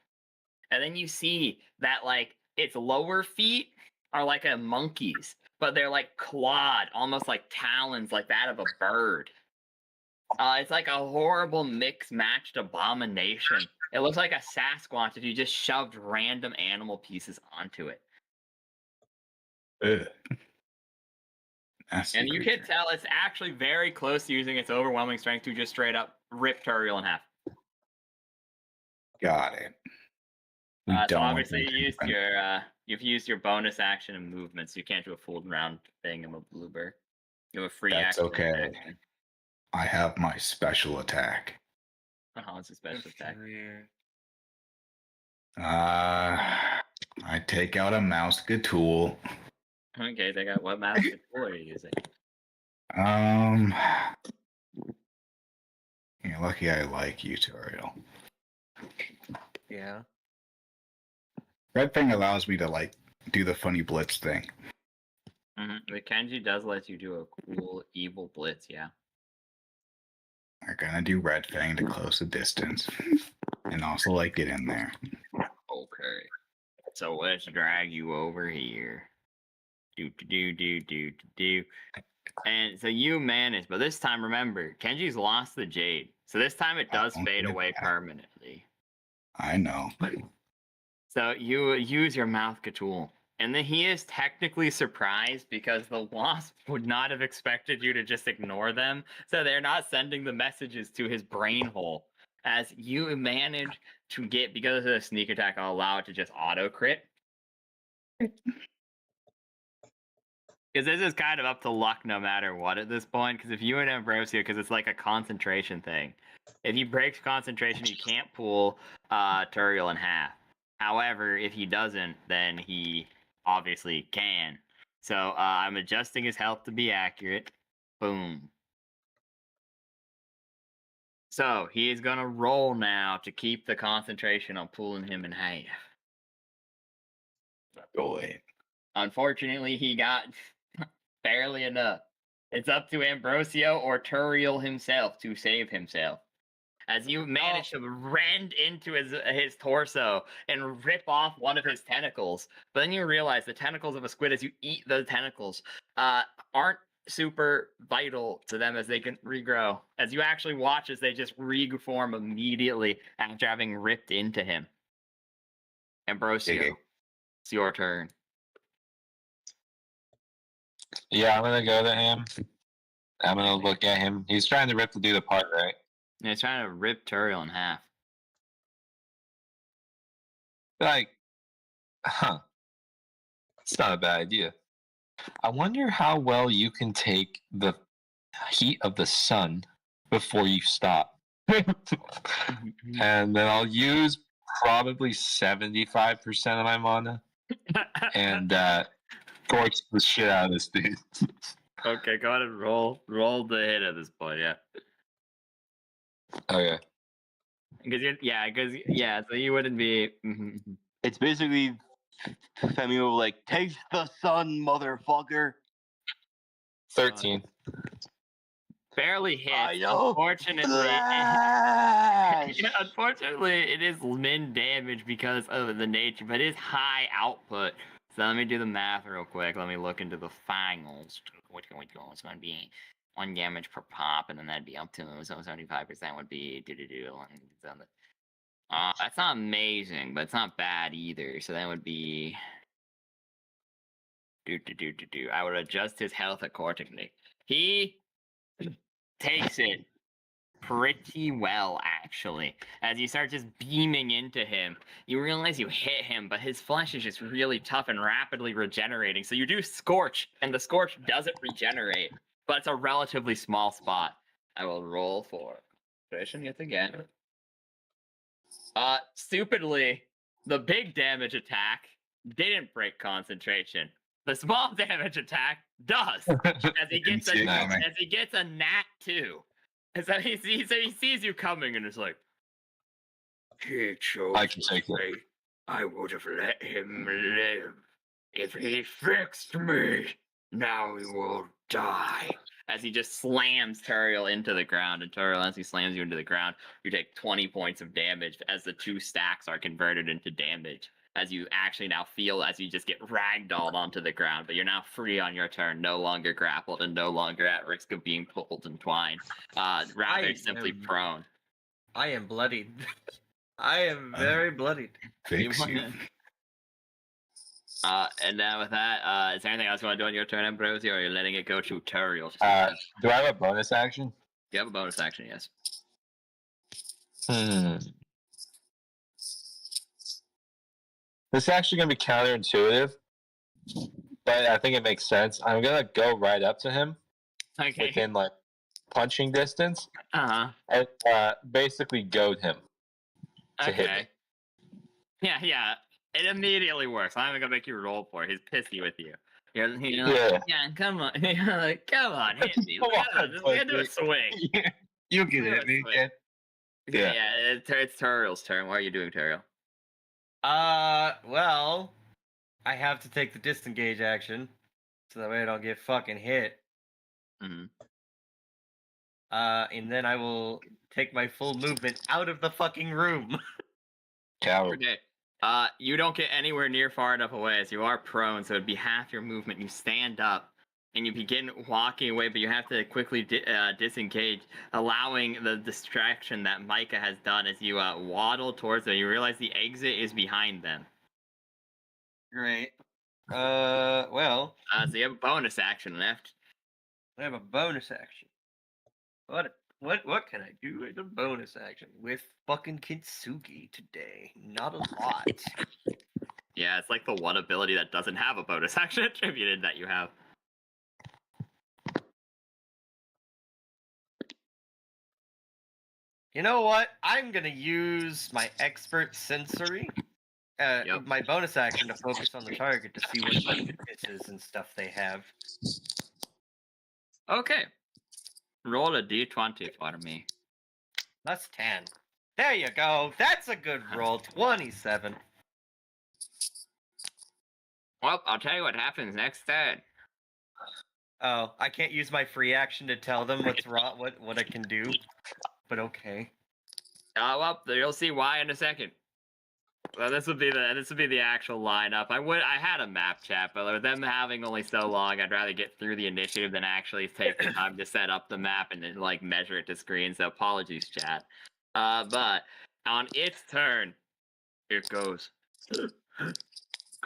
And then you see that like its lower feet are like a monkey's, but they're like clawed, almost like talons, like that of a bird. It's like a horrible mix-matched abomination. It looks like a Sasquatch if you just shoved random animal pieces onto it. Ugh. Nasty And you creature. can tell it's actually very close to using its overwhelming strength to just straight up rip Turiel in half. Got it. We So don't want obviously to- you've used your bonus action and movement, so you can't do a full round thing in a bloober. You have a free That's action. okay. I have my special attack. Oh, it's a special attack. I take out a mouse tool. Okay, they got what mouse tool are you using? You're lucky I like you, Turiel. Yeah. Red thing allows me to like do the funny blitz thing. The Kenji does let you do a cool evil blitz, yeah. We're gonna do red fang to close the distance, and also like get in there. Okay. So let's drag you over here. Do. And so you manage, but this time remember, Kenji's lost the jade. So this time it does don't fade get away that. permanently. I know. So you use your mouth tool. And then he is technically surprised because the wasp would not have expected you to just ignore them. So they're not sending the messages to his brain hole. As you manage to get, because of the sneak attack, I'll allow it to just auto crit. Because this is kind of up to luck no matter what at this point. Because if you and Ambrosio, because it's like a concentration thing. If he breaks concentration, he can't pull Turiel in half. However, if he doesn't, then he obviously can. So I'm adjusting his health to be accurate. Boom. So he is going to roll now to keep the concentration on pulling him in half. Boy. Unfortunately, he got barely enough. It's up to Ambrosio or Turiel himself to save himself. As you manage to rend into his torso and rip off one of his tentacles. But then you realize the tentacles of a squid, as you eat those tentacles, aren't super vital to them as they can regrow. As you actually watch as they just reform immediately after having ripped into him. Ambrosio, it's your turn. Yeah, I'm gonna go to him. I'm gonna look at him. He's trying to rip the dude apart, right? And he's trying to rip Turiel in half. Like, it's not a bad idea. I wonder how well you can take the heat of the sun before you stop. And then I'll use probably 75% of my mana and torch the shit out of this dude. Okay, go ahead and roll the hit at this point, yeah. Okay. So you wouldn't be. It's basically Femi like, taste the sun, motherfucker. 13. Barely hits. I know. Unfortunately, it is min damage because of the nature, but it is high output. So let me do the math real quick. Let me look into the finals. It's going to be 1 damage per pop, and then that'd be up to 75% would be that's not amazing, but it's not bad either. So that would be I would adjust his health accordingly. He takes it pretty well, actually. As you start just beaming into him, you realize you hit him, but his flesh is just really tough and rapidly regenerating. So you do Scorch, and the Scorch doesn't regenerate, but it's a relatively small spot. I will roll for concentration yet again. Stupidly, the big damage attack didn't break concentration. The small damage attack does, as he gets a nat 2. So he sees you coming and is like, he chose I can take it. I would have let him live. If he fixed me, now he will die. As he just slams Turiel into the ground, and Turiel, as he slams you into the ground, you take 20 points of damage as the 2 stacks are converted into damage. As you actually now feel as you just get ragdolled onto the ground, but you're now free on your turn, no longer grappled and no longer at risk of being pulled and twined. Rather simply prone. I am bloodied. I am very bloodied. Fix you. And then with that, is there anything else you want to do on your turn, Ambrosio, or are you letting it go to Turiel? Do I have a bonus action? You have a bonus action, yes. This is actually going to be counterintuitive, but I think it makes sense. I'm going to go right up to him within, like, punching distance and basically goad him to hit me. Yeah. It immediately works. I'm not gonna make you roll for it. He's pissy with you. You're like, yeah, come on. You're like, come on, hit me. Let's do a swing. You can hit me. Yeah, it's Turiel's turn. What are you doing, Turiel? Well, I have to take the disengage action, so that way I don't get fucking hit. Mm-hmm. And then I will take my full movement out of the fucking room. Coward. Okay. You don't get anywhere near far enough away as you are prone, so it'd be half your movement. You stand up and you begin walking away, but you have to quickly disengage, allowing the distraction that Micah has done as you waddle towards them. You realize the exit is behind them. Great. Well. So you have a bonus action left. I have a bonus action. What can I do with a bonus action with fucking Kintsugi today? Not a lot. Yeah, it's like the one ability that doesn't have a bonus action attributed that you have. You know what? I'm gonna use my expert sensory, my bonus action to focus on the target to see what weaknesses and stuff they have. Okay. Roll a d20 for me. That's 10. There you go. That's a good roll. 27. Well, I'll tell you what happens next turn. Oh, I can't use my free action to tell them what's wrong, what I can do. But okay. Well, you'll see why in a second. Well, this would be the actual lineup. I had a map chat, but with them having only so long, I'd rather get through the initiative than actually take the time to set up the map and then like measure it to screen. So apologies, chat. But on its turn, it goes.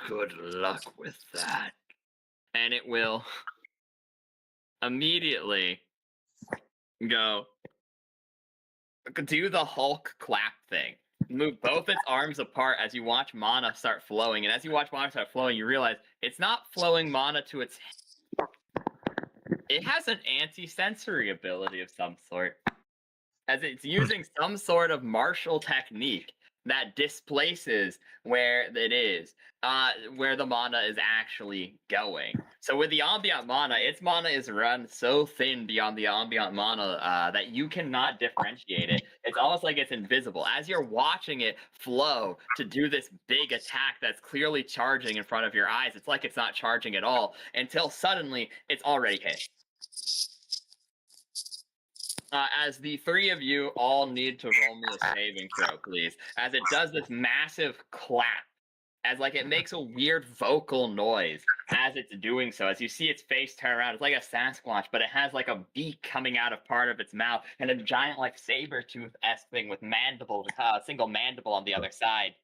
Good luck with that. And it will immediately go do the Hulk clap thing. Move both its arms apart as you watch mana start flowing. And as you watch mana start flowing, you realize it's not flowing mana to its head. It has an anti-sensory ability of some sort. As it's using some sort of martial technique that displaces where it is, where the mana is actually going. So with the ambient mana, its mana is run so thin beyond the ambient mana that you cannot differentiate it. It's almost like it's invisible. As you're watching it flow to do this big attack that's clearly charging in front of your eyes, it's like it's not charging at all until suddenly it's already hit. As the three of you all need to roll me a saving throw, please. As it does this massive clap, as like it makes a weird vocal noise as it's doing so. As you see its face turn around, it's like a Sasquatch, but it has like a beak coming out of part of its mouth and a giant like saber tooth-esque thing with mandibles, a single mandible on the other side.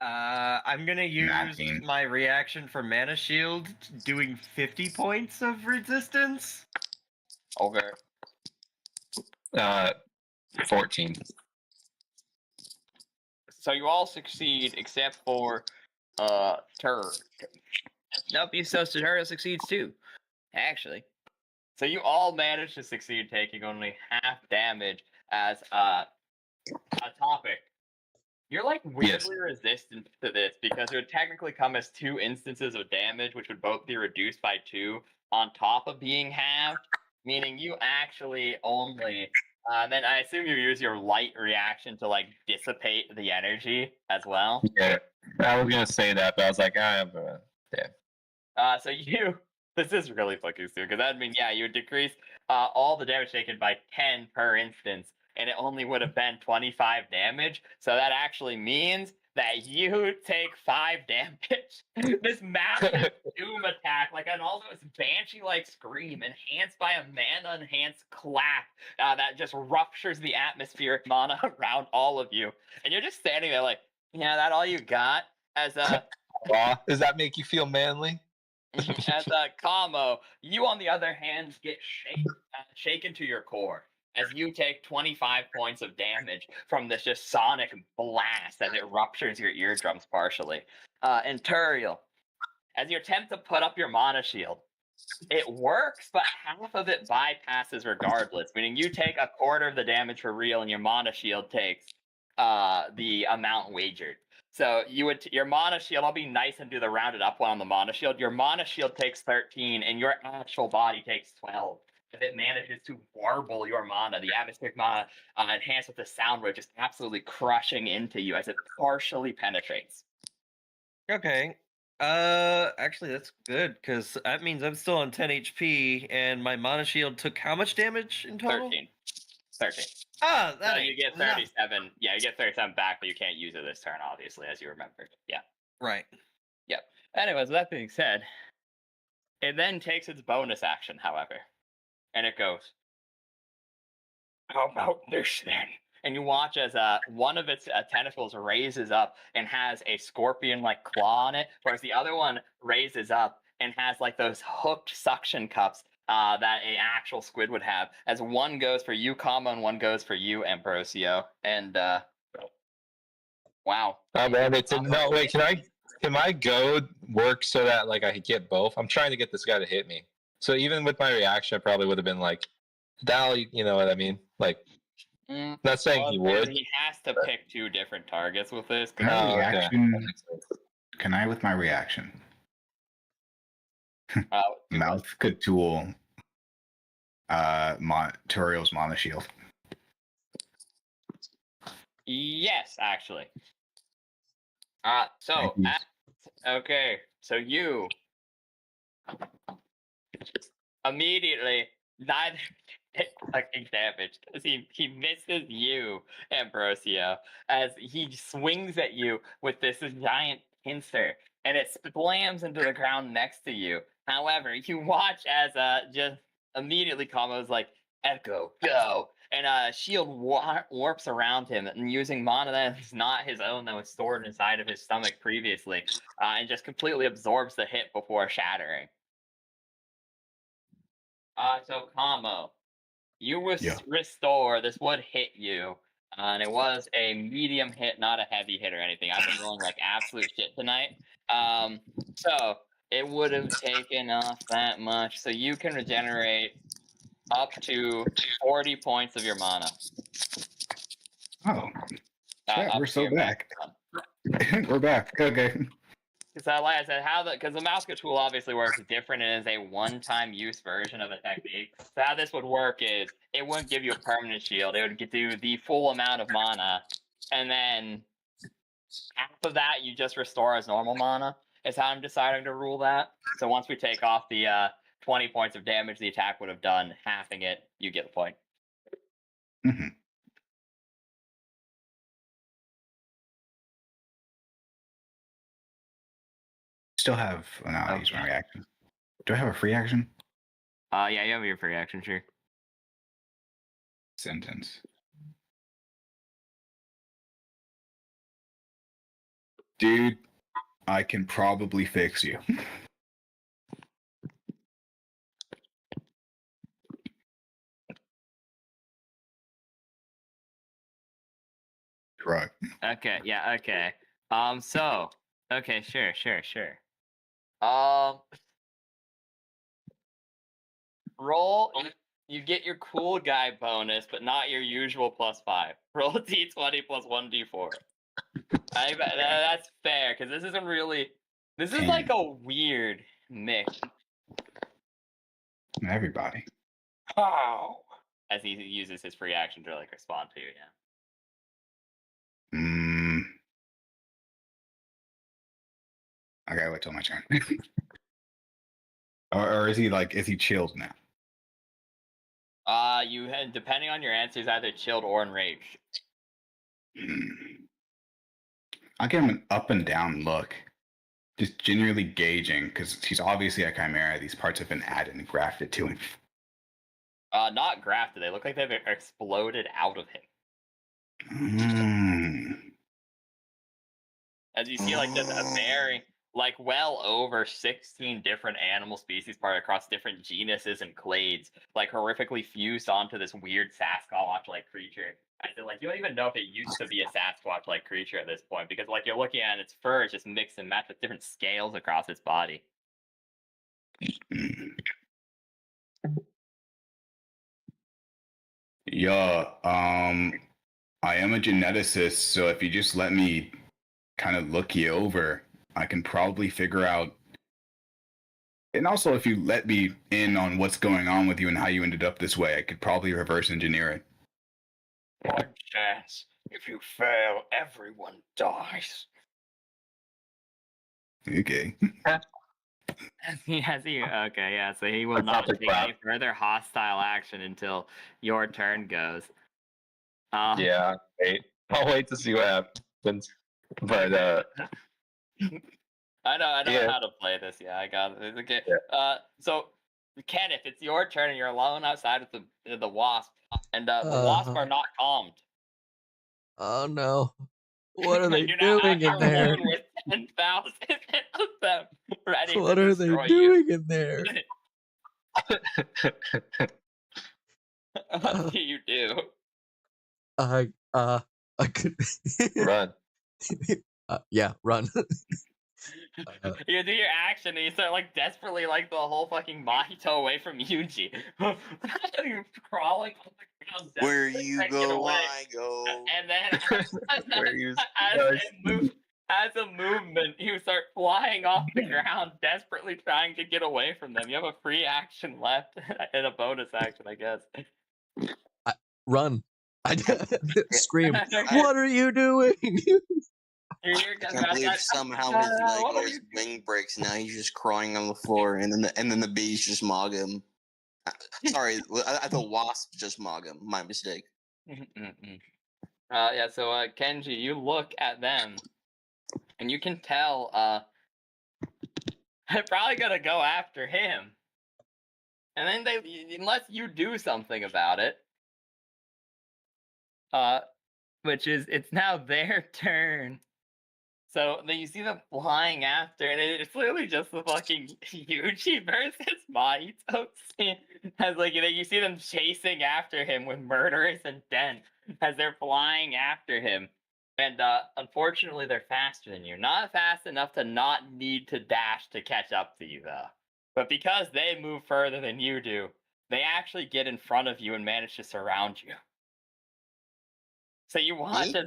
I'm gonna use 19. my reaction for Mana Shield, doing 50 points of resistance. Okay. 14. So you all succeed except for Tur. Nope, so Turtle succeeds too. Actually. So you all managed to succeed taking only half damage as a topic. You're like weirdly resistant to this because it would technically come as 2 instances of damage, which would both be reduced by 2 on top of being halved, meaning you actually only. Then I assume you use your light reaction to like dissipate the energy as well. Yeah, I was gonna say that, but I was like, yeah. So you. This is really fucking stupid because that'd mean you would decrease all the damage taken by 10 per instance, and it only would have been 25 damage. So that actually means that you take 5 damage. This massive doom attack, like an almost banshee-like scream, enhanced by a mana-enhanced clap that just ruptures the atmospheric mana around all of you, and you're just standing there like, yeah, that all you got? As a Does that make you feel manly? as a Kamo, you on the other hand get shaken to your core as you take 25 points of damage from this just sonic blast as it ruptures your eardrums partially. And Turiel, as you attempt to put up your mana shield, it works, but half of it bypasses regardless, meaning you take a quarter of the damage for real and your mana shield takes the amount wagered. So your mana shield, I'll be nice and do the rounded up one on the mana shield. Your mana shield takes 13 and your actual body takes 12. If it manages to warble your mana, the atmospheric mana enhanced with the sound wave just absolutely crushing into you as it partially penetrates. Okay. Actually, that's good because that means I'm still on 10 HP, and my mana shield took how much damage in total? 13. Ah, that you get 37. Yeah, you get 37 back, but you can't use it this turn, obviously, as you remembered. Yeah. Right. Yep. Anyways, with that being said, it then takes its bonus action, however, and it goes, how about this then? And you watch as one of its tentacles raises up and has a scorpion-like claw on it, whereas the other one raises up and has like those hooked suction cups that an actual squid would have. As one goes for you, Kama, and one goes for you, Ambrosio. And wow. Oh man, no wait. Can my goad work so that like I could get both? I'm trying to get this guy to hit me. So even with my reaction, I probably would have been like, "That you know what I mean?" Like, not saying he would. He has to pick 2 different targets with this. Can I okay. reaction? Can I with my reaction? Mouth Cthulhu, Turiel's mana shield. Yes, actually. Okay. So you immediately neither get fucking damaged as he misses you, Ambrosio, as he swings at you with this giant pincer and it slams into the ground next to you. However, you watch as just immediately Kamo's like, Echo, go! And shield warps around him and using mana that is not his own that was stored inside of his stomach previously, and just completely absorbs the hit before shattering. So Kamo, you restore. This would hit you, and it was a medium hit, not a heavy hit or anything. I've been rolling like absolute shit tonight. So it would have taken off that much. So you can regenerate up to 40 points of your mana. Oh, Up we're to so your max back. mana. We're back. Okay. So, like I said, because the mouse tool obviously works different and is a one-time use version of a technique. So how this would work is it wouldn't give you a permanent shield. It would do the full amount of mana, and then half of that you just restore as normal mana. Is how I'm deciding to rule that. So once we take off the 20 points of damage the attack would have done, halving it, you get the point. Mm-hmm. Still have use my reaction. Do I have a free action? Yeah, you have your free action, sure. Sentence. Dude, I can probably fix you. Right. Okay, yeah, okay. So, okay, sure. Roll. You get your cool guy bonus, but not your usual +5. Roll a d20 plus 1d4. That's fair, because this isn't really. This is like a weird mix. Everybody. How? As he uses his free action to like respond to you, yeah. Okay, wait till my turn. or is he chilled now? You had, depending on your answers, either chilled or enraged. I'll give him an up and down look. Just genuinely gauging, because he's obviously a chimera. These parts have been added and grafted to him. Not grafted. They look like they've exploded out of him. As you see, like, there's a very, like, well over 16 different animal species part across different genuses and clades, like, horrifically fused onto this weird Sasquatch-like creature. I feel like you don't even know if it used to be a Sasquatch-like creature at this point, because, like, you're looking at its fur, it's just mixed and matched with different scales across its body. Yeah, I am a geneticist, so if you just let me kind of look you over, I can probably figure out. And also, if you let me in on what's going on with you and how you ended up this way, I could probably reverse engineer it. One chance. If you fail, everyone dies. Okay. Okay, yeah, so he will not take any further hostile action until your turn goes. Yeah, I'll wait to see what happens. But I know how to play this. Yeah, I got it. Okay. Yeah. So Kenneth, it's your turn, and you're alone outside with the wasp, and the wasp are not calmed. Oh no! What are they You're doing in there? With 10,000 of them ready What to are they destroy doing in there? What do you do? I could run. yeah, run. You do your action and you start like desperately like the whole fucking Mahito away from Yuji. You're crawling on the ground. Where you go, I go. And then as a movement, you start flying off the ground, desperately trying to get away from them. You have a free action left and a bonus action, I guess. Run. I scream. What are you doing? You're I gonna can't believe that- somehow his leg what or are his wing breaks. Now he's just crying on the floor, and then the bees just mog him. Sorry, I thought wasps just mog him. My mistake. Yeah, so Kenji, you look at them, and you can tell they're probably gonna go after him. And then unless you do something about it, which is it's now their turn. So then you see them flying after, and it's literally just the fucking Yuji versus Mahito scene. As like you see them chasing after him with murderous intent as they're flying after him. And unfortunately, they're faster than you. Not fast enough to not need to dash to catch up to you, though. But because they move further than you do, they actually get in front of you and manage to surround you. So you watch as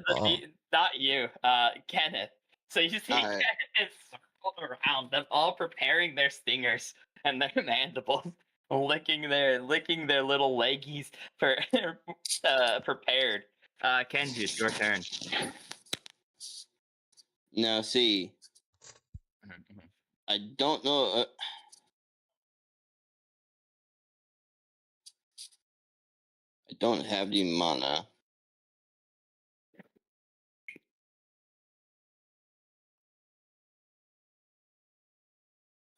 not you, Kenneth. So you see Alright. Kenneth circled around them, all preparing their stingers and their mandibles, licking their little leggies for prepared. Kenji, it's your turn. Now, see, I don't know. I don't have the mana.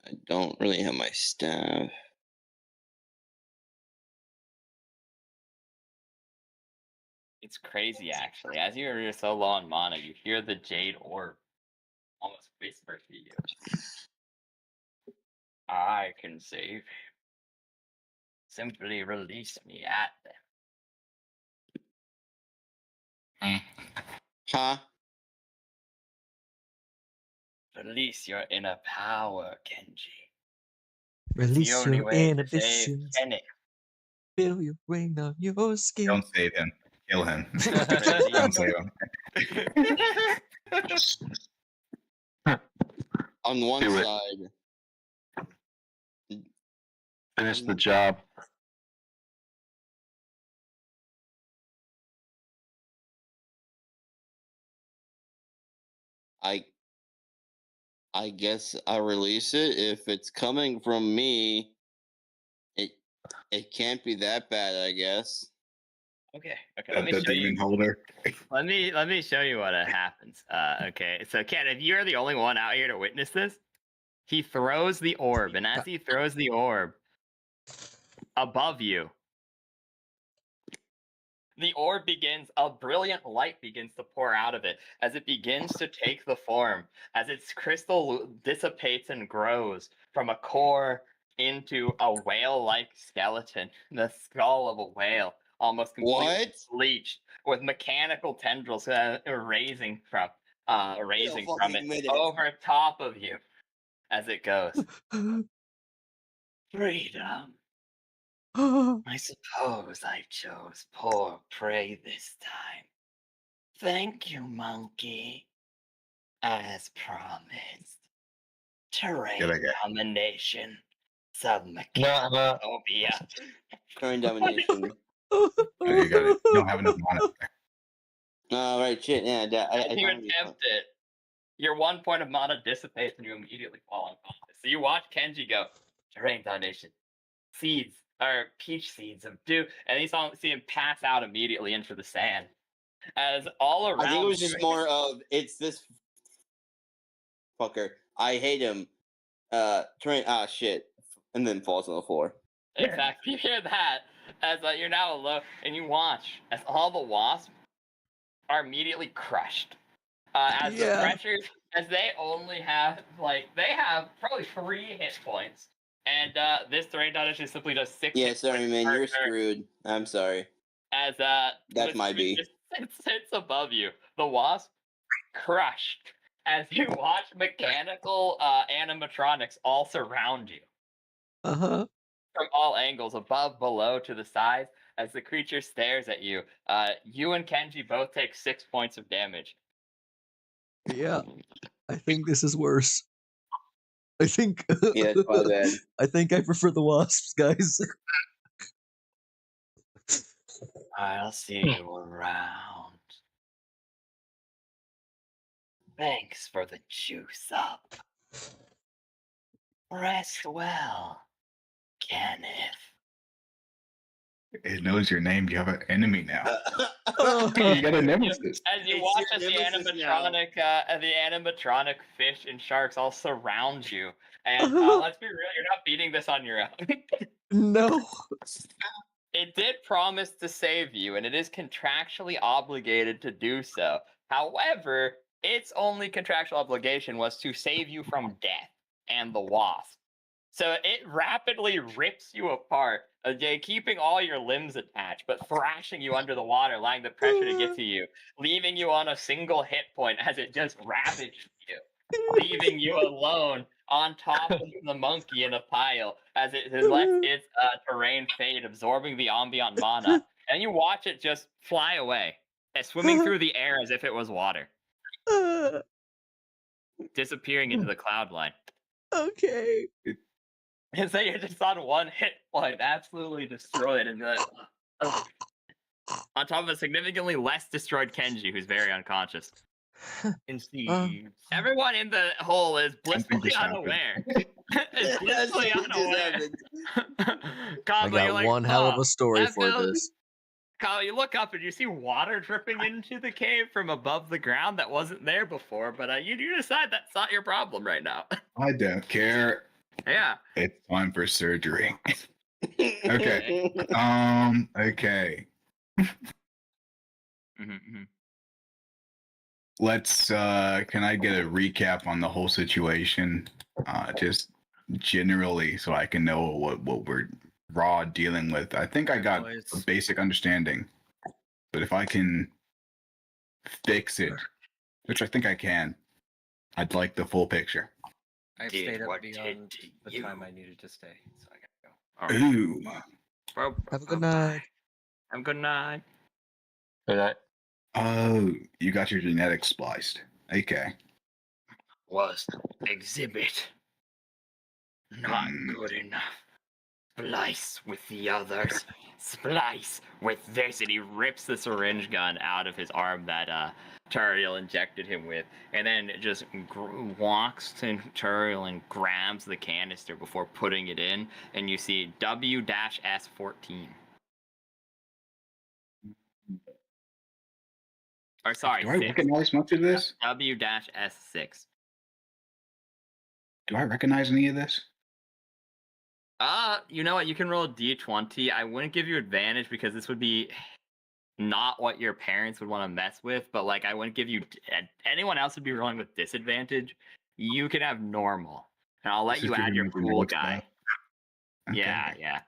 I don't really have my staff. It's crazy, actually. As you're so low on mana, you hear the jade orb almost whisper to you. I can save him. Simply release me at them. Huh? Release your inner power, Kenji. Release the only your way to save inhibitions. Kenneth. Feel your ring on your skin. Don't save him. Kill him. Don't save him. On one Do it. side, Finish the job. I guess I'll release it. If it's coming from me, it can't be that bad, I guess. Okay. Let me The show demon you. holder. Let me show you what happens. Okay. So Ken, if you're the only one out here to witness this, he throws the orb, and as he throws the orb above you, the orb a brilliant light begins to pour out of it as it begins to take the form, as its crystal dissipates and grows from a core into a whale-like skeleton, the skull of a whale, almost completely What? bleached, with mechanical tendrils raising from fucking it minute. over top of you as it goes. Freedom. I suppose I chose poor prey this time. Thank you, monkey. As promised. Terrain Good idea. domination. No, Submechaphobia. Current domination. Oh, you got it. You don't have enough mana. Oh, right, shit. Yeah, I As you don't attempt it, your 1 point of mana dissipates and you immediately fall unconscious. So you watch Kenji go, terrain domination. Seeds, or peach seeds of dew, and you see him pass out immediately into the sand. As all around I think it was you- just more of it's this fucker. I hate him. Shit, and then falls on the floor. Exactly. You hear that as you're now alone, and you watch as all the wasps are immediately crushed. As the pressures, as they only have they have probably 3 hit points, and this terrain dodge is simply just 6. Yeah, sorry, man, you're screwed. I'm sorry. As That's my B. sits above you, the wasp crushed. As you watch mechanical animatronics all surround you. Uh-huh. From all angles, above, below, to the sides, as the creature stares at you. You and Kenji both take 6 points of damage. Yeah. I think this is worse. I think Yeah, it's my bad. I think I prefer the wasps, guys. I'll see you around. Thanks for the juice up. Rest well, Kenneth. It knows your name. You have an enemy now. Oh, You got a nemesis. As you It's watch your as the nemesis now. animatronic fish and sharks all surround you, and let's be real, you're not beating this on your own. no. It did promise to save you, and it is contractually obligated to do so. However, its only contractual obligation was to save you from death and the wasp. So it rapidly rips you apart, keeping all your limbs attached, but thrashing you under the water, allowing the pressure to get to you, leaving you on a single hit point as it just ravaged you, leaving you alone on top of the monkey in a pile as it lets its terrain fade, absorbing the ambient mana. And you watch it just fly away, swimming through the air as if it was water, disappearing into the cloud line. Okay. And so you're just on one hit point, absolutely destroyed, and on top of a significantly less destroyed Kenji, who's very unconscious. Indeed. Everyone in the hole is blissfully this happened. unaware. Is blissfully Something just unaware. happened. I Kama, you're got like, one hell of "Huh, a story that for feels-" this. Kyle, you look up and you see water dripping into the cave from above the ground that wasn't there before, but you decide that's not your problem right now. I don't care. Yeah. It's time for surgery. Okay. Okay. Mm-hmm. Let's can I get a recap on the whole situation? Just generally so I can know what we're raw dealing with. I think I got a basic understanding. But if I can fix it, which I think I can, I'd like the full picture. I've Did stayed up what beyond did the you? time I needed to stay, so I gotta go. Ooh. Have a good night. Have a good night. Good night. Oh, you got your genetics spliced. Okay. Was exhibit not Hmm. good enough? Splice with the others. Splice with this, and he rips the syringe gun out of his arm that Turiel injected him with, and then just walks to Turiel and grabs the canister before putting it in, and you see W-S14. Or sorry, Do I recognize much of this? W-S6. Do I recognize any of this? You know what? You can roll a d20. I wouldn't give you advantage because this would be not what your parents would want to mess with, but like I wouldn't give you anyone else would be rolling with disadvantage. You can have normal. And I'll let This is you add giving your me the cool next guy. Okay. Yeah.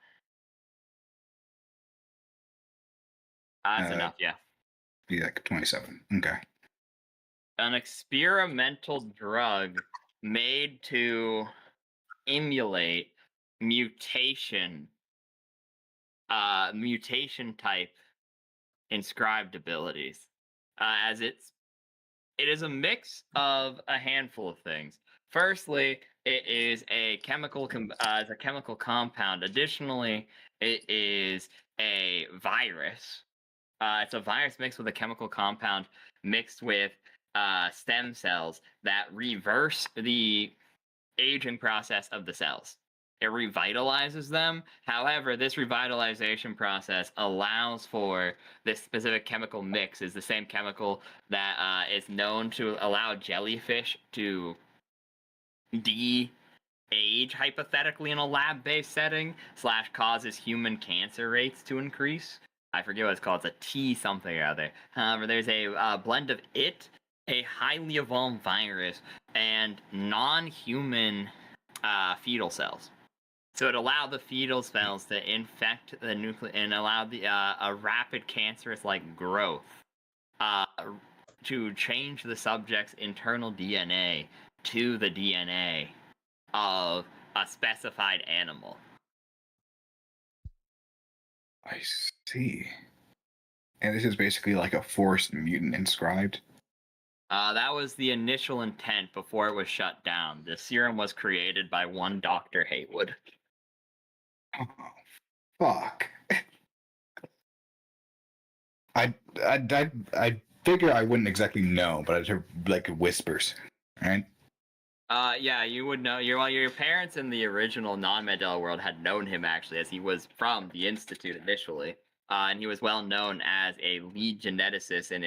That's enough, yeah. Be like 27. Okay. An experimental drug made to emulate mutation type inscribed abilities, as it is a mix of a handful of things. Firstly, it is a chemical compound. Additionally, it is a virus. It's a virus mixed with a chemical compound mixed with stem cells that reverse the aging process of the cells. It revitalizes them. However, this revitalization process allows for this specific chemical mix is the same chemical that is known to allow jellyfish to de-age hypothetically in a lab-based setting / causes human cancer rates to increase. I forget what it's called. It's a T something or other. However, there's a blend of it, a highly evolved virus, and non-human fetal cells. So it allowed the fetal cells to infect the nucleus and allow the a rapid cancerous-like growth to change the subject's internal DNA to the DNA of a specified animal. I see. And this is basically like a forced mutant inscribed. That was the initial intent before it was shut down. The serum was created by one Dr. Haywood. Oh, fuck. I figure I wouldn't exactly know, but I'd hear like whispers, right? Yeah, you would know. Your parents in the original non-Mandela world had known him actually, as he was from the Institute initially, and he was well known as a lead geneticist and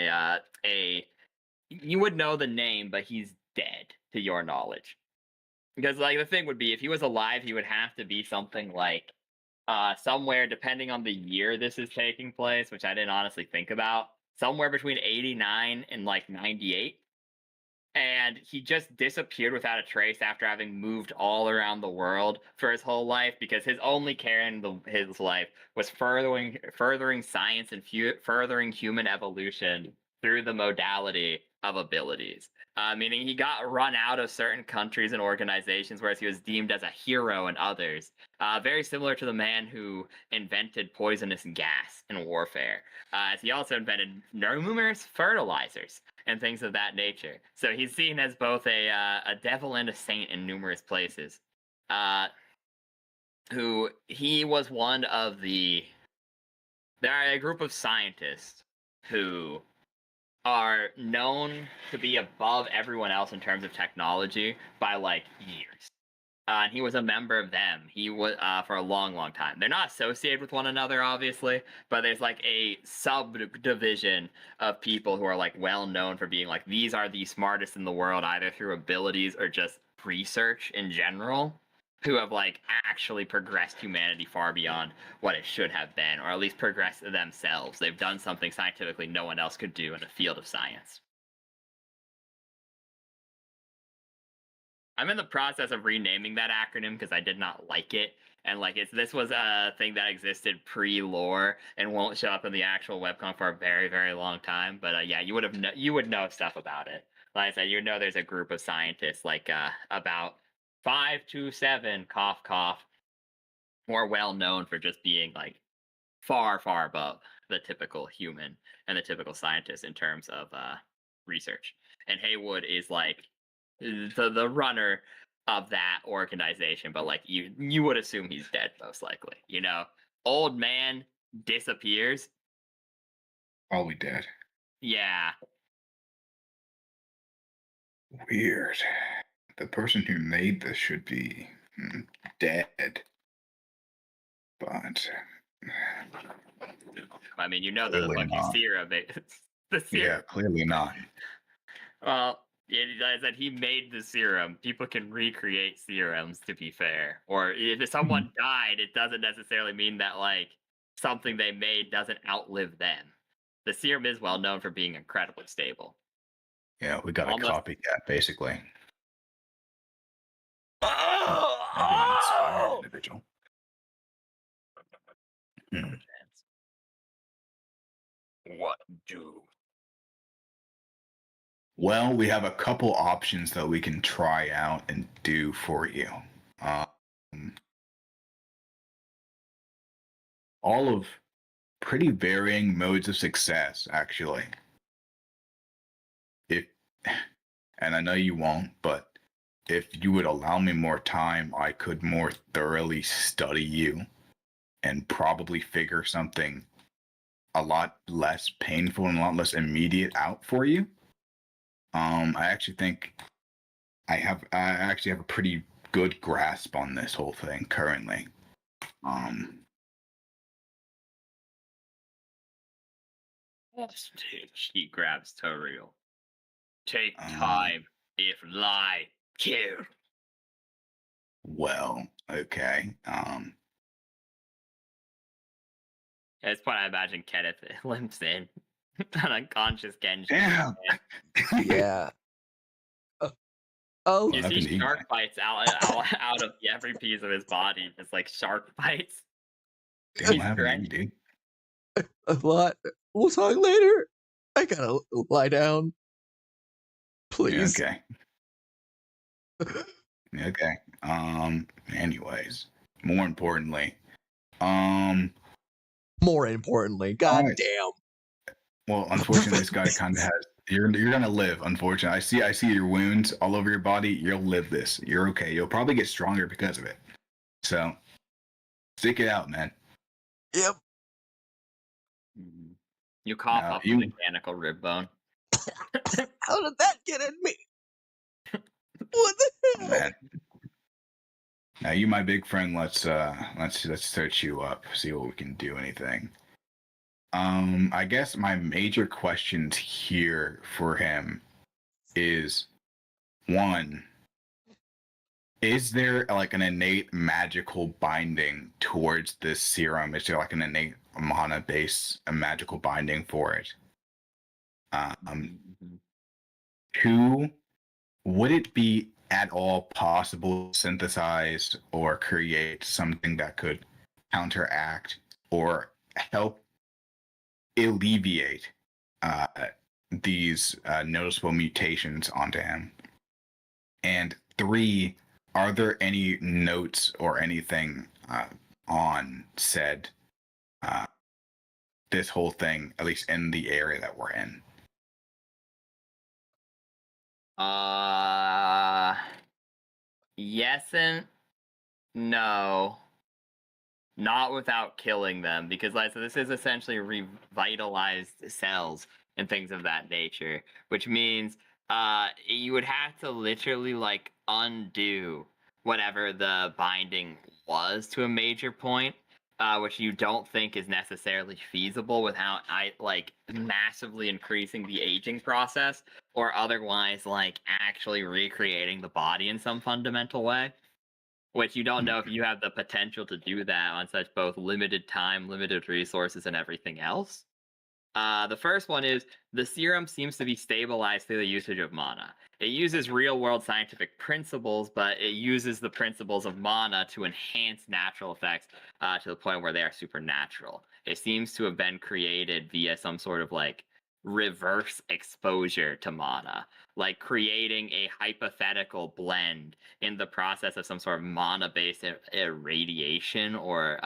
a. You would know the name, but he's dead to your knowledge. Because like the thing would be, if he was alive, he would have to be something like somewhere, depending on the year this is taking place, which I didn't honestly think about, somewhere between 89 and like 98. And he just disappeared without a trace after having moved all around the world for his whole life, because his only care in his life was furthering science and furthering human evolution through the modality of abilities. Meaning he got run out of certain countries and organizations, whereas he was deemed as a hero in others. Very similar to the man who invented poisonous gas in warfare, as he also invented numerous fertilizers and things of that nature. So he's seen as both a devil and a saint in numerous places. Who he was one of the. There are a group of scientists who are known to be above everyone else in terms of technology by like years. And he was a member of them. He was for a long, long time. They're not associated with one another, obviously, but there's like a subdivision of people who are like well known for being like, these are the smartest in the world, either through abilities or just research in general, who have like actually progressed humanity far beyond what it should have been, or at least progressed themselves. They've done something scientifically no one else could do in a field of science. I'm in the process of renaming that acronym because I did not like it. And like this was a thing that existed pre-lore and won't show up in the actual webcomic for a very, very long time. But yeah, you would know stuff about it. Like I said, you know there's a group of scientists like about 5 to 7 cough cough, more well known for just being like far, far above the typical human and the typical scientist in terms of research. And Haywood is like the runner of that organization, but like you would assume he's dead most likely. You know, old man disappears. Probably dead. Yeah, Weird. The person who made this should be dead. But I mean, you know the Clearly fucking not. serum. The serum. yeah, clearly not. Well, I said he made the serum. People can recreate serums, to be fair. Or if someone died, it doesn't necessarily mean that like something they made doesn't outlive them. The serum is well known for being incredibly stable. Yeah, we got Almost- a copycat, basically. Oh! Individual. What do? Well, we have a couple options that we can try out and do for you. All of pretty varying modes of success, actually. And I know you won't, but if you would allow me more time, I could more thoroughly study you and probably figure something a lot less painful and a lot less immediate out for you. I actually think I actually have a pretty good grasp on this whole thing currently. He grabs Toriel. Take time, if lie, kill. Well, okay. At this point, I imagine Kenneth limps in, an unconscious Genji. Damn. Yeah. Oh, You What see happened to you? shark bites out of every piece of his body, just like shark bites. Damn, what happened to you, dude? what? We'll talk later. I gotta lie down. Please. Okay. Okay. Anyways, more importantly, More importantly, god Alright. damn. well, unfortunately, this guy kind of has. You're gonna live. Unfortunately, I see your wounds all over your body. You'll live this. You're okay. You'll probably get stronger because of it. So, stick it out, man. Yep. You cough Now, up you- the mechanical rib bone. How did that get in me? What the hell? Man. Now you, my big friend. Let's search you up. See what we can do. Anything. I guess my major questions here for him is one. Is there like an innate magical binding towards this serum? Is there like an innate mana base, a magical binding for it? Two, would it be at all possible to synthesize or create something that could counteract or help alleviate these noticeable mutations onto him? And three, are there any notes or anything on said this whole thing, at least in the area that we're in? Yes and no. Not without killing them, because like so this is essentially revitalized cells and things of that nature, which means you would have to literally like undo whatever the binding was to a major point, which you don't think is necessarily feasible without like massively increasing the aging process or otherwise like actually recreating the body in some fundamental way. Which you don't know if you have the potential to do that on such both limited time, limited resources, and everything else. The first one is the serum seems to be stabilized through the usage of mana. It uses real world scientific principles, but it uses the principles of mana to enhance natural effects to the point where they are supernatural. It seems to have been created via some sort of like reverse exposure to mana, like creating a hypothetical blend in the process of some sort of mana based irradiation or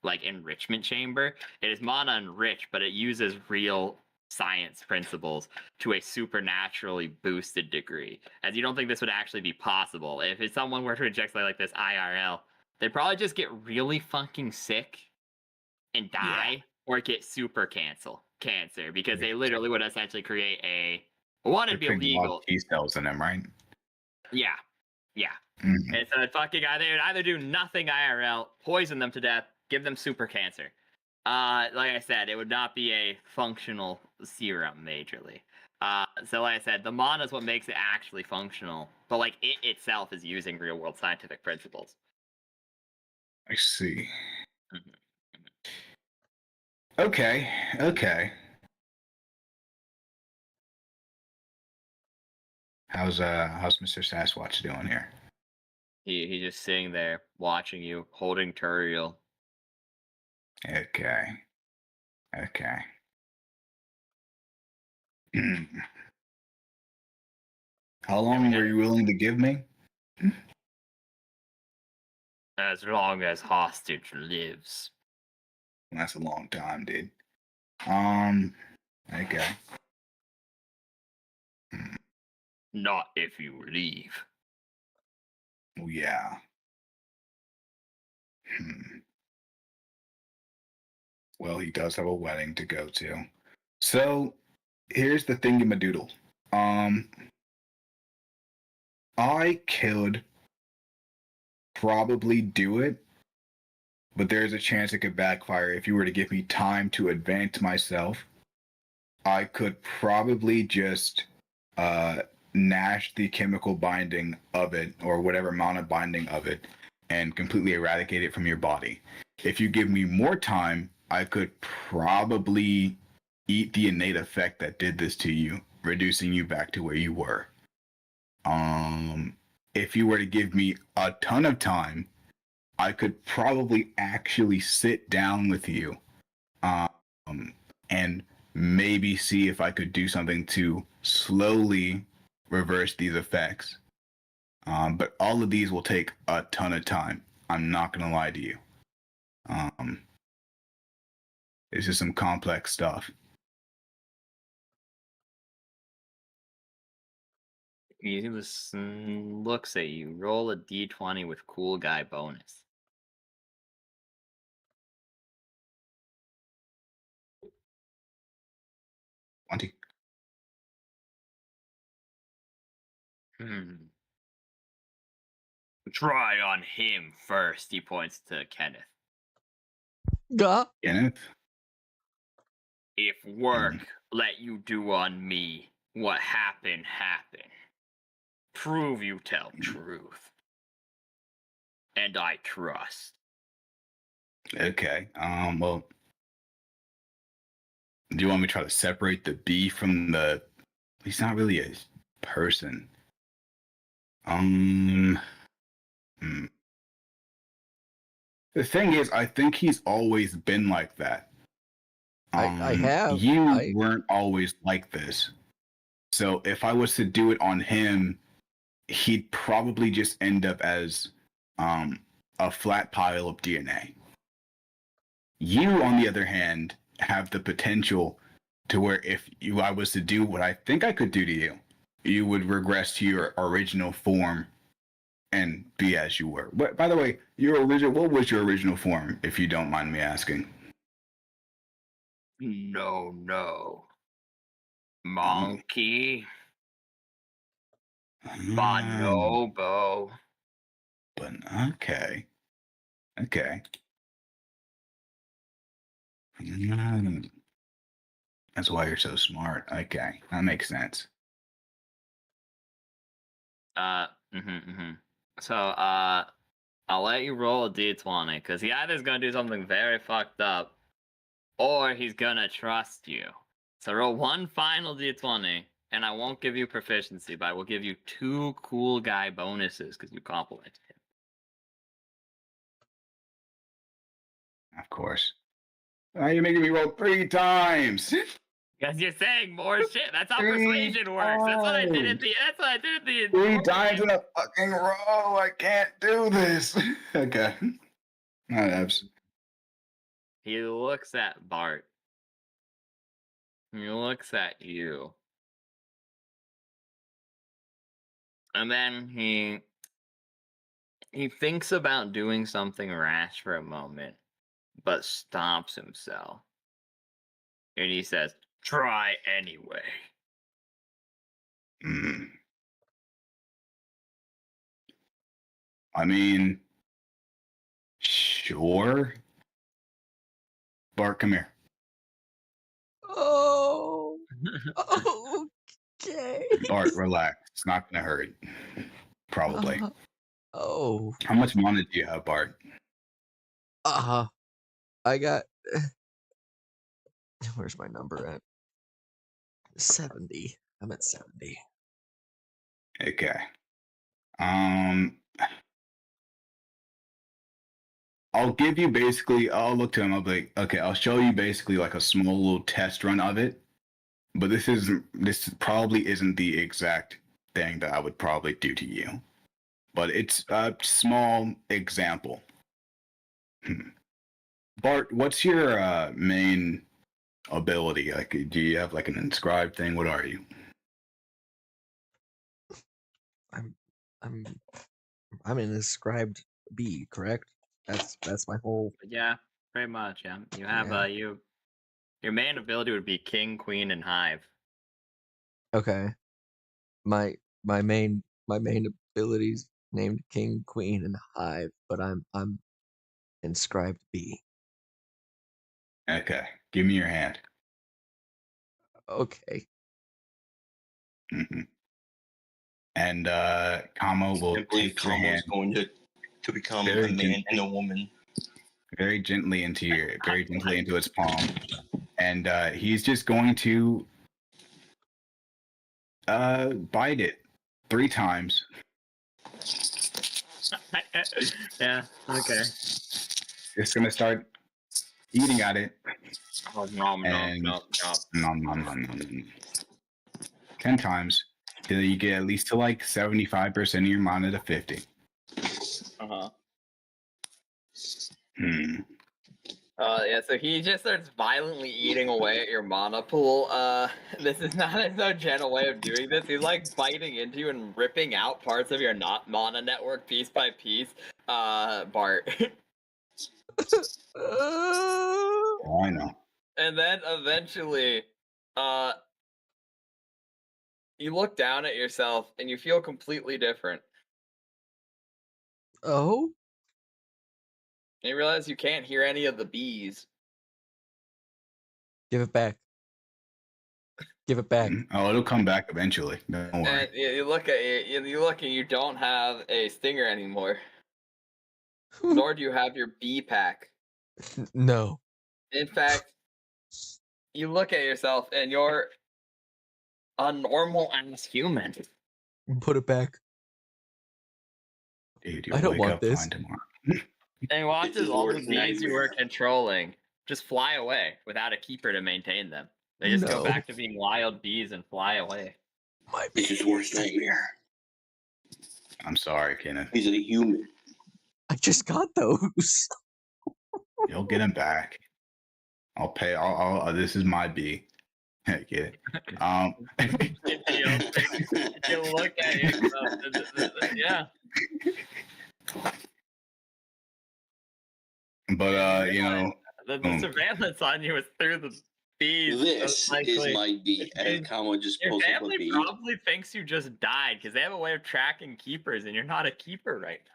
like enrichment chamber. It is mana enriched, but it uses real science principles to a supernaturally boosted degree. As you don't think this would actually be possible. If someone were to inject something like this IRL, they'd probably just get really fucking sick and die, or get super cancer, because they literally would essentially create a one, it'd be illegal. T cells in them, right? Yeah. Mm-hmm. And so fucking they would either do nothing IRL, poison them to death, give them super cancer. Like I said, it would not be a functional serum majorly. So like I said, the mana is what makes it actually functional, but like it itself is using real world scientific principles. I see. Mhm. Okay. How's Mr. Sasquatch doing here? He's just sitting there watching you, holding Turiel. Okay. How long were you willing to give me? As long as hostage lives. That's a long time, dude. Okay. Not if you leave. Oh, yeah. Well, he does have a wedding to go to. So, here's the thingamadoodle. I could probably do it, but there's a chance it could backfire if you were to give me time to advance myself. I could probably just nash the chemical binding of it, or whatever mana binding of it, and completely eradicate it from your body. If you give me more time, I could probably eat the innate effect that did this to you, reducing you back to where you were. If you were to give me a ton of time, I could probably actually sit down with you and maybe see if I could do something to slowly reverse these effects. But all of these will take a ton of time. I'm not going to lie to you. This is some complex stuff. He just looks at you. Roll a d20 with cool guy bonus. 20. Try on him first, he points to Kenneth. Gah. Kenneth? If work let you do on me, what happened, happened. Prove you tell truth. And I trust. Okay. Well, do you want me to try to separate the bee from the? He's not really a person. Hmm. The thing is, I think he's always been like that. I have. You weren't always like this. So if I was to do it on him, he'd probably just end up as a flat pile of DNA. You, on the other hand, have the potential to where if I was to do what I think I could do to you, you would regress to your original form and be as you were. But by the way, what was your original form, if you don't mind me asking? No. Monkey. Bonobo. But okay. That's why you're so smart. Okay, that makes sense. So, I'll let you roll a d20, because he either is going to do something very fucked up, or he's going to trust you. So roll one final d20, and I won't give you proficiency, but I will give you 2 cool guy bonuses, because you complimented him. Of course. You're making me roll 3 times. Because you're saying more shit. That's how persuasion works. That's what I did at the. 3 times in a fucking row. I can't do this. Okay. He looks at Bart. He looks at you. And then he thinks about doing something rash for a moment, but stops himself. And he says, "Try anyway." I mean, sure. Bart, come here. Oh. Okay. Bart, relax. It's not gonna hurt. Probably. Oh. How much mana do you have, Bart? I got. Where's my number at? 70. I'm at 70. Okay. I'll give you basically. I'll look to him. I'll be like, okay. I'll show you basically like a small little test run of it. But this probably isn't the exact thing that I would probably do to you. But it's a small example. Bart, what's your main ability? Like, do you have like an inscribed thing? What are you? I'm an inscribed bee, correct? That's my whole. Yeah, pretty much. Yeah, you have Yeah. your main ability would be King, Queen, and Hive. Okay. My main abilities named King, Queen, and Hive, but I'm inscribed bee. Okay, give me your hand. Okay. And Kamo will take your hand going to become very a man and a woman. very gently into its palm, and he's just going to bite it 3 times. Yeah. Okay. Just gonna start eating at it. Oh, nom, And nom. nom. 10 times till you get at least to like 75% of your mana to 50. Yeah, so he just starts violently eating away at your mana pool. This is not a so gentle way of doing this. He's like biting into you and ripping out parts of your not mana network piece by piece. Bart. Oh, I know. And then eventually, You look down at yourself and you feel completely different. Oh? And you realize you can't hear any of the bees. Give it back. Give it back. Oh, it'll come back eventually. Don't worry. And you look at you look and you don't have a stinger anymore. Nor do you have your bee pack. No. In fact, you look at yourself and you're a normal ass human. Put it back. Dude, I you'll don't wake want up this. fine tomorrow. And watches his all the worst bees you were nightmare. controlling just fly away without a keeper to maintain them. They just go No. back to being wild bees and fly away. My It's his worst nightmare. I'm sorry, Kenneth. He's a human. I just got those. You'll get him back. I'll pay. This is my bee. Get it? You look at yourself. Yeah. But you know, The surveillance on you is through the bees. This most is likely. my bee. And Kamo just Your pulls up a family bee. probably thinks you just died because they have a way of tracking keepers, and you're not a keeper right now.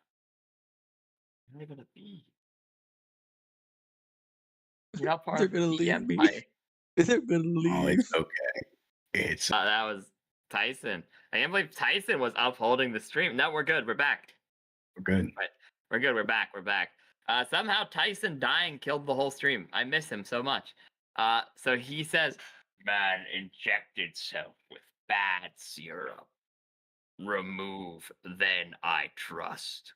You're not even a bee. You're not part They're of the gonna bee leave me. empire. They're gonna oh, leave. it's okay. It's That was Tyson. I can't believe Tyson was upholding the stream. No, we're good. We're back. good. We're good. We're back. We're back. Somehow Tyson dying killed the whole stream. I miss him so much. So he says, "Man injected self with bad serum. Remove, then I trust."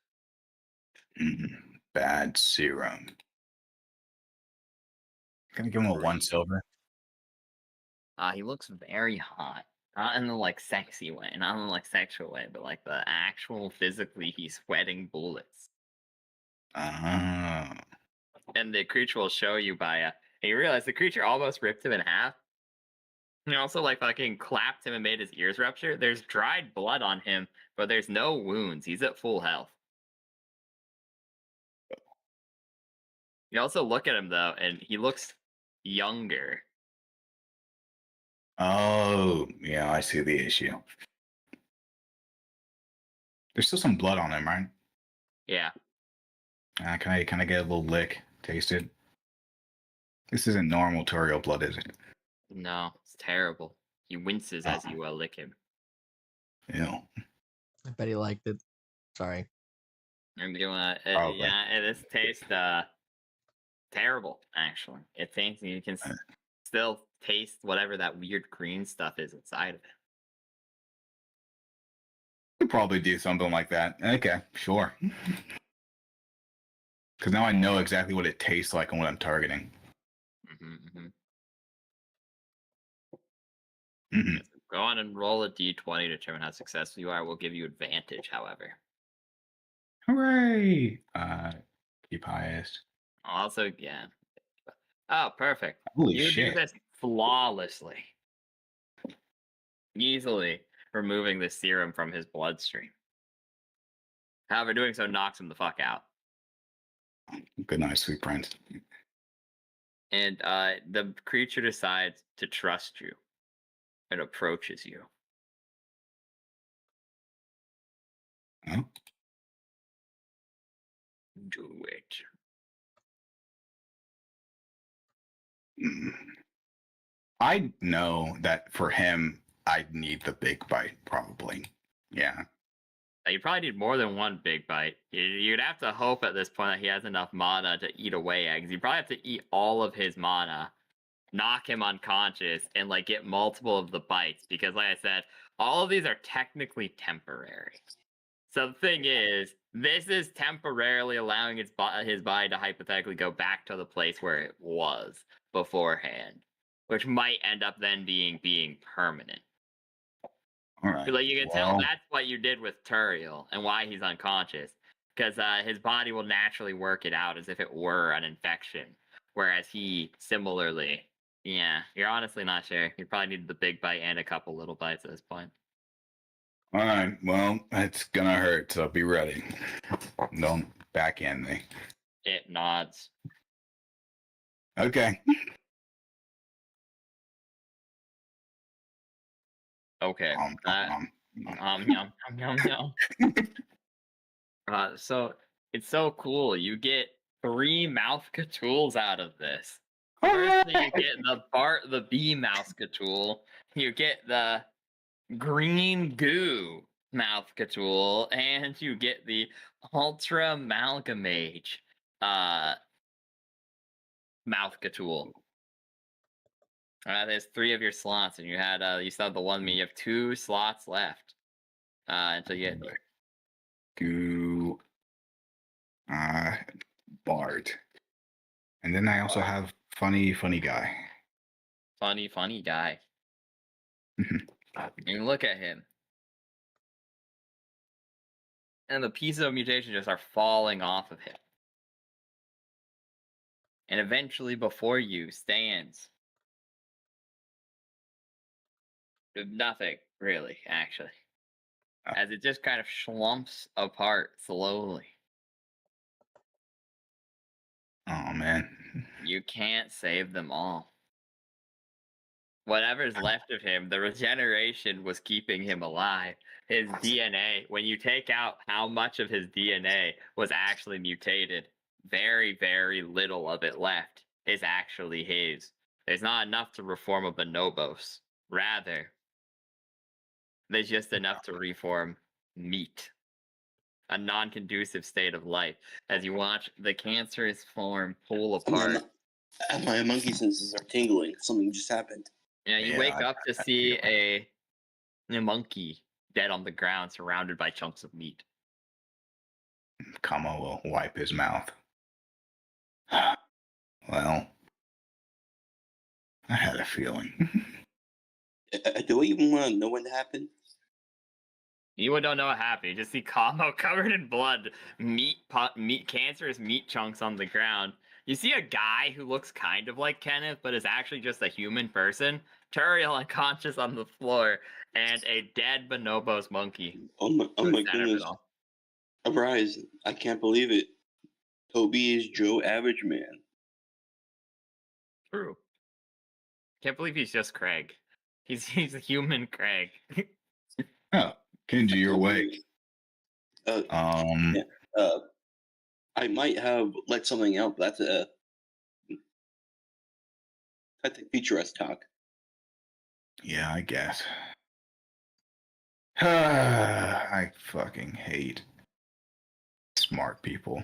Bad serum. Gonna give him a 1 silver. He looks very hot. Not in the like sexy way, not in the like sexual way, but like the actual physically he's sweating bullets. Oh. And the creature will show you by and you realize the creature almost ripped him in half. And also like fucking clapped him and made his ears rupture. There's dried blood on him, but there's no wounds. He's at full health. You also look at him though, and he looks younger. Oh, yeah, I see the issue. There's still some blood on him, right? Yeah. Can I get a little lick? Taste it? This isn't normal Turiel blood, is it? No, it's terrible. He winces as you lick him. Ew. I bet he liked it. Sorry. And you Probably. yeah, and this tastes terrible. Actually, it tastes. You can still taste whatever that weird green stuff is inside of it. Could probably do something like that. Okay, sure. Because now I know exactly what it tastes like and what I'm targeting. Go on and roll a d20 to determine how successful you are. We'll give you advantage, however. Hooray! Keep highest. Also, yeah. Oh, perfect. Holy You shit. do this flawlessly. Easily removing the serum from his bloodstream. However, doing so knocks him the fuck out. Good night, sweet prince. And the creature decides to trust you and approaches you. Huh? Do it. I know that for him, I need the big bite, probably. Yeah. You probably need more than one big bite. You'd have to hope at this point that he has enough mana to eat away eggs. You probably have to eat all of his mana, knock him unconscious, and like get multiple of the bites. Because, like I said, all of these are technically temporary. So the thing is, this is temporarily allowing his body to hypothetically go back to the place where it was beforehand, which might end up then being permanent. All right. Like you can tell that's what you did with Turiel and why he's unconscious, because his body will naturally work it out as if it were an infection, whereas he similarly, yeah, you're honestly not sure. You probably needed the big bite and a couple little bites at this point. All right. Well, it's gonna hurt, so be ready. Don't backhand me. It nods. Okay. Okay. Um, Yum, yum, yum. So it's so cool. You get 3 Mouthcatools out of this. Firstly, you get the Bart the Bee Mouthcatool. You get the Green Goo Mouthcatool, and you get the Ultra Amalgamage Mouthcatool. There's 3 of your slots, and you still have the one me. You have 2 slots left until you get Goo, Bart, and then I also have funny guy. funny guy. You look at him, and the pieces of mutation just are falling off of him. And eventually, before you stands nothing, really, actually, as it just kind of slumps apart slowly. Oh man. You can't save them all. Whatever's left of him, the regeneration was keeping him alive. His DNA, when you take out how much of his DNA was actually mutated, very, very little of it left is actually his. There's not enough to reform a bonobos. Rather, there's just enough to reform meat. A non-conducive state of life. As you watch the cancerous form pull apart. My monkey senses are tingling. Something just happened. Yeah, you wake up to see a monkey dead on the ground, surrounded by chunks of meat. Kama will wipe his mouth. Well, I had a feeling. Do I even want to know what happened? You don't know what happened. You just see Kamo covered in blood, cancerous meat chunks on the ground. You see a guy who looks kind of like Kenneth, but is actually just a human person. Turiel unconscious on the floor, and a dead bonobos monkey. Oh my goodness. Arise. I can't believe it. Toby is Joe Average Man. True. Can't believe he's just Craig. He's a human Craig. Oh, Kenji, you're awake. Yeah, I might have let something out, but that's a futurist talk. Yeah, I guess. I fucking hate smart people.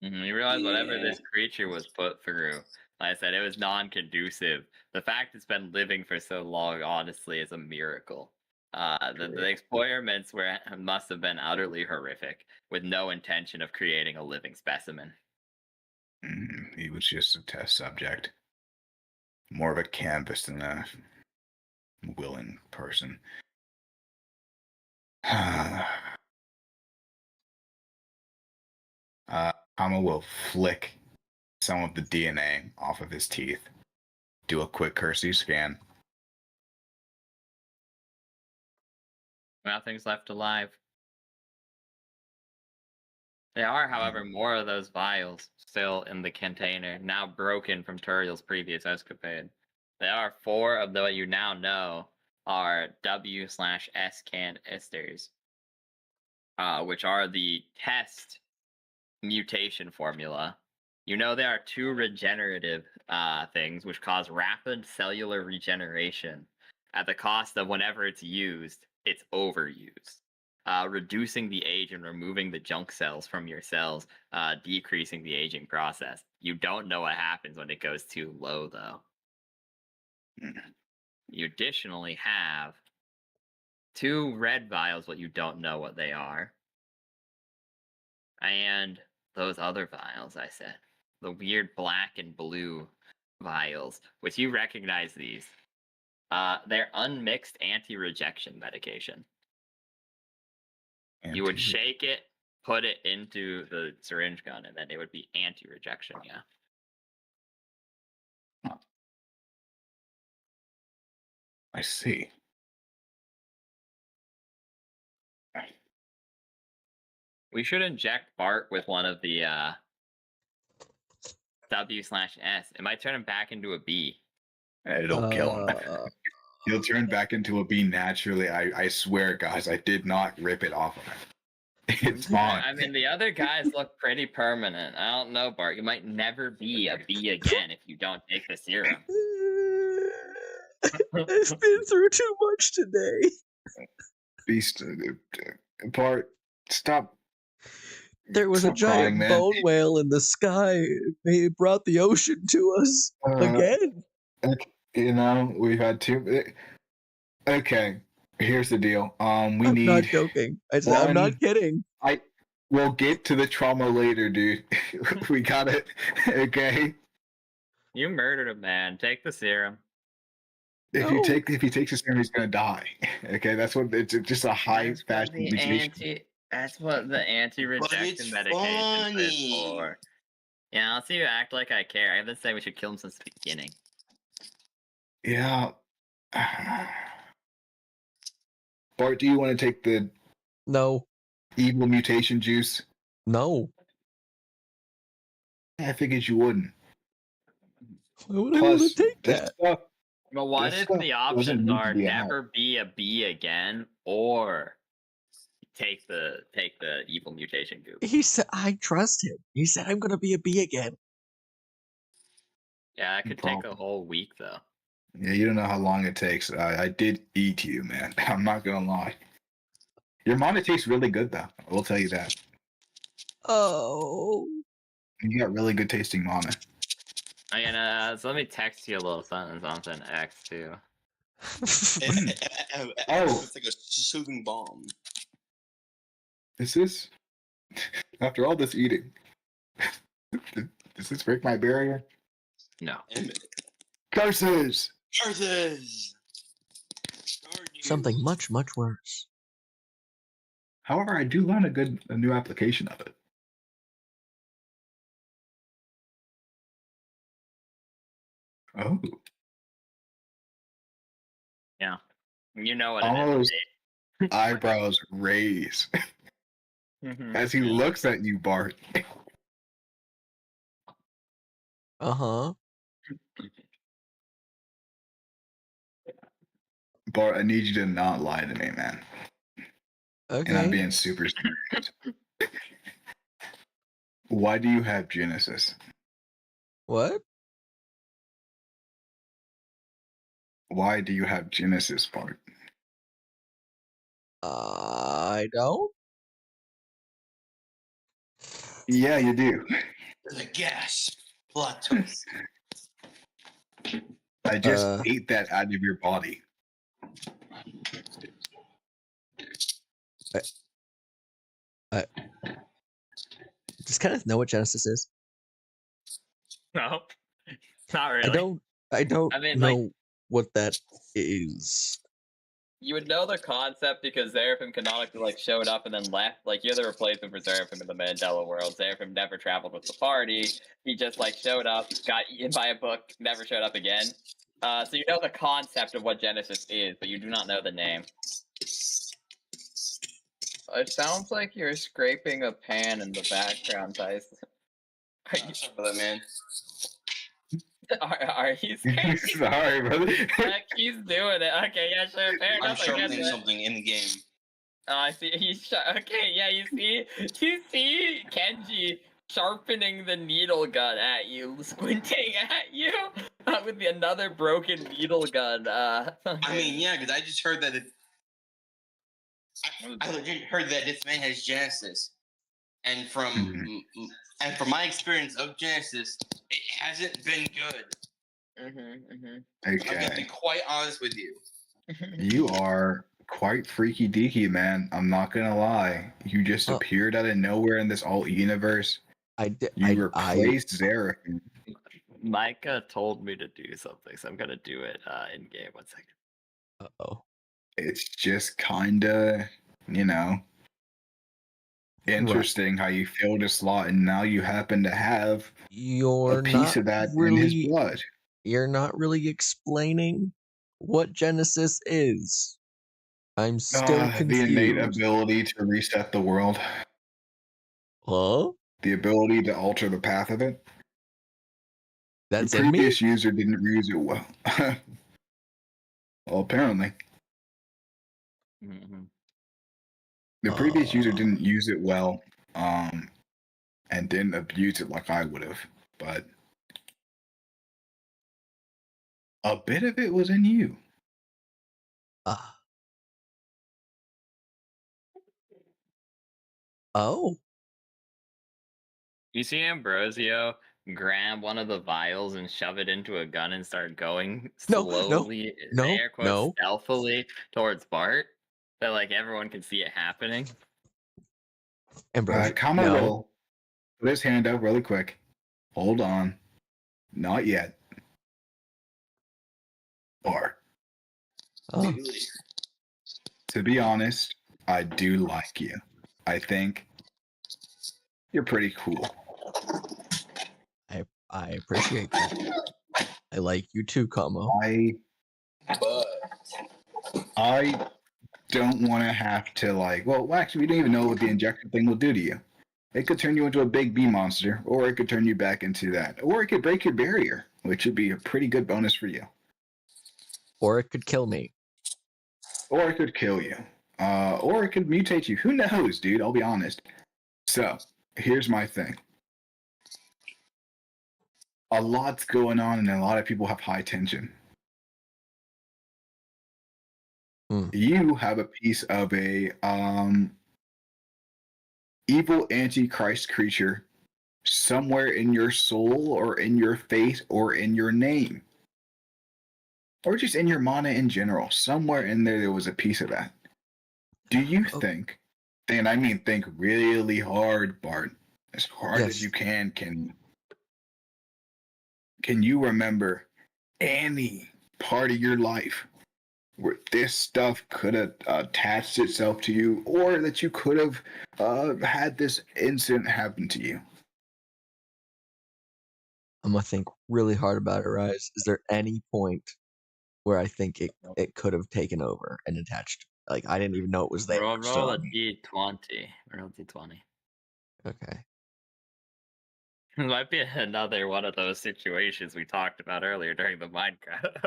You realize whatever this creature was put through, like I said, it was non-conducive. The fact it's been living for so long, honestly, is a miracle. The experiments must have been utterly horrific, with no intention of creating a living specimen. He was just a test subject. More of a canvas than a willing person. Kama will flick some of the DNA off of his teeth. Do a quick cursory scan. Nothing's left alive. There are, however, more of those vials still in the container, now broken from Turiel's previous escapade. There are 4 of what you now know are W/S canisters, which are the test mutation formula. You know there are 2 regenerative things which cause rapid cellular regeneration. At the cost of whenever it's used, it's overused. Reducing the age and removing the junk cells from your cells, decreasing the aging process. You don't know what happens when it goes too low, though. You additionally have 2 red vials, what you don't know what they are. And those other vials, I said. The weird black and blue vials, which you recognize these. They're unmixed anti-rejection medication. You would shake it, put it into the syringe gun, and then it would be anti-rejection, yeah. Huh. I see. We should inject Bart with one of the W/S. It might turn him back into a bee. It'll kill him. He'll turn back into a bee naturally. I swear, guys, I did not rip it off of him. It's fine. I mean, the other guys look pretty permanent. I don't know, Bart. You might never be a bee again if you don't take the serum. I've been through too much today. Beast, Bart, stop. There was a Stop crying, giant man. bone whale in the sky. It brought the ocean to us again. You know, we've had two. Okay, here's the deal. We I'm need. not joking. I'm not kidding. We'll get to the trauma later, dude. We got it. Okay. You murdered a man. Take the serum. If No. he takes the serum, he's gonna die. Okay, that's what it's just a high fast mutation. That's what the anti-rejection medication is for. Yeah, I'll see you act like I care. I've been saying we should kill him since the beginning. Yeah. Bart, do you want to take the No. evil mutation juice? No. I figured you wouldn't. Why would I want to take this that? stuff- But what This if stuff the doesn't options need to are be never be a bee again, or take the evil mutation goop? He said, I trust him. He said, I'm going to be a bee again. Yeah, it could take a whole week though. Yeah, you don't know how long it takes. I did eat you, man. I'm not gonna lie. Your mana tastes really good, though. I will tell you that. Oh. You got really good tasting mana. So let me text you a little sentence on an X too. It's like a soothing balm. Is this after all this eating? Does this break my barrier? No. Curses! Curses! Something much, much worse. However, I do learn a new application of it. Oh. Yeah. You know what All it those is. eyebrows raise as he looks at you, Bart. Uh-huh. Bart, I need you to not lie to me, man. Okay. And I'm being super serious. Why do you have Genesis? What? Why do you have Genesis, Bart? I don't. Yeah, you do. The gas. Plot twist. I just ate that out of your body. I just kind of know what Genesis is. No. Not really. I don't I mean, know what that is. You would know the concept because Seraphim canonically showed up and then left. Like, you're the replacement for Seraphim in the Mandela world. Seraphim never traveled with the party. He just showed up, got eaten by a book, never showed up again. So you know the concept of what Genesis is, but you do not know the name. It sounds like you're scraping a pan in the background, Tyson. Sorry about that, man. Are you scraping? Sorry, brother. Heck, he's doing it. Okay, yeah, sure, fair I'm enough. I get sharpening that. something in the game. Oh, I see. Okay, yeah, you see Kenji sharpening the needle gun at you, squinting at you with another broken needle gun. I mean, yeah, because I just heard that I legit heard that this man has Genesis, and from my experience of Genesis, it hasn't been good. I'm gonna be quite honest with you. You are quite freaky deaky, man. I'm not gonna lie. You just appeared out of nowhere in this alt universe. You replaced Zeraphim. Micah told me to do something, so I'm gonna do it in game. 1 second. Uh-oh. It's just kinda, interesting how you filled a slot and now you happen to have a piece of that in his blood. You're not really explaining what Genesis is. I'm still confused. The innate ability to reset the world. Huh? The ability to alter the path of it. That's the in me? previous user didn't use it well. Well, apparently. Mm-hmm. The previous user didn't use it well, and didn't abuse it like I would have, but a bit of it was in you. Oh. You see Ambrosio grab one of the vials and shove it into a gun and start going slowly, air quotes, stealthily towards Bart. So like everyone can see it happening. Kama will put his hand up really quick. Hold on. Not yet. Bart. Oh. To be honest, I do like you. I think you're pretty cool. I appreciate that. I like you too, Kamo. I don't want to have to well, actually, we don't even know what the injection thing will do to you. It could turn you into a big bee monster, or it could turn you back into that, or it could break your barrier, which would be a pretty good bonus for you. Or it could kill me. Or it could kill you. Or it could mutate you. Who knows, dude? I'll be honest. So, here's my thing. A lot's going on, and a lot of people have high tension. You have a piece of a evil antichrist creature somewhere in your soul, or in your face, or in your name, or just in your mana in general. Somewhere in there was a piece of that. Do you think, and I mean think really hard, Bart, as hard as you can you remember any part of your life where this stuff could have attached itself to you, or that you could have had this incident happen to you? I'm gonna think really hard about it, Rise. Is there any point where I think it could have taken over and attached? Like I didn't even know it was there. Roll a d20. Roll d20. Okay. It might be another one of those situations we talked about earlier during the Minecraft.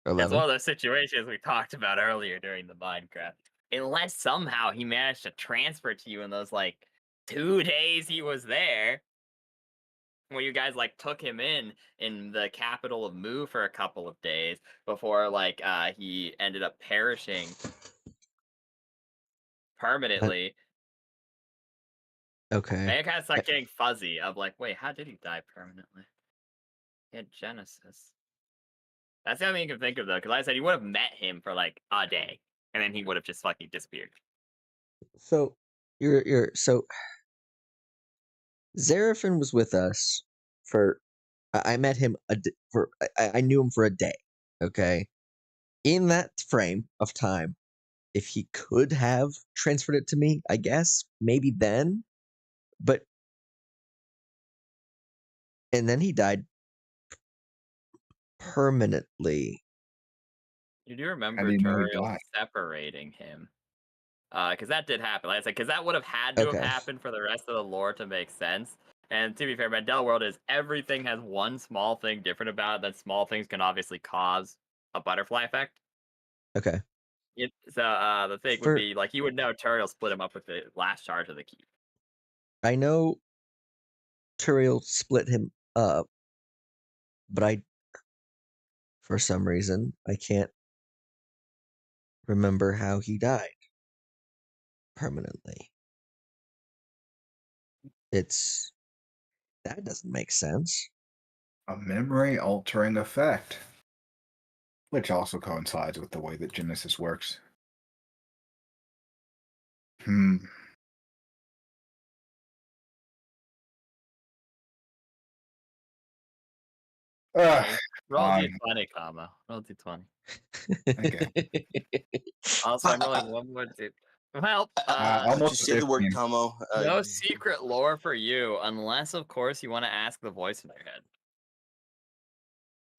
It's one of those situations we talked about earlier during the Minecraft. Unless somehow he managed to transfer to you in those 2 days he was there. When you guys took him in the capital of Mu for a couple of days before he ended up perishing permanently. Okay. I kind of start getting fuzzy of wait, how did he die permanently? He had Genesis. That's the only thing you can think of though, because like I said, you would have met him for a day, and then he would have just fucking disappeared. So you're so Zarafin was with us for. I met him I knew him for a day. Okay. In that frame of time, if he could have transferred it to me, I guess maybe then, but and then he died permanently. You do remember Turiel separating him, because that did happen. Like I said, because that would have had to have happened for the rest of the lore to make sense. And to be fair, Mandela World is everything has one small thing different about it. That small things can obviously cause a butterfly effect. Okay. So the thing would be you would know Turiel split him up with the last charge of the keep. I know Turiel split him up, but for some reason, I can't remember how he died permanently. That doesn't make sense. A memory altering effect, which also coincides with the way that Genesis works. Roll d20, comma. Roll d20. Okay. Also, I'm rolling one more d. Well, just say the word Kamo. No secret lore for you, unless, of course, you want to ask the voice in your head.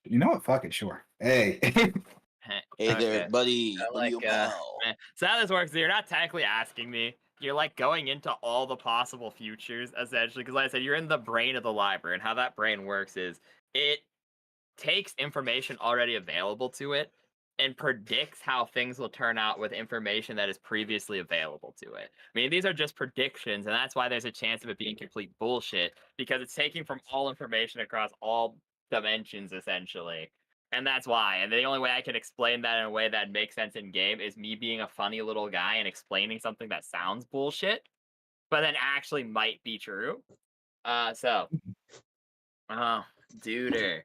You know what? Fuck it, sure. Hey. Hey there, buddy. So how this works is you're not technically asking me. You're going into all the possible futures, essentially. Because like I said, you're in the brain of the library. And how that brain works is it takes information already available to it and predicts how things will turn out with information that is previously available to it. I mean, these are just predictions, and that's why there's a chance of it being complete bullshit, because it's taking from all information across all dimensions, essentially. And that's why. And the only way I can explain that in a way that makes sense in game is me being a funny little guy and explaining something that sounds bullshit, but then actually might be true. So, oh, duder.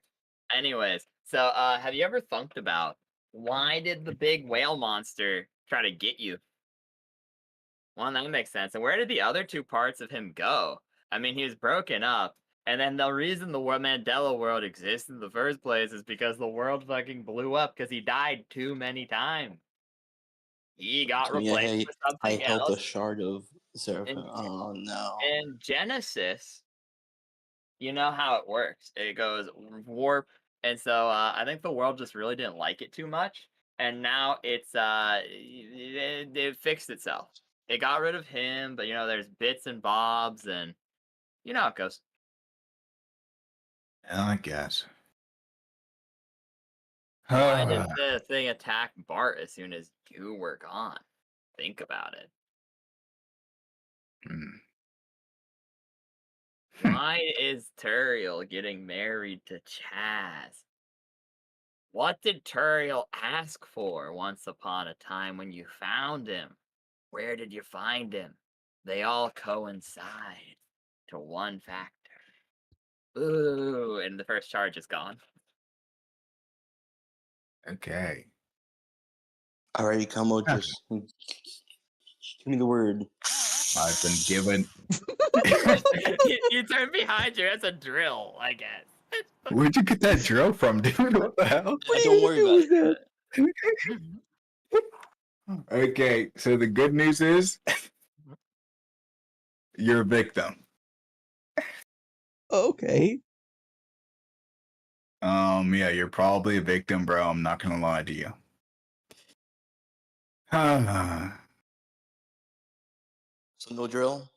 Anyways, so have you ever thunked about why did the big whale monster try to get you? Well, that makes sense. And where did the other two parts of him go? I mean, he was broken up, and then the reason the Mandela world exists in the first place is because the world fucking blew up because he died too many times. He got So, yeah, replaced with I something held a else. shard of Seraphim. In, Oh no. in Genesis, you know how it works. It goes warp, and so I think the world just really didn't like it too much, and now it fixed itself. It got rid of him, but there's bits and bobs, and you know how it goes. I guess. Why did the thing attack Bart as soon as you were gone? Think about it. Hmm. Why is Turiel getting married to Chaz? What did Turiel ask for once upon a time when you found him? Where did you find him? They all coincide to one factor. Ooh, and the first charge is gone. Okay. Alrighty, Como, just give me the word. I've been given. you turn behind you. That's a drill, I guess. Where'd you get that drill from, dude? What the hell? Don't worry about it. Okay, so the good news is you're a victim. Okay. Yeah, you're probably a victim, bro. I'm not gonna lie to you. Yeah, So no drill.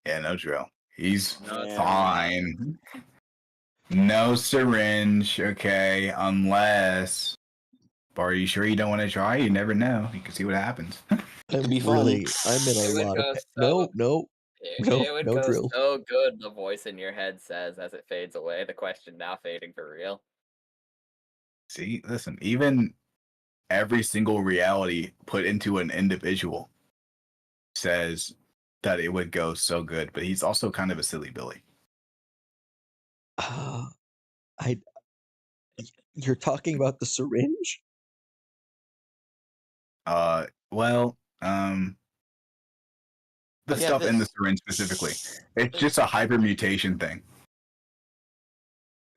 no drill. He's No fine. No syringe, okay, unless. But are you sure you don't want to try? You never know. You can see what happens. Could be fun. I'm in It a would lot of go pain. so- No, It would no go drill. so good, the voice in your head says as it fades away. The question now fading for real. See, listen, even every single reality put into an individual says that it would go so good, but he's also kind of a silly Billy. You're talking about the syringe? Well, the Oh, yeah, stuff in the this. syringe specifically. It's just a hypermutation thing.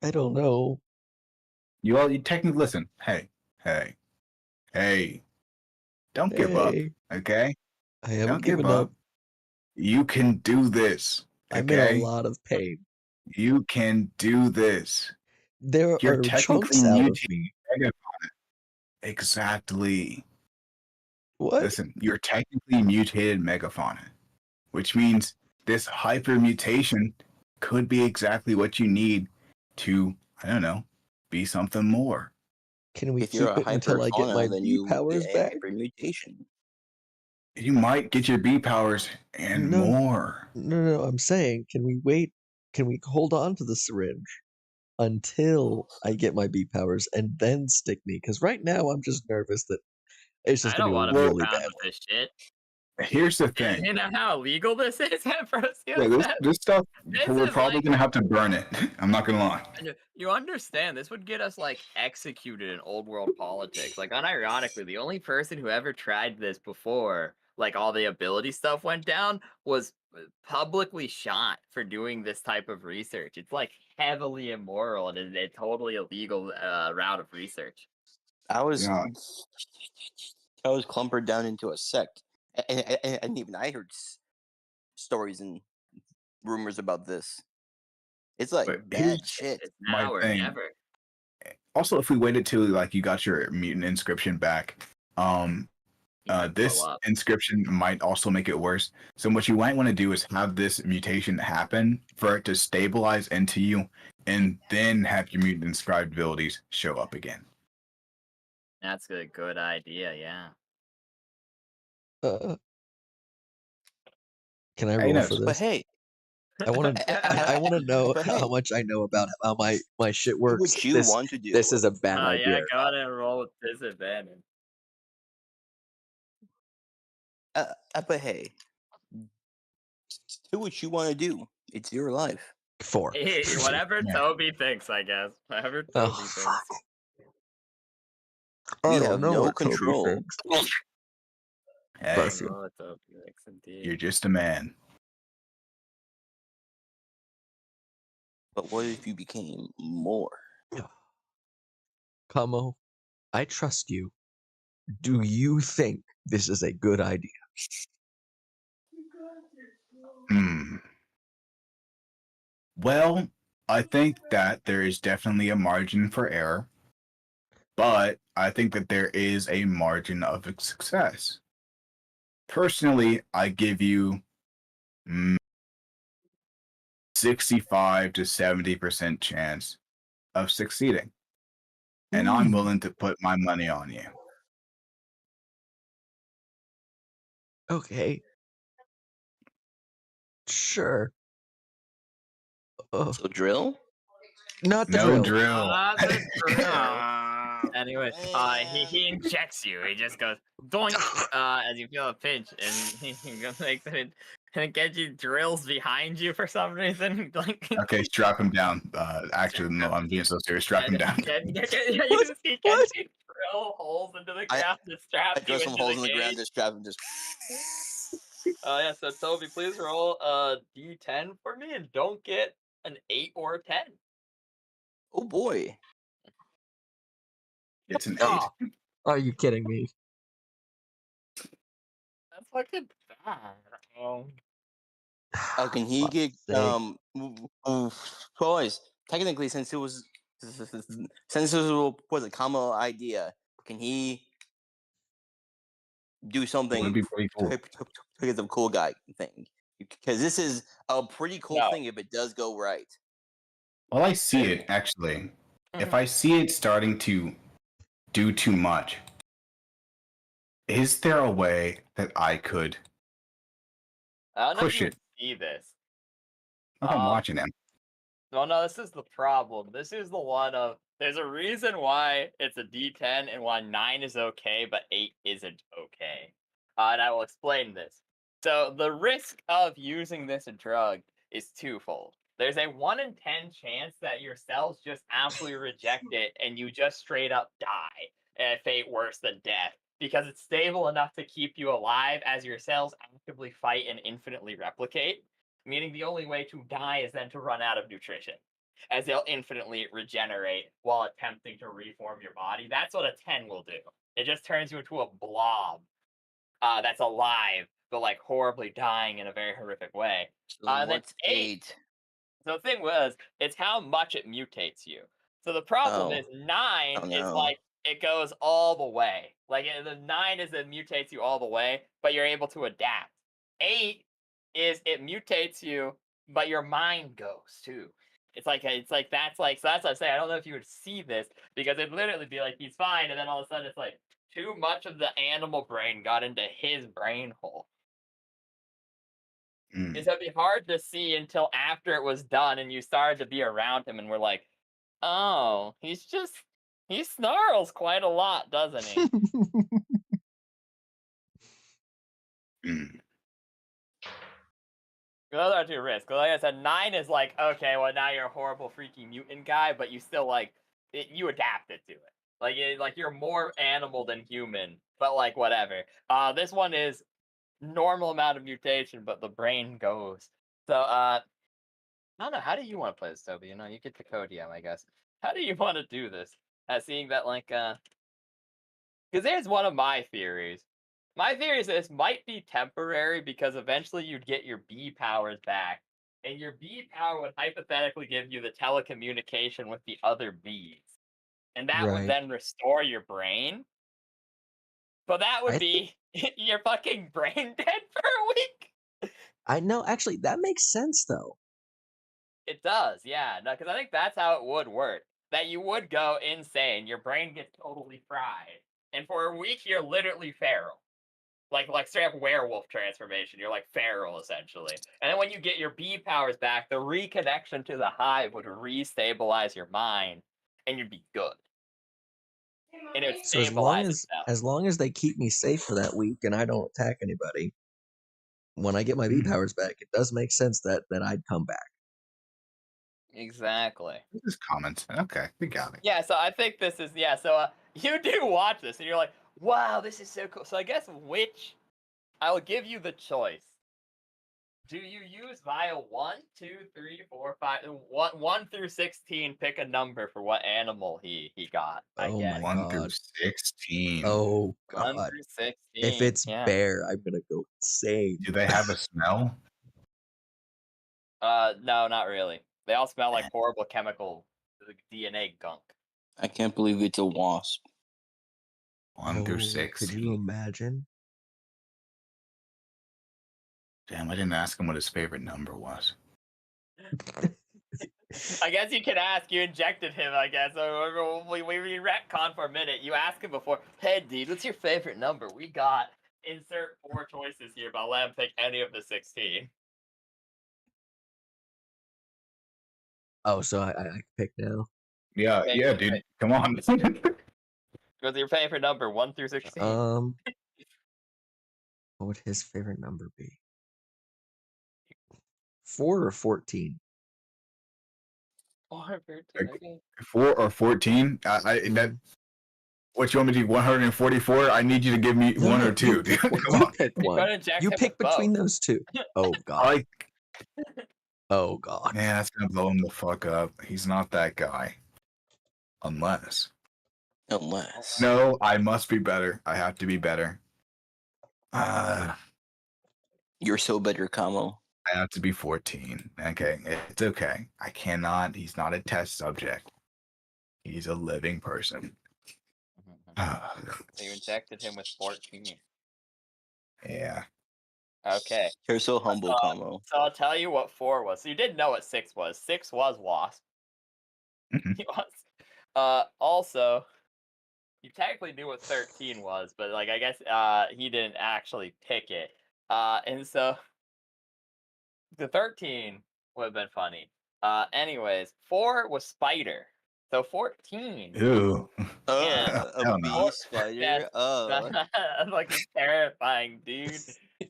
I don't know. You technically listen. Hey. Don't give up, Hey, okay? I haven't Don't give given up. up. You can do this, I'm in a okay? lot of pain. You can do this. There You're are technically chunks out of mutated. me. Exactly. What? Listen, you're technically mutated megafauna, which means this hypermutation could be exactly what you need to, I don't know, be something more. Can we If you're keep a it until I get my hyperfauna, then B you powers get a back? hypermutation. You might get your B powers and No, more. no, I'm saying, can we wait? Can we hold on to the syringe until I get my B powers and then stick me? Because right now I'm just nervous that it's just I gonna don't be want a to be really found bad with one. this shit. Here's the thing. You know how illegal this is, Ambrosio Yeah, said? this stuff, This we're is probably like- going to have to burn it. I'm not going to lie. You understand, this would get us, executed in old world politics. Unironically, the only person who ever tried this before, all the ability stuff went down, was publicly shot for doing this type of research. It's, heavily immoral and a totally illegal route of research. I was Yeah. clumpered down into a sect, and even I heard stories and rumors about this. It's But bad here's shit. It's my now or thing. never. Also, if we waited till you got your mutant inscription back, this blow up. inscription might also make it worse. So what you might want to do is have this mutation happen for it to stabilize into you, and then have your mutant inscribed abilities show up again. That's a good idea. Yeah. Uh, can I Hey, roll no, for But this? hey, I want to. I want to know but how hey, much I know about how my shit what works. would you want to do? This is a bad Oh yeah, idea. go ahead and roll with disadvantage. But hey, do what you want to do. It's your life. 4. Whatever Yeah. Toby thinks, I guess. Whatever Oh Toby thinks. fuck! We I don't have know no what Toby control. thinks. Hey, Bless you. Oh, Toby thinks indeed. you're just a man. But what if you became more? Kamo, I trust you. Do you think this is a good idea? Hmm. Well, I think that there is definitely a margin for error, but I think that there is a margin of success. Personally, I give you 65 to 70% chance of succeeding. And I'm willing to put my money on you. Okay. Sure. So drill? Not the No drill. drill. Not the drill. Anyway, he injects you. He just goes doink as you feel a pinch, and he makes it, and it gets you drills behind you for some reason. Like Okay, strap him down. Actually, no, I'm being so serious. Strap him down. he What? gets you What? drill holes into the I- ground to strap I you drill into some holes in the cage. ground, just strap him. Just Yeah, so Toby, please roll a d10 for me, and don't get an 8 or a 10. oh boy. It's an 8. Oh, Are you kidding me? that's fucking bad. Can he Fuck's get sake. boys? Technically, since it was was a combo idea, can he do Would something be pretty cool. to get the cool guy thing? Because this is a pretty cool No. thing if it does go right. Well, I see it actually. If I see it starting to do too much, is there a way that I could I don't know if push you it? would see this. Look, I'm watching him. Well, no, this is the problem. This is the one of there's a reason why it's a D10 and why 9 is okay, but 8 isn't okay. And I will explain this. So the risk of using this drug is twofold. There's a 1 in 10 chance that your cells just absolutely reject it and you just straight up die, and fate worse than death, because it's stable enough to keep you alive as your cells actively fight and infinitely replicate. Meaning the only way to die is then to run out of nutrition, as they'll infinitely regenerate while attempting to reform your body. That's what a 10 will do. It just turns you into a blob that's alive, but like horribly dying in a very horrific way. So Then what's 8. 8? So the thing was, it's how much it mutates you. So the problem Oh. is 9 Oh, is no. like it goes all the way. Like the 9 is it mutates you all the way, but you're able to adapt. 8 is it mutates you, but your mind goes too. It's like that's like so that's what I say. I don't know if you would see this because it'd literally be like he's fine, and then all of a sudden it's like too much of the animal brain got into his brain hole. Is it'd be hard to see until after it was done and you started to be around him and we're like, oh, he snarls quite a lot, doesn't he? Those are two risks. 'Cause like I said, 9 is like, okay, well now you're a horrible freaky mutant guy, but you still like you adapted to it. Like you're more animal than human, but like whatever. This one is normal amount of mutation, but the brain goes. So I don't know. How do you want to play this, Toby? You know, you get the Codium, I guess. How do you want to do this? Seeing that, like, because here's one of my theories. My theory is this might be temporary because eventually you'd get your B powers back, and your B power would hypothetically give you the telecommunication with the other Bs, and that would Right. then restore your brain. But that would I be your fucking brain dead for a week. I know. Actually, that makes sense though. It does, yeah. No, because I think that's how it would work. That you would go insane. Your brain gets totally fried. and for a week you're literally feral. Like straight up werewolf transformation. You're like feral essentially. And then when you get your bee powers back, the reconnection to the hive would restabilize your mind, and you'd be good. And it would So stabilize itself. as long as they keep me safe for that week and I don't attack anybody, when I get my bee powers back, it does make sense that I'd come back. Exactly. This is comments. Okay, we got it. Yeah, so I think this is so you do watch this and you're like, wow, this is so cool. So I guess I will give you the choice. Do you use vial 1, 2, 3, 4, 5, 1 through 16? Pick a number for what animal he got. Oh my 1 through god. 16. Oh 1 god. through 16. If it's yeah. bear, I'm gonna go insane. Do they have a smell? No, not really. They all smell like horrible chemical DNA gunk. I can't believe it's a wasp. 1 through Could 16. you imagine? Damn, I didn't ask him what his favorite number was. I guess you can ask. You injected him, I guess. We retcon for a minute. You ask him before, hey, dude, what's your favorite number? We got insert 4 choices here, but let him pick any of the 16. Oh, so I pick now. Yeah, Okay, yeah, good. dude. Come on. What's your favorite number? 1 through 16. What would his favorite number be? 4 or 14? 4 or 13. Okay. 4 or 14? That. What you want me to do? 144? I need you to give me 1 or 2. Dude. Come You on. pick You're one. gonna inject You him pick with between both. those two. Oh god. Oh god. Man, that's gonna blow him the fuck up. He's not that guy. Unless. No, I must be better. I have to be better. You're so better, Kamo. I have to be 14. Okay, it's okay. I cannot. He's not a test subject. He's a living person. So you injected him with 14. Yeah. Okay. You're so humble, Kamo. So I'll tell you what 4 was. So you didn't know what 6 was. 6 was wasp. Mhm. He was. Also, you technically knew what 13 was, but like I guess he didn't actually pick it. And so the 13 would have been funny. Anyways, 4 was spider. So 14. Ew. Yeah. A bee no. spider. Yes. That's like terrifying, dude.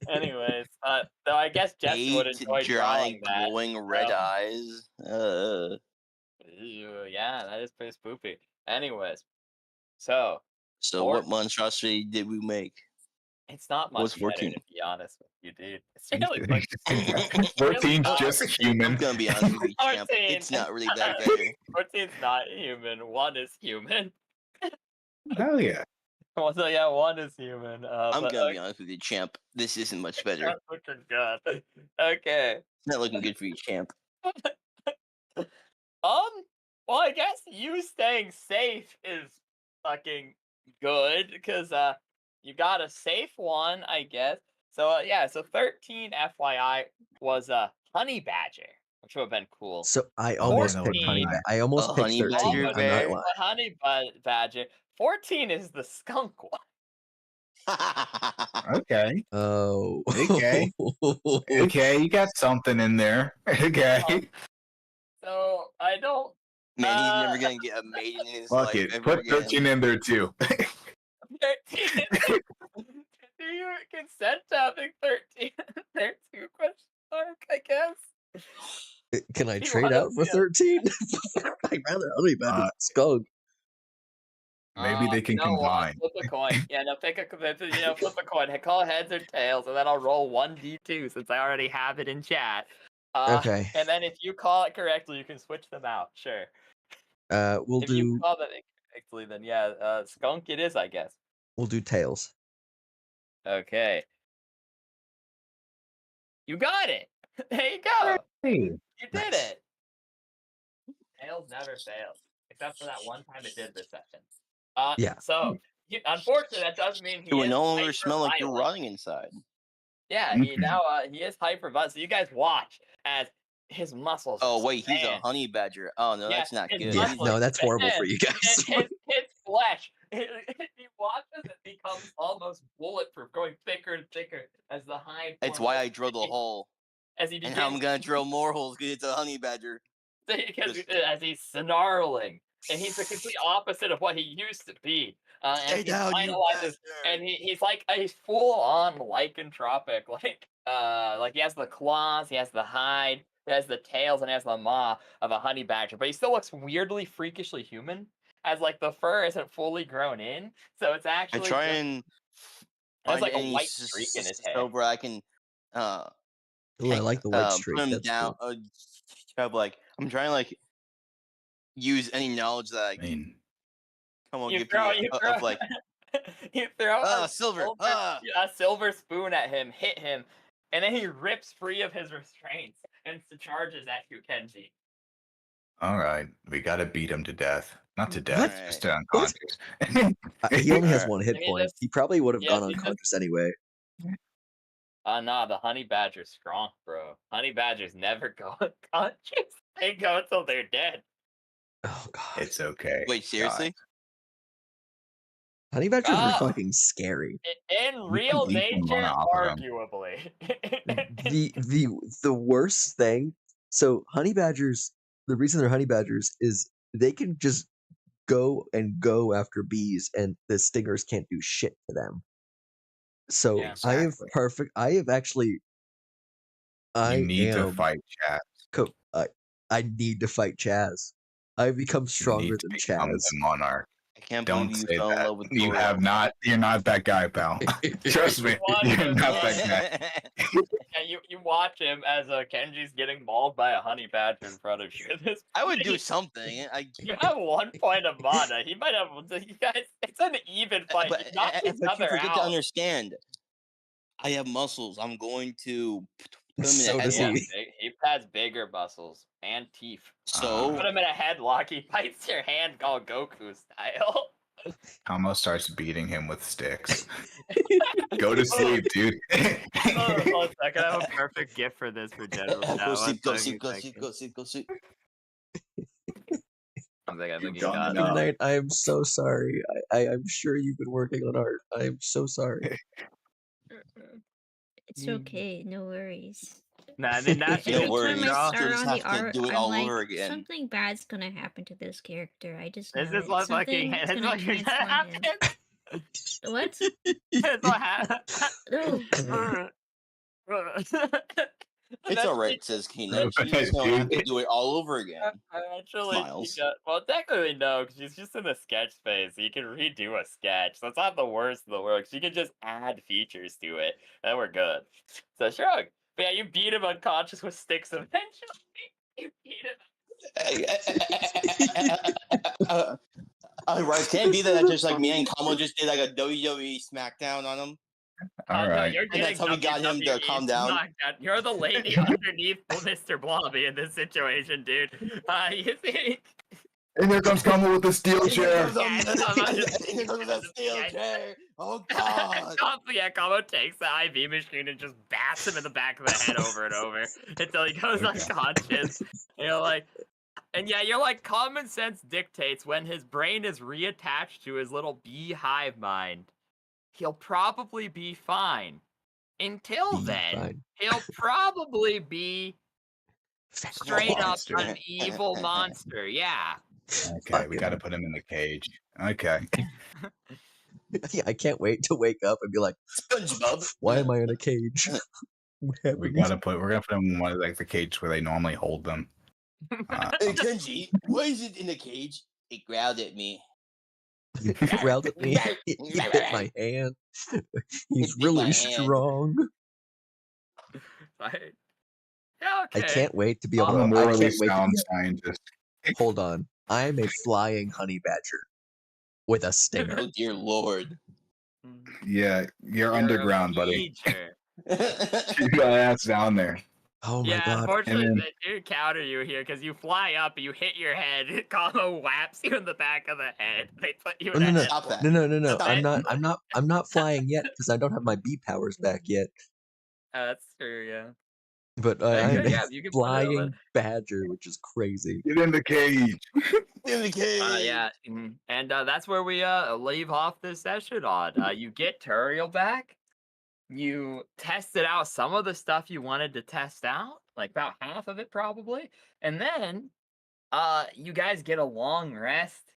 Anyways, so I guess Jesse would 8 enjoy drawing giant that. glowing red eyes. Ew, yeah, that is pretty spoopy. Anyways, so So what monstrosity did we make? it's not much What's better, 14? to be honest with you, dude. It's really like 14's just human. I'm gonna be honest with you, champ. 14. It's not really that better. 14's not human. 1 is human. Hell yeah. So yeah, 1 is human. I'm gonna be honest with you, champ. This isn't much better. Not looking good. Okay. It's not looking good for you, champ. Well, I guess you staying safe is fucking good because you got a safe one, I guess. So yeah, so 13 FYI was a honey badger, which would have been cool. So I almost no, picked no, honey. no. I almost A picked honey 13. badger I'm bear? not lying. A honey badger. 14 is the skunk one. Okay. Oh. Okay. Okay, you got something in there. Okay. So I don't. Man, he's never gonna get a maiden in his Fuck life it. ever Put again. 13 in there too. 13. Do you consent to having 13? There, 2 question mark, I guess. Can I He trade out for was, yeah. 13? I'd rather honey badger skunk. Maybe they can you know what? combine. Flip a coin. Yeah, no, flip a coin. Call heads or tails, and then I'll roll 1d2 since I already have it in chat. Okay. And then if you call it correctly, you can switch them out. Sure. We'll If you do call them incorrectly, then yeah, skunk it is, I guess. tails. Okay. You got it. There you go. Hey. You did Nice. it. Tails never fails, except for that one time it did this session. Yeah. So unfortunately, that does mean he It will is no longer smell like you're hyper-violent. rotting inside. Yeah, he now he is hyper-violent. So you guys watch as his muscles. Oh wait, he's a expand. honey badger. Oh no, Yeah, that's not his good. Yeah, muscles no, that's horrible expand, for you guys. and his flesh he watches it becomes almost bulletproof, going thicker and thicker as the hide. It's why I drilled a hole. As he And begins, now I'm gonna drill more holes because it's a honey badger. as he's snarling, and he's the complete opposite of what he used to be. And Stay he down, you finalizes, bastard! and he's like he's full on lycanthropic, like he has the claws, he has the hide, he has the tails, and he has the maw of a honey badger, but he still looks weirdly freakishly human, as like the fur isn't fully grown in, so it's I actually try just, and has find like a any white streak in his head. stuff where I can Ooh, I like the white streak. put him That's down. cool. Have like I'm trying to like use any knowledge that I I mean, come on You give throw, me of like you throw silver. a silver spoon at him, hit him, and then he rips free of his restraints and charges at you, Kenji. all right, we gotta beat him to death. Not to death, What? just to unconscious. He only has Alright. one hit I mean, point. that's- He probably would have yes, gone he just- unconscious anyway. Nah, the honey badger's strong, bro. Honey badgers never go unconscious. They go until they're dead. Oh god, It's okay. Wait, seriously? honey badgers are Ah. fucking scary. In You real can eat them nature, on off of 'em. arguably. The worst thing. So honey badgers, the reason they're honey badgers is they can just go after bees, and the stingers can't do shit to them. So Yeah. I have Exactly. I You need to am fight Chaz. I need to fight Chaz. I've become You stronger need to than become Chaz. the monarch. I can't Don't believe you say fell in that. love with You Toriel. have not. You're not that guy, pal. Trust me, Watch you're him, not watch that guy. Yeah, you watch him as Kenji's getting mauled by a honey badger in front of you. I would do something. You have 1 point of mana. He might have. You guys, it's an even fight. But, You knocked each but you other forget out. to understand. I have muscles. I'm going to put him So in a does headlock. he. He has bigger muscles and teeth. So Put him in a headlock. He bites your hand, all Goku style. Kamo starts beating him with sticks. Go to sleep, dude. Hold a second. I have a perfect gift for this for general. go sleep, go sleep, go sleep, go sleep, go sleep. I think he Don't got know. Good night. I am so sorry. I'm sure you've been working on art. I am so sorry. It's okay, no worries. Nah, then now she No Every just time worries. I You start just on the have to art, do it I'm all like, over again. something bad's gonna happen to this character. I just know This is it. what fucking. Something's This is gonna what you're gonna transform him. happen. What? This is what happened. No. It's alright, says Keenan. She's just gonna have to do it all over again. Actually, Smiles. well, technically no, because she's just in the sketch phase. So you can redo a sketch, so it's not the worst in the world. 'Cause you can just add features to it, and we're good. So shrug. But yeah, you beat him unconscious with sticks eventually. You beat him. Right, can't be that just like me and Kamo just did like a WWE SmackDown on him. All No, right. you're And that's getting how we got him to WWE calm down. knockdown. You're the lady underneath Mr. Blobby in this situation, dude. You see? And here comes Kamo with the steel chair. Yeah, Here comes that steel chair. Oh god. Yeah, Kamo takes the IV machine and just bats him in the back of the head over and over until he goes unconscious. You're like, and yeah, you're like, common sense dictates when his brain is reattached to his little beehive mind, he'll probably be fine. Until then, Fine. he'll probably be straight up Monster. an evil monster. Yeah. Okay, we got to put him in the cage. Okay. Yeah, I can't wait to wake up and be like, SpongeBob. why am I in a cage? What happened? We're gonna put him in one of like the cage where they normally hold them. Hey Kenji, why is it in the cage? It growled at me. He growled at me. He bit my hand. He's bit my really hand. strong. Right. Yeah, okay. I can't wait to be able I'm a to. I morally can't wait to sound be, scientist. hold on. I am a flying honey badger with a stinger. Oh dear lord. Yeah, you're underground, buddy. Feature. You got ass down there. Oh my Yeah, god. unfortunately, And they do counter you here because you fly up, you hit your head, Kamo whaps you in the back of the head. They put you Oh, in no, a no. head. Stop that. No. Stop I'm not flying yet because I don't have my B powers back yet. That's true, yeah. But Yeah, I'm yeah, you can put it on flying badger, which is crazy. Get in the cage. In the cage. Yeah, and that's where we leave off this session on. You get Turiel back. You tested out some of the stuff you wanted to test out, like about half of it probably, and then you guys get a long rest.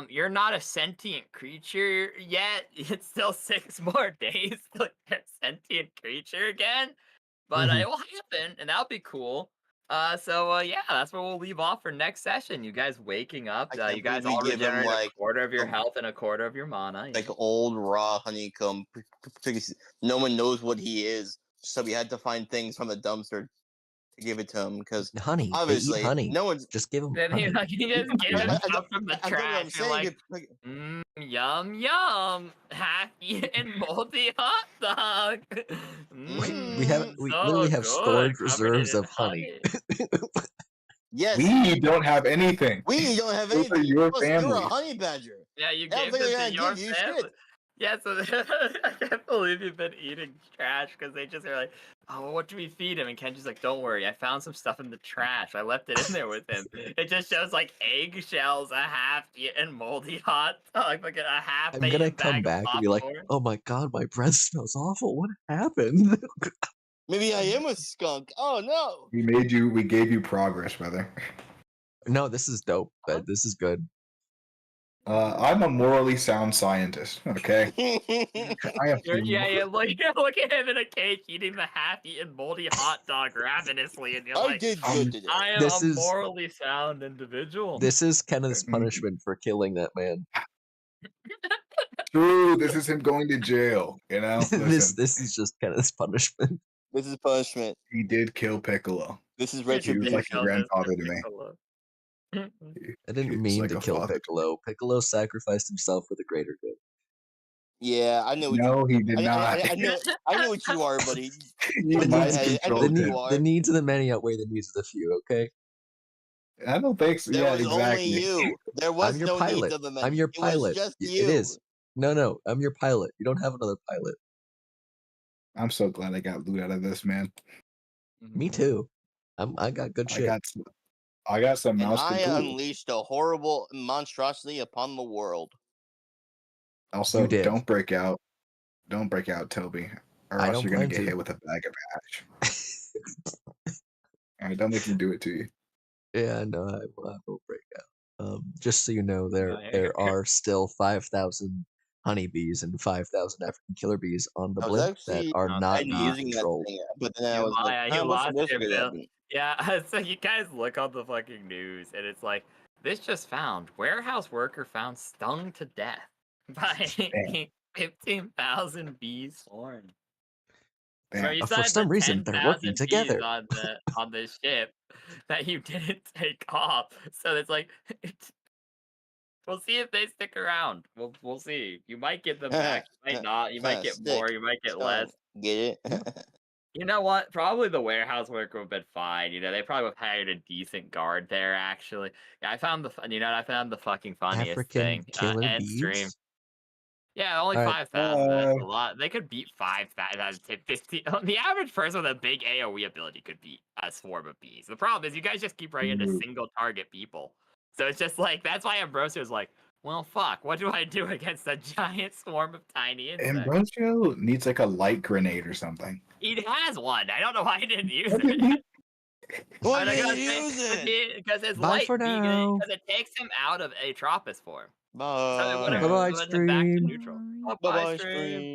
You're not a sentient creature yet. It's still 6 more days to get a sentient creature again, but it will happen, and that'll be cool. Yeah, that's where we'll leave off for next session. You guys waking up. I can't You guys believe all we give him, regenerate like, a quarter of your a- health and a quarter of your mana. Like old raw honeycomb. No one knows what he is, so we had to find things from the dumpster to give it to him because Honey, they eat obviously honey. no one's. Just give them Then honey. you just give him stuff from the I get what I'm trash. You're saying. like, yum yum, half-eaten moldy hot dog. We So literally have good, storage covered reserves in of honey. Yes, We don't have anything. we don't have Those are anything. your Plus, you're a families. honey badger. Yeah, you I don't gave think it they're to gonna your give you family. shit. Yeah, so I can't believe you've been eating trash because they just are like, oh, well, what do we feed him? And Kenji's like, don't worry, I found some stuff in the trash. I left it in there with him. It just shows like eggshells, a half-eaten moldy hot dog, like a half. I'm gonna come back and be like, oh my god, my breath smells awful. What happened? Maybe I am a skunk. Oh no. We gave you progress, brother. No, this is dope. This is good. I'm a morally sound scientist, okay? I have Yeah, look at him in a cage eating the half-eaten moldy hot dog ravenously, and you're I like, did good today. I am This a is- morally sound individual. This is Kenneth's punishment for killing that man. True, this is him going to jail, you know? Listen, this is just Kenneth's punishment. This is punishment. he did kill Piccolo. This is He was retribution. like a grandfather to me. I He didn't was mean like to a kill father. Piccolo. Piccolo sacrificed himself for the greater good. Yeah, I know. What No, he did not. I know. I know what you are, buddy. You But mind I know controlled what him. you are. The needs of the many outweigh the needs of the few, okay? I don't think so. There Yeah, was exactly. only you. There was I'm your no pilot. needs of the men. I'm your It was pilot. just It you. is. No, I'm your pilot. You don't have another pilot. I'm so glad I got loot out of this, man. Me too. I got good shit. I got some And mouse I control. unleashed a horrible monstrosity upon the world. Also, You did. don't break out. Don't break out, Toby. Or I else don't you're gonna plan get to. hit with a bag of ash. Alright, don't make me do it to you. Yeah, no, I will break out. Just so you know, there are still 5,000 honeybees and 5,000 African killer bees on the I was blimp that actually are not being using that controlled. thing, but then I You was like, lie, "Huh, you what's lost this it, gonna Bill. happen?" Yeah, so you guys look on the fucking news, and it's like, this just found warehouse worker found stung to death by 15,000 bees swarmed. Damn. So you For said some the reason, they're working 10,000 bees together. on the ship that you didn't take off. So it's like, we'll see if they stick around. We'll see. You might get them back. You might not. You might get more. You might get less. Get it? You know what? Probably the warehouse worker would have been fine. You know, they probably would have hired a decent guard there. Actually, yeah, I found the fucking funniest African thing. killer End stream. bees? Yeah, only All right. 5,000. That's a lot. They could beat 5,000. 50. The average person with a big AOE ability could beat a swarm of bees. The problem is you guys just keep running into single target people. So it's just like, that's why Ambrosio's like, well, fuck, what do I do against a giant swarm of tiny insects? Ambrosio needs like a light grenade or something. He has one. I don't know why he didn't use it. Why didn't you use it? Because his Bye light for now. because it takes him out of Atropos form. So it Bye. would've Bye-bye, put him back to stream. neutral. Bye-bye, stream.